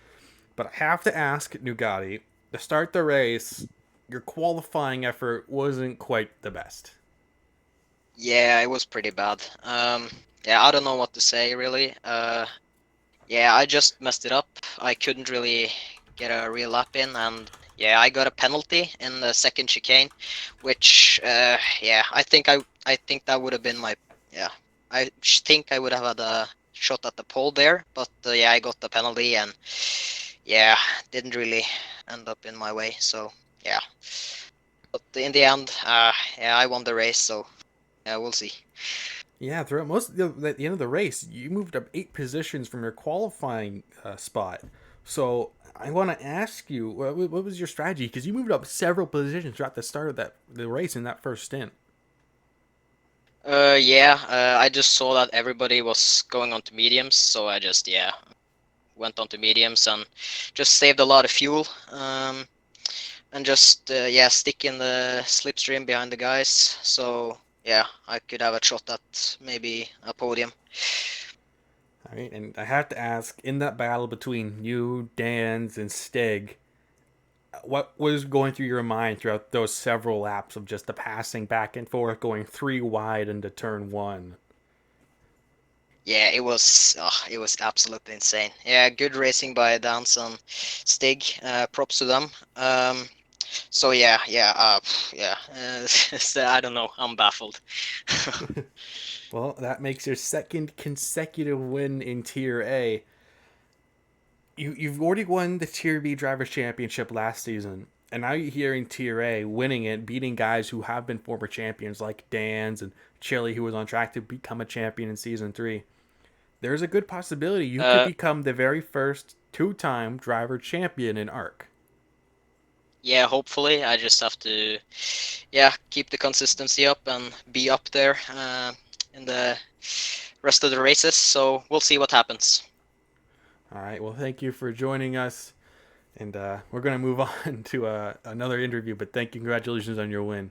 But I have to ask Nugatti, to start the race, your qualifying effort wasn't quite the best. Yeah, it was pretty bad. Yeah, I don't know what to say really. Yeah, I just messed it up. I couldn't really get a real lap in, and yeah, I got a penalty in the second chicane, which yeah, I think that would have been my yeah. I think I would have had a shot at the pole there, but yeah, I got the penalty and yeah, didn't really end up in my way. So yeah, but in the end, yeah, I won the race. So yeah, we'll see. Yeah, throughout most of at the end of the race, you moved up 8 positions from your qualifying spot. So I want to ask you, what was your strategy? Because you moved up several positions throughout the start of the race in that first stint. Yeah, I just saw that everybody was going on to mediums, so I just yeah went on to mediums and just saved a lot of fuel. And just yeah stick in the slipstream behind the guys. So yeah, I could have a shot at maybe a podium. All right, and I have to ask, in that battle between you, Dan's, and Stig, what was going through your mind throughout those several laps of just the passing back and forth, going 3 wide into turn one? Yeah, it was absolutely insane. Yeah, good racing by Dance and Stig. Props to them. So yeah. So I don't know. I'm baffled. Well, that makes your second consecutive win in Tier A. You've already won the Tier B Drivers' Championship last season, and now you're here in Tier A, winning it, beating guys who have been former champions like Dan's and Chili, who was on track to become a champion in Season 3. There's a good possibility you could uh, become the very first two-time driver champion in ARC. yeah, hopefully I just have to, yeah, keep the consistency up and be up there in the rest of the races. So we'll see what happens. All right, well, thank you for joining us, and we're going to move on to another interview, but thank you. Congratulations on your win.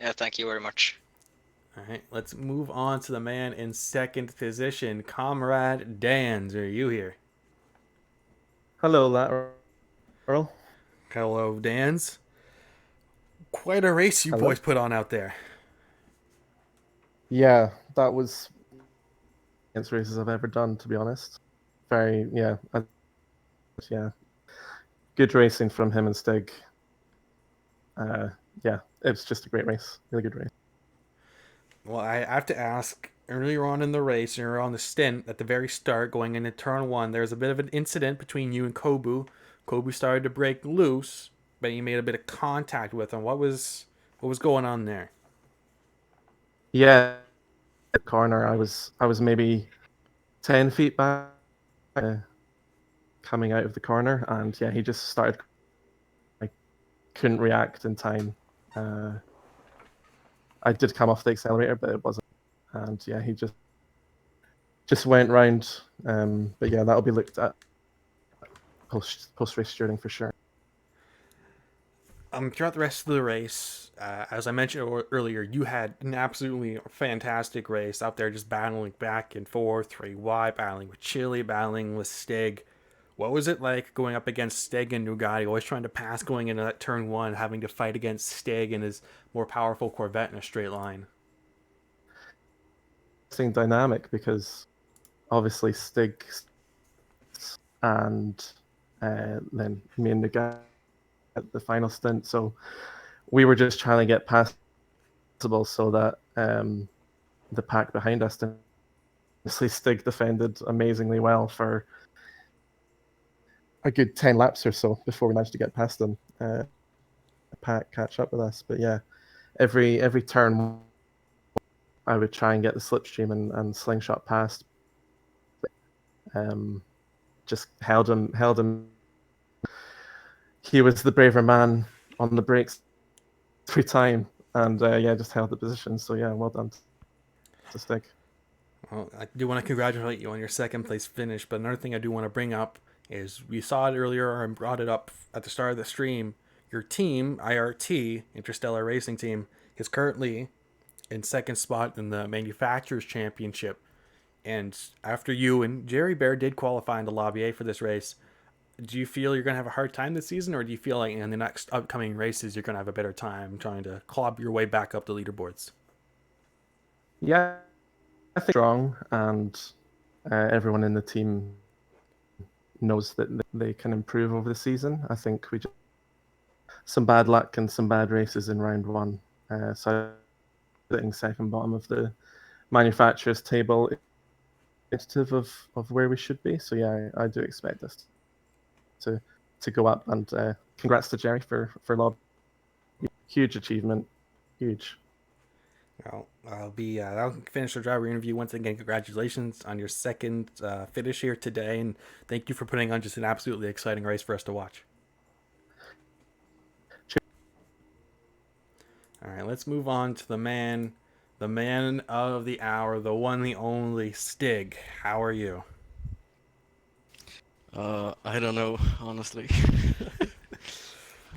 Yeah, thank you very much. All right, let's move on to the man in second position, Comrade Dans. Are you here? Hello, Lateral. Hello, Dans. Quite a race you Hello. boys put on out there. Yeah, that was against races I've ever done, to be honest. Very, yeah. Good racing from him and Stig. Yeah, it was just a great race. Really good race. Well, I have to ask. Earlier on in the race, you're on the stint at the very start, going into turn one. There's a bit of an incident between you and Kobu. Kobu started to break loose, but you made a bit of contact with him. What was going on there? Yeah, the corner. I was maybe 10 feet back, coming out of the corner, and yeah, he just started. I couldn't react in time. I did come off the accelerator, but it wasn't. And yeah, he just went round. But yeah, that'll be looked at post race steering for sure. Throughout the rest of the race, as I mentioned earlier, you had an absolutely fantastic race out there, just battling back and forth, 3 wide, battling with Chili, battling with Stig. What was it like going up against Stig and Nugatti, always trying to pass going into that turn one, having to fight against Stig and his more powerful Corvette in a straight line? Interesting dynamic because obviously Stig and then me and the guy at the final stint. So we were just trying to get passable so that the pack behind us didn't. Obviously, Stig defended amazingly well for a good 10 laps or so before we managed to get past them. The pack catch up with us. But yeah, every turn I would try and get the slipstream and slingshot past. Just held him. He was the braver man on the brakes every time, and just held the position. So yeah, well done to Stig. Well, I do want to congratulate you on your second place finish, but another thing I do want to bring up is we saw it earlier and brought it up at the start of the stream. Your team, IRT, Interstellar Racing Team, is currently in second spot in the Manufacturers Championship. And after you and Jerry Bear did qualify in the Lobby A for this race, do you feel you're going to have a hard time this season, or do you feel like in the next upcoming races you're going to have a better time trying to claw your way back up the leaderboards? Yeah, I think strong, and everyone in the team knows that they can improve over the season. I think we just some bad luck and some bad races in round one. So sitting second bottom of the manufacturers table, indicative of where we should be. So yeah, I do expect us to go up. And congrats to Jerry for lobby. Huge achievement, huge. Well, I'll finish the driver interview. Once again, congratulations on your second finish here today, and thank you for putting on just an absolutely exciting race for us to watch. All right, let's move on to the man of the hour, the one, the only, Stig. How are you? I don't know, honestly.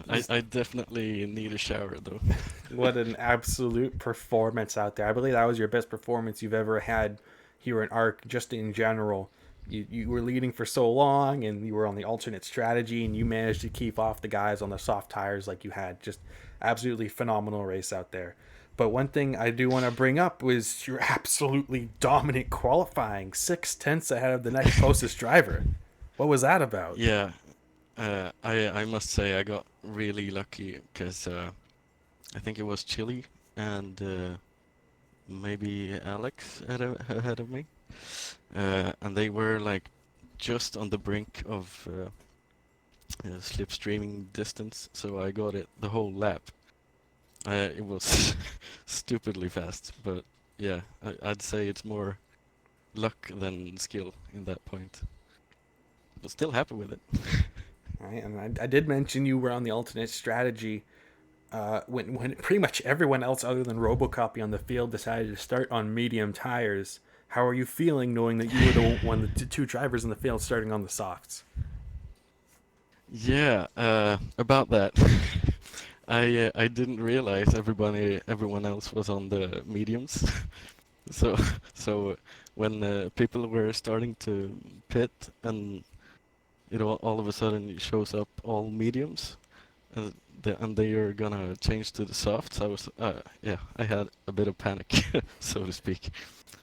I definitely need a shower, though. What an absolute performance out there. I believe that was your best performance you've ever had here in ARC, just in general. You were leading for so long, and you were on the alternate strategy, and you managed to keep off the guys on the soft tires like you had. Just absolutely phenomenal race out there. But one thing I do want to bring up was your absolutely dominant qualifying, 6/10 ahead of the next closest driver. What was that about? Yeah, I must say I got really lucky because I think it was Chile and maybe Alex ahead of me, and they were like just on the brink of slipstreaming distance, so I got it the whole lap. It was stupidly fast, but yeah, I'd say it's more luck than skill in that point. But still happy with it. Right, and I did mention you were on the alternate strategy when pretty much everyone else other than Robocopy on the field decided to start on medium tires. How are you feeling knowing that you were the two drivers in the field starting on the softs? Yeah, about that. I didn't realize everyone else was on the mediums. So when people were starting to pit and all of a sudden it shows up all mediums and they are gonna change to the softs, I was I had a bit of panic, so to speak.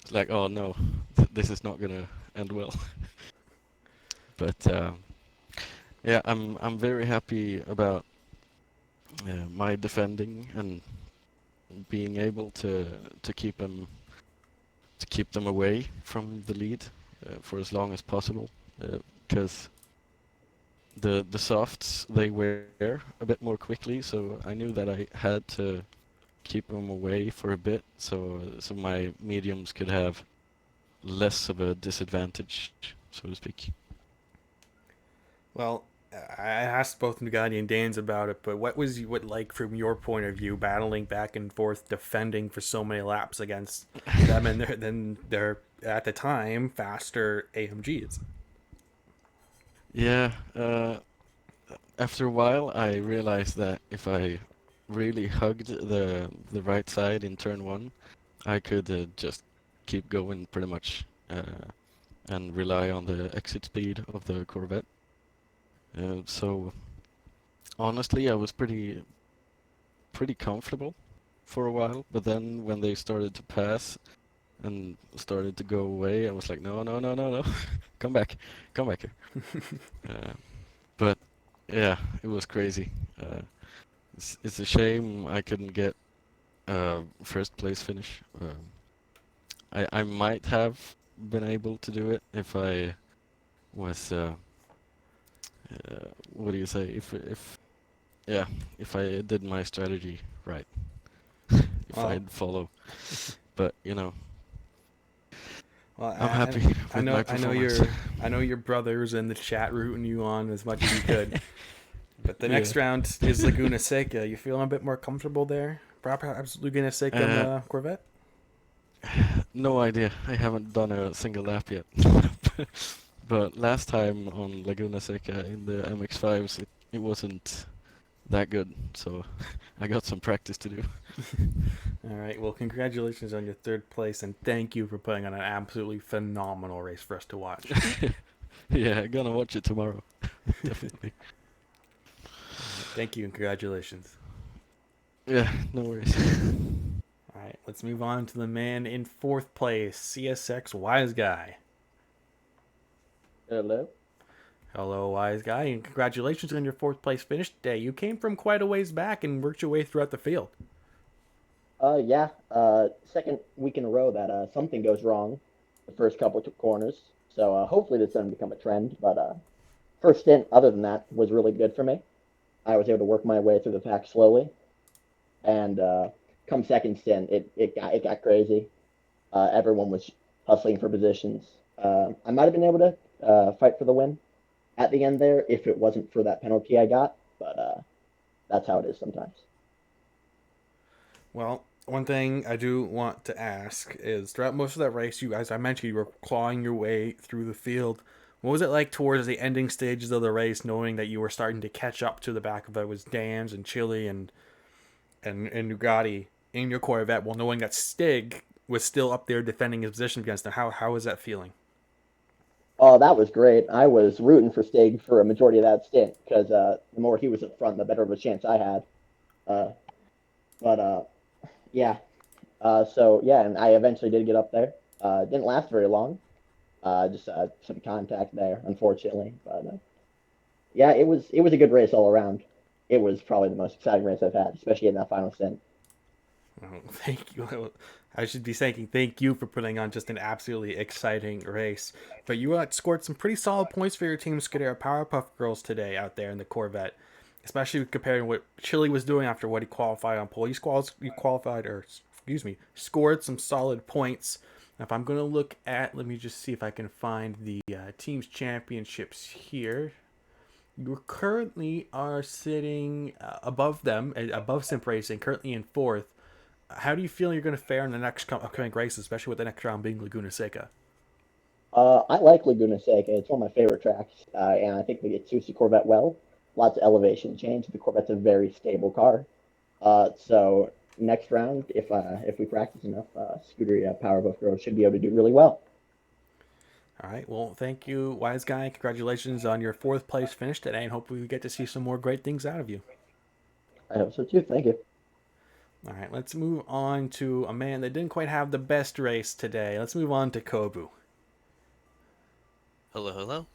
It's like, oh no, this is not gonna end well. But yeah, I'm very happy about my defending and being able to keep them away from the lead for as long as possible, because the softs, they wear a bit more quickly, so I knew that I had to keep them away for a bit, so my mediums could have less of a disadvantage, so to speak. Well, I asked both Nugati and Danes about it, but what like from your point of view, battling back and forth, defending for so many laps against them and their at the time faster AMGs? Yeah, after a while I realized that if I really hugged the right side in turn one, I could just keep going pretty much and rely on the exit speed of the Corvette. So honestly, I was pretty comfortable for a while, but then when they started to pass and started to go away, I was like, no, come back here. But yeah, it was crazy. It's a shame I couldn't get first place finish. I might have been able to do it if I was what do you say, if I did my strategy right, if Well, I'd follow. but you know, Well, I'm happy I with my know, performance. I know your brothers in the chat rooting you on as much as you could. But the Yeah. next round is Laguna Seca. You feeling a bit more comfortable there? Perhaps Laguna Seca on Uh, the Corvette? no idea. I haven't done a single lap yet. But last time on Laguna Seca in the MX-5s, it wasn't that good, so I got some practice to do. All right. Well, congratulations on your third place, and thank you for putting on an absolutely phenomenal race for us to watch. Yeah, gonna watch it tomorrow. Definitely. Thank you and congratulations. Yeah, no worries. All right. Let's move on to the man in fourth place, CSX Wise Guy. Hello. Hello, Wise Guy, and congratulations on your fourth place finish today. You came from quite a ways back and worked your way throughout the field. Yeah. Second week in a row that something goes wrong the first couple of corners. So hopefully this doesn't become a trend. But first stint, other than that, was really good for me. I was able to work my way through the pack slowly, and come second stint, it got crazy. Everyone was hustling for positions. I might have been able to fight for the win at the end there if it wasn't for that penalty I got. But that's how it is sometimes. Well, one thing I do want to ask is throughout most of that race, you, as I mentioned, you were clawing your way through the field. What was it like towards the ending stages of the race, knowing that you were starting to catch up to the back of it was Dan's and Chile and Nugatti in your Corvette, while knowing that Stig was still up there defending his position against them? How was that feeling? Oh, that was great. I was rooting for Stig for a majority of that stint because the more he was up front, the better of a chance I had. Uh, but yeah. So yeah, and I eventually did get up there. Didn't last very long. Just some contact there, unfortunately. But yeah, it was a good race all around. It was probably the most exciting race I've had, especially in that final stint. Oh, thank you. I should be saying thank you for putting on just an absolutely exciting race. But you scored some pretty solid points for your team Scudero Powerpuff Girls today out there in the Corvette, especially comparing what Chile was doing after what he qualified on pole. You qualified, or excuse me, scored some solid points. If I'm going to look at, let me just see if I can find the team's championships here. You currently are sitting above them, above Simp Racing, currently in fourth. How do you feel you're going to fare in the next upcoming races, especially with the next round being Laguna Seca? I like Laguna Seca. It's one of my favorite tracks, and I think it suits the Corvette well. Lots of elevation change. The Corvette's a very stable car. So next round, if we practice enough, Scuderia Powerbuff Girls should be able to do really well. All right. Well, thank you, Wise Guy. Congratulations on your fourth place finish today, and hopefully we get to see some more great things out of you. I hope so too. Thank you. All right. Let's move on to a man that didn't quite have the best race today. Let's move on to Kobu. Hello, hello.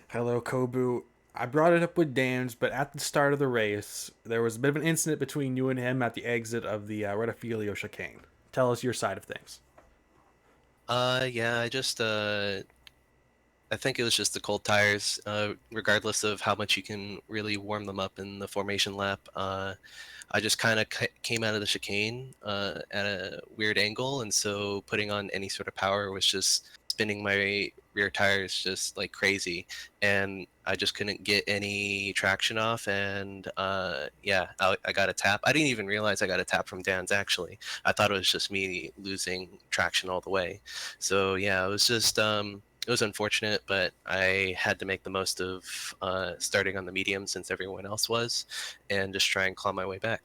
Hello, Kobu. I brought it up with Dan's, but at the start of the race, there was a bit of an incident between you and him at the exit of the Retafilio chicane. Tell us your side of things. Yeah, I think it was just the cold tires. Regardless of how much you can really warm them up in the formation lap, I just kind of came out of the chicane at a weird angle, and so putting on any sort of power was just spinning my rear tires just like crazy, and I just couldn't get any traction off. And yeah, I got a tap. I didn't even realize I got a tap from Dan's actually. I thought it was just me losing traction all the way. So yeah, it was just it was unfortunate, but I had to make the most of starting on the medium since everyone else was, and just try and claw my way back.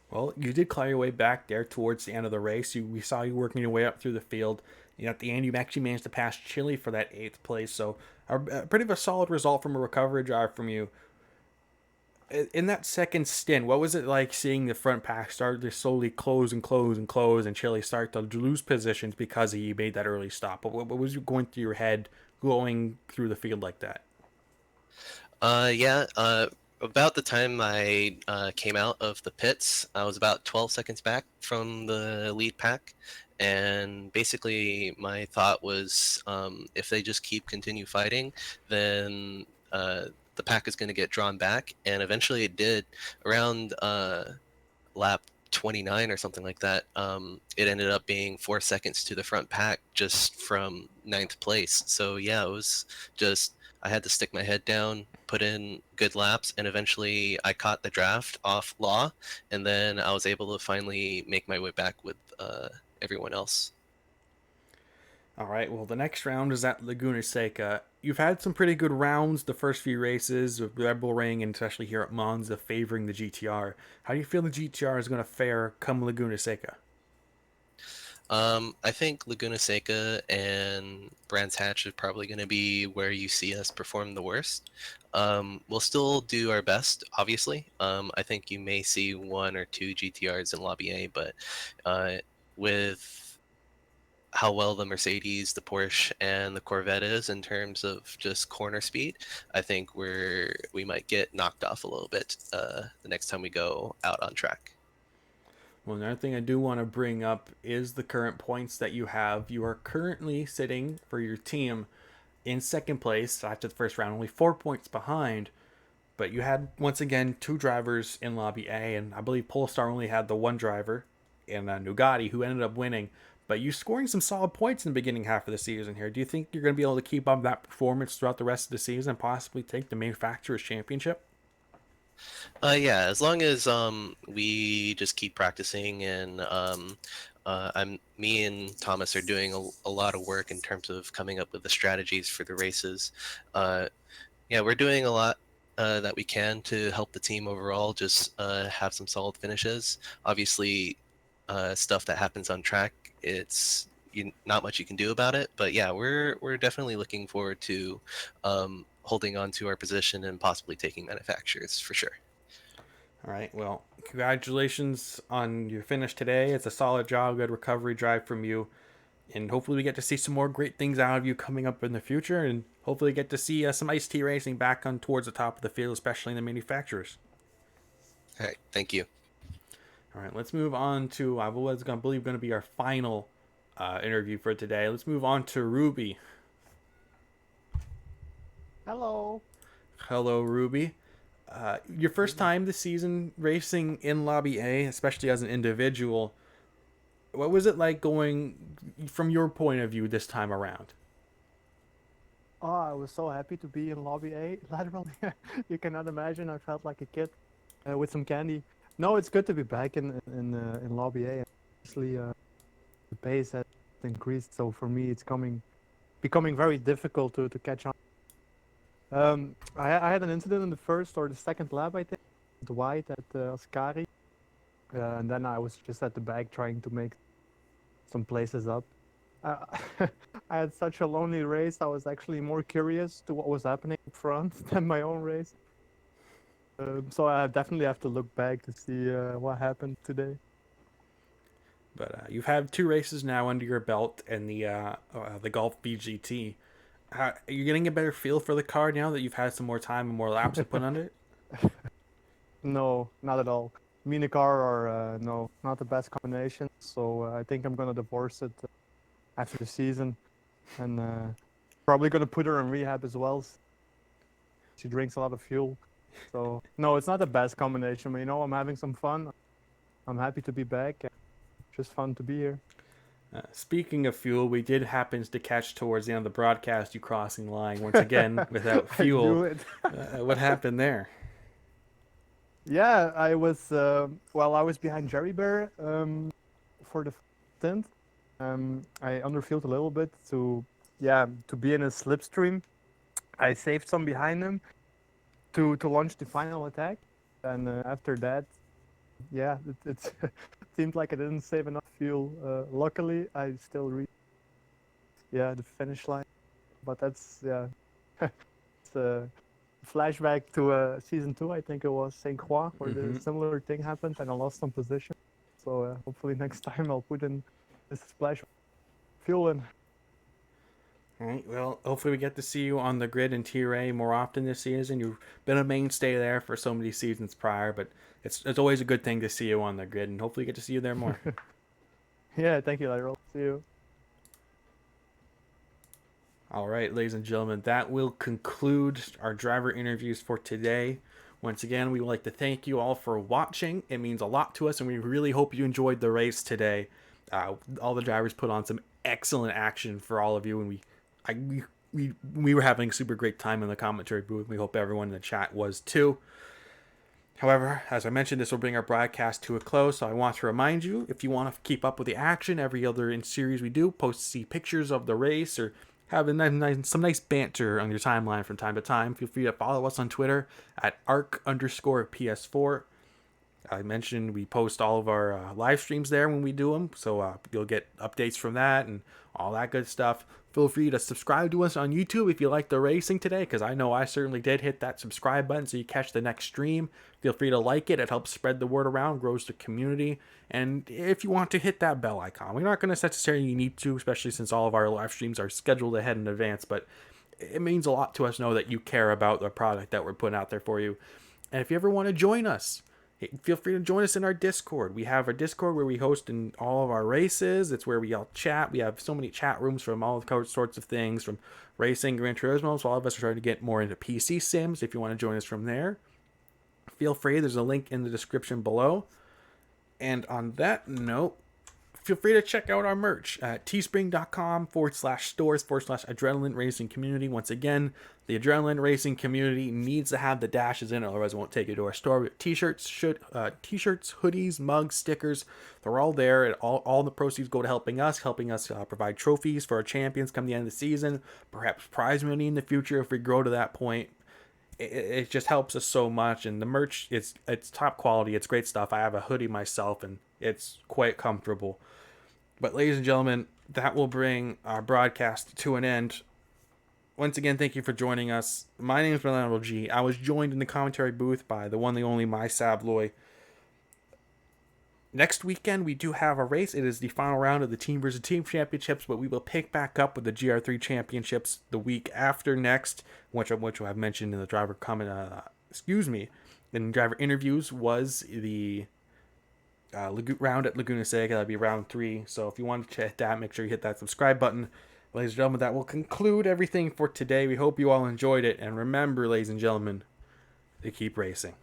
Well, you did claw your way back there towards the end of the race. We saw you working your way up through the field. At the end, you actually managed to pass Chile for that 8th place. So, pretty of a solid result from a recovery drive from you. In that second stint, what was it like seeing the front pack start to slowly close and close and close, and Chile start to lose positions because he made that early stop? What was going through your head going through the field like that? Yeah, about the time I came out of the pits, I was about 12 seconds back from the lead pack. And basically, my thought was if they just continue fighting, then the pack is going to get drawn back. And eventually it did. Around lap 29 or something like that. It ended up being 4 seconds to the front pack just from ninth place. So yeah, it was just, I had to stick my head down, put in good laps, and eventually I caught the draft off Law, and then I was able to finally make my way back with everyone else. All right, well, the next round is at Laguna Seca. You've had some pretty good rounds the first few races with Red Bull Ring and especially here at Monza favoring the GTR. How do you feel the GTR is going to fare come Laguna Seca? I think Laguna Seca and Brands Hatch is probably going to be where you see us perform the worst. We'll still do our best, obviously. I think you may see 1 or 2 GTRs in Lobby A, but with how well the Mercedes, the Porsche, and the Corvette is in terms of just corner speed, I think we might get knocked off a little bit the next time we go out on track. Well, another thing I do want to bring up is the current points that you have. You are currently sitting for your team in second place after the first round, only 4 points behind. But you had, once again, 2 drivers in Lobby A, and I believe Polestar only had the 1 driver in Nugatti who ended up winning. But you scoring some solid points in the beginning half of the season here. Do you think you're going to be able to keep up that performance throughout the rest of the season and possibly take the Manufacturers Championship? Yeah, as long as we just keep practicing, and me and Thomas are doing a lot of work in terms of coming up with the strategies for the races. Yeah, we're doing a lot that we can to help the team overall just have some solid finishes. Obviously, stuff that happens on track, not much you can do about it. But yeah, we're definitely looking forward to holding on to our position and possibly taking manufacturers for sure. All right. Well, congratulations on your finish today. It's a solid job, good recovery drive from you. And hopefully we get to see some more great things out of you coming up in the future. And hopefully get to see some Ice T racing back on towards the top of the field, especially in the manufacturers. All right. Thank you. All right. Let's move on to, I was going to believe, going to be our final interview for today. Let's move on to Ruby. Hello. Hello, Ruby. Your first time this season racing in Lobby A, especially as an individual. What was it like going from your point of view this time around? Oh, I was so happy to be in Lobby A. Literally, you cannot imagine. I felt like a kid with some candy. No, it's good to be back in Lobby A. Obviously, the pace has increased, so for me, it's becoming very difficult to catch on. I had an incident in the first or the second lap, I think, with White at Ascari. And then I was just at the back trying to make some places up. I had such a lonely race. I was actually more curious to what was happening up front than my own race. So I definitely have to look back to see what happened today. But you've had 2 races now under your belt in the Golf BGT. Are you getting a better feel for the car now that you've had some more time and more laps to put under it? No, not at all. Me and the car are no, not the best combination. So I think I'm gonna divorce it after the season, and probably gonna put her in rehab as well. She drinks a lot of fuel, so no, it's not the best combination. But I'm having some fun. I'm happy to be back. Just fun to be here. Speaking of fuel, we did happen to catch towards the end of the broadcast you crossing the line once again without fuel. I knew it. What happened there? Yeah, I was I was behind Jerry Bear for the stint. I underfueled a little bit to be in a slipstream. I saved some behind him to launch the final attack, and after that, it seemed like I didn't save enough fuel. Luckily, I still reached the finish line, but that's it's a flashback to season 2. I think it was Saint Croix where the similar thing happened, and I lost some position. So hopefully next time I'll put in this splash fuel in. All right. Well, hopefully we get to see you on the grid in Tier A more often this season. You've been a mainstay there for so many seasons prior, but it's always a good thing to see you on the grid, and hopefully get to see you there more. Yeah, thank you, Lateral. See you. All right, ladies and gentlemen, that will conclude our driver interviews for today. Once again, we would like to thank you all for watching. It means a lot to us, and we really hope you enjoyed the race today. All the drivers put on some excellent action for all of you, and we were having a super great time in the commentary booth. We hope everyone in the chat was too. However, as I mentioned, this will bring our broadcast to a close, so I want to remind you, if you want to keep up with the action, every other series we do, see pictures of the race, or have some nice banter on your timeline from time to time, feel free to follow us on Twitter at arc_PS4. I mentioned we post all of our live streams there when we do them, so you'll get updates from that and all that good stuff. Feel free to subscribe to us on YouTube if you like the racing today, because I know I certainly did. Hit that subscribe button so you catch the next stream. Feel free to like it. It helps spread the word around, grows the community. And if you want to hit that bell icon, we're not going to necessarily need to, especially since all of our live streams are scheduled ahead in advance, but it means a lot to us know that you care about the product that we're putting out there for you. And if you ever want to join us, feel free to join us in our Discord. We have a Discord where we host in all of our races. It's where we all chat. We have so many chat rooms from all sorts of things, from racing, Gran Turismo. So all of us are trying to get more into PC sims. If you want to join us from there, feel free. There's a link in the description below. And on that note, feel free to check out our merch at teespring.com/stores/adrenaline racing community. Once again, the adrenaline racing community needs to have the dashes in it, otherwise it won't take you to our store. T-shirts, hoodies, mugs, stickers, they're all there. And all the proceeds go to helping us provide trophies for our champions come the end of the season, perhaps prize money in the future if we grow to that point. It just helps us so much, and the merch, it's top quality. It's great stuff. I have a hoodie myself, and it's quite comfortable. But ladies and gentlemen, that will bring our broadcast to an end. Once again, thank you for joining us. My name is Milano G. I was joined in the commentary booth by the one, the only, my Sabloy. Next weekend, we do have a race. It is the final round of the Team vs. Team Championships, but we will pick back up with the GR3 Championships the week after next, which I've mentioned in the driver comment. In driver interviews was the round at Laguna Seca. That'll be round 3. So if you want to hit that, make sure you hit that subscribe button. Ladies and gentlemen, that will conclude everything for today. We hope you all enjoyed it. And remember, ladies and gentlemen, to keep racing.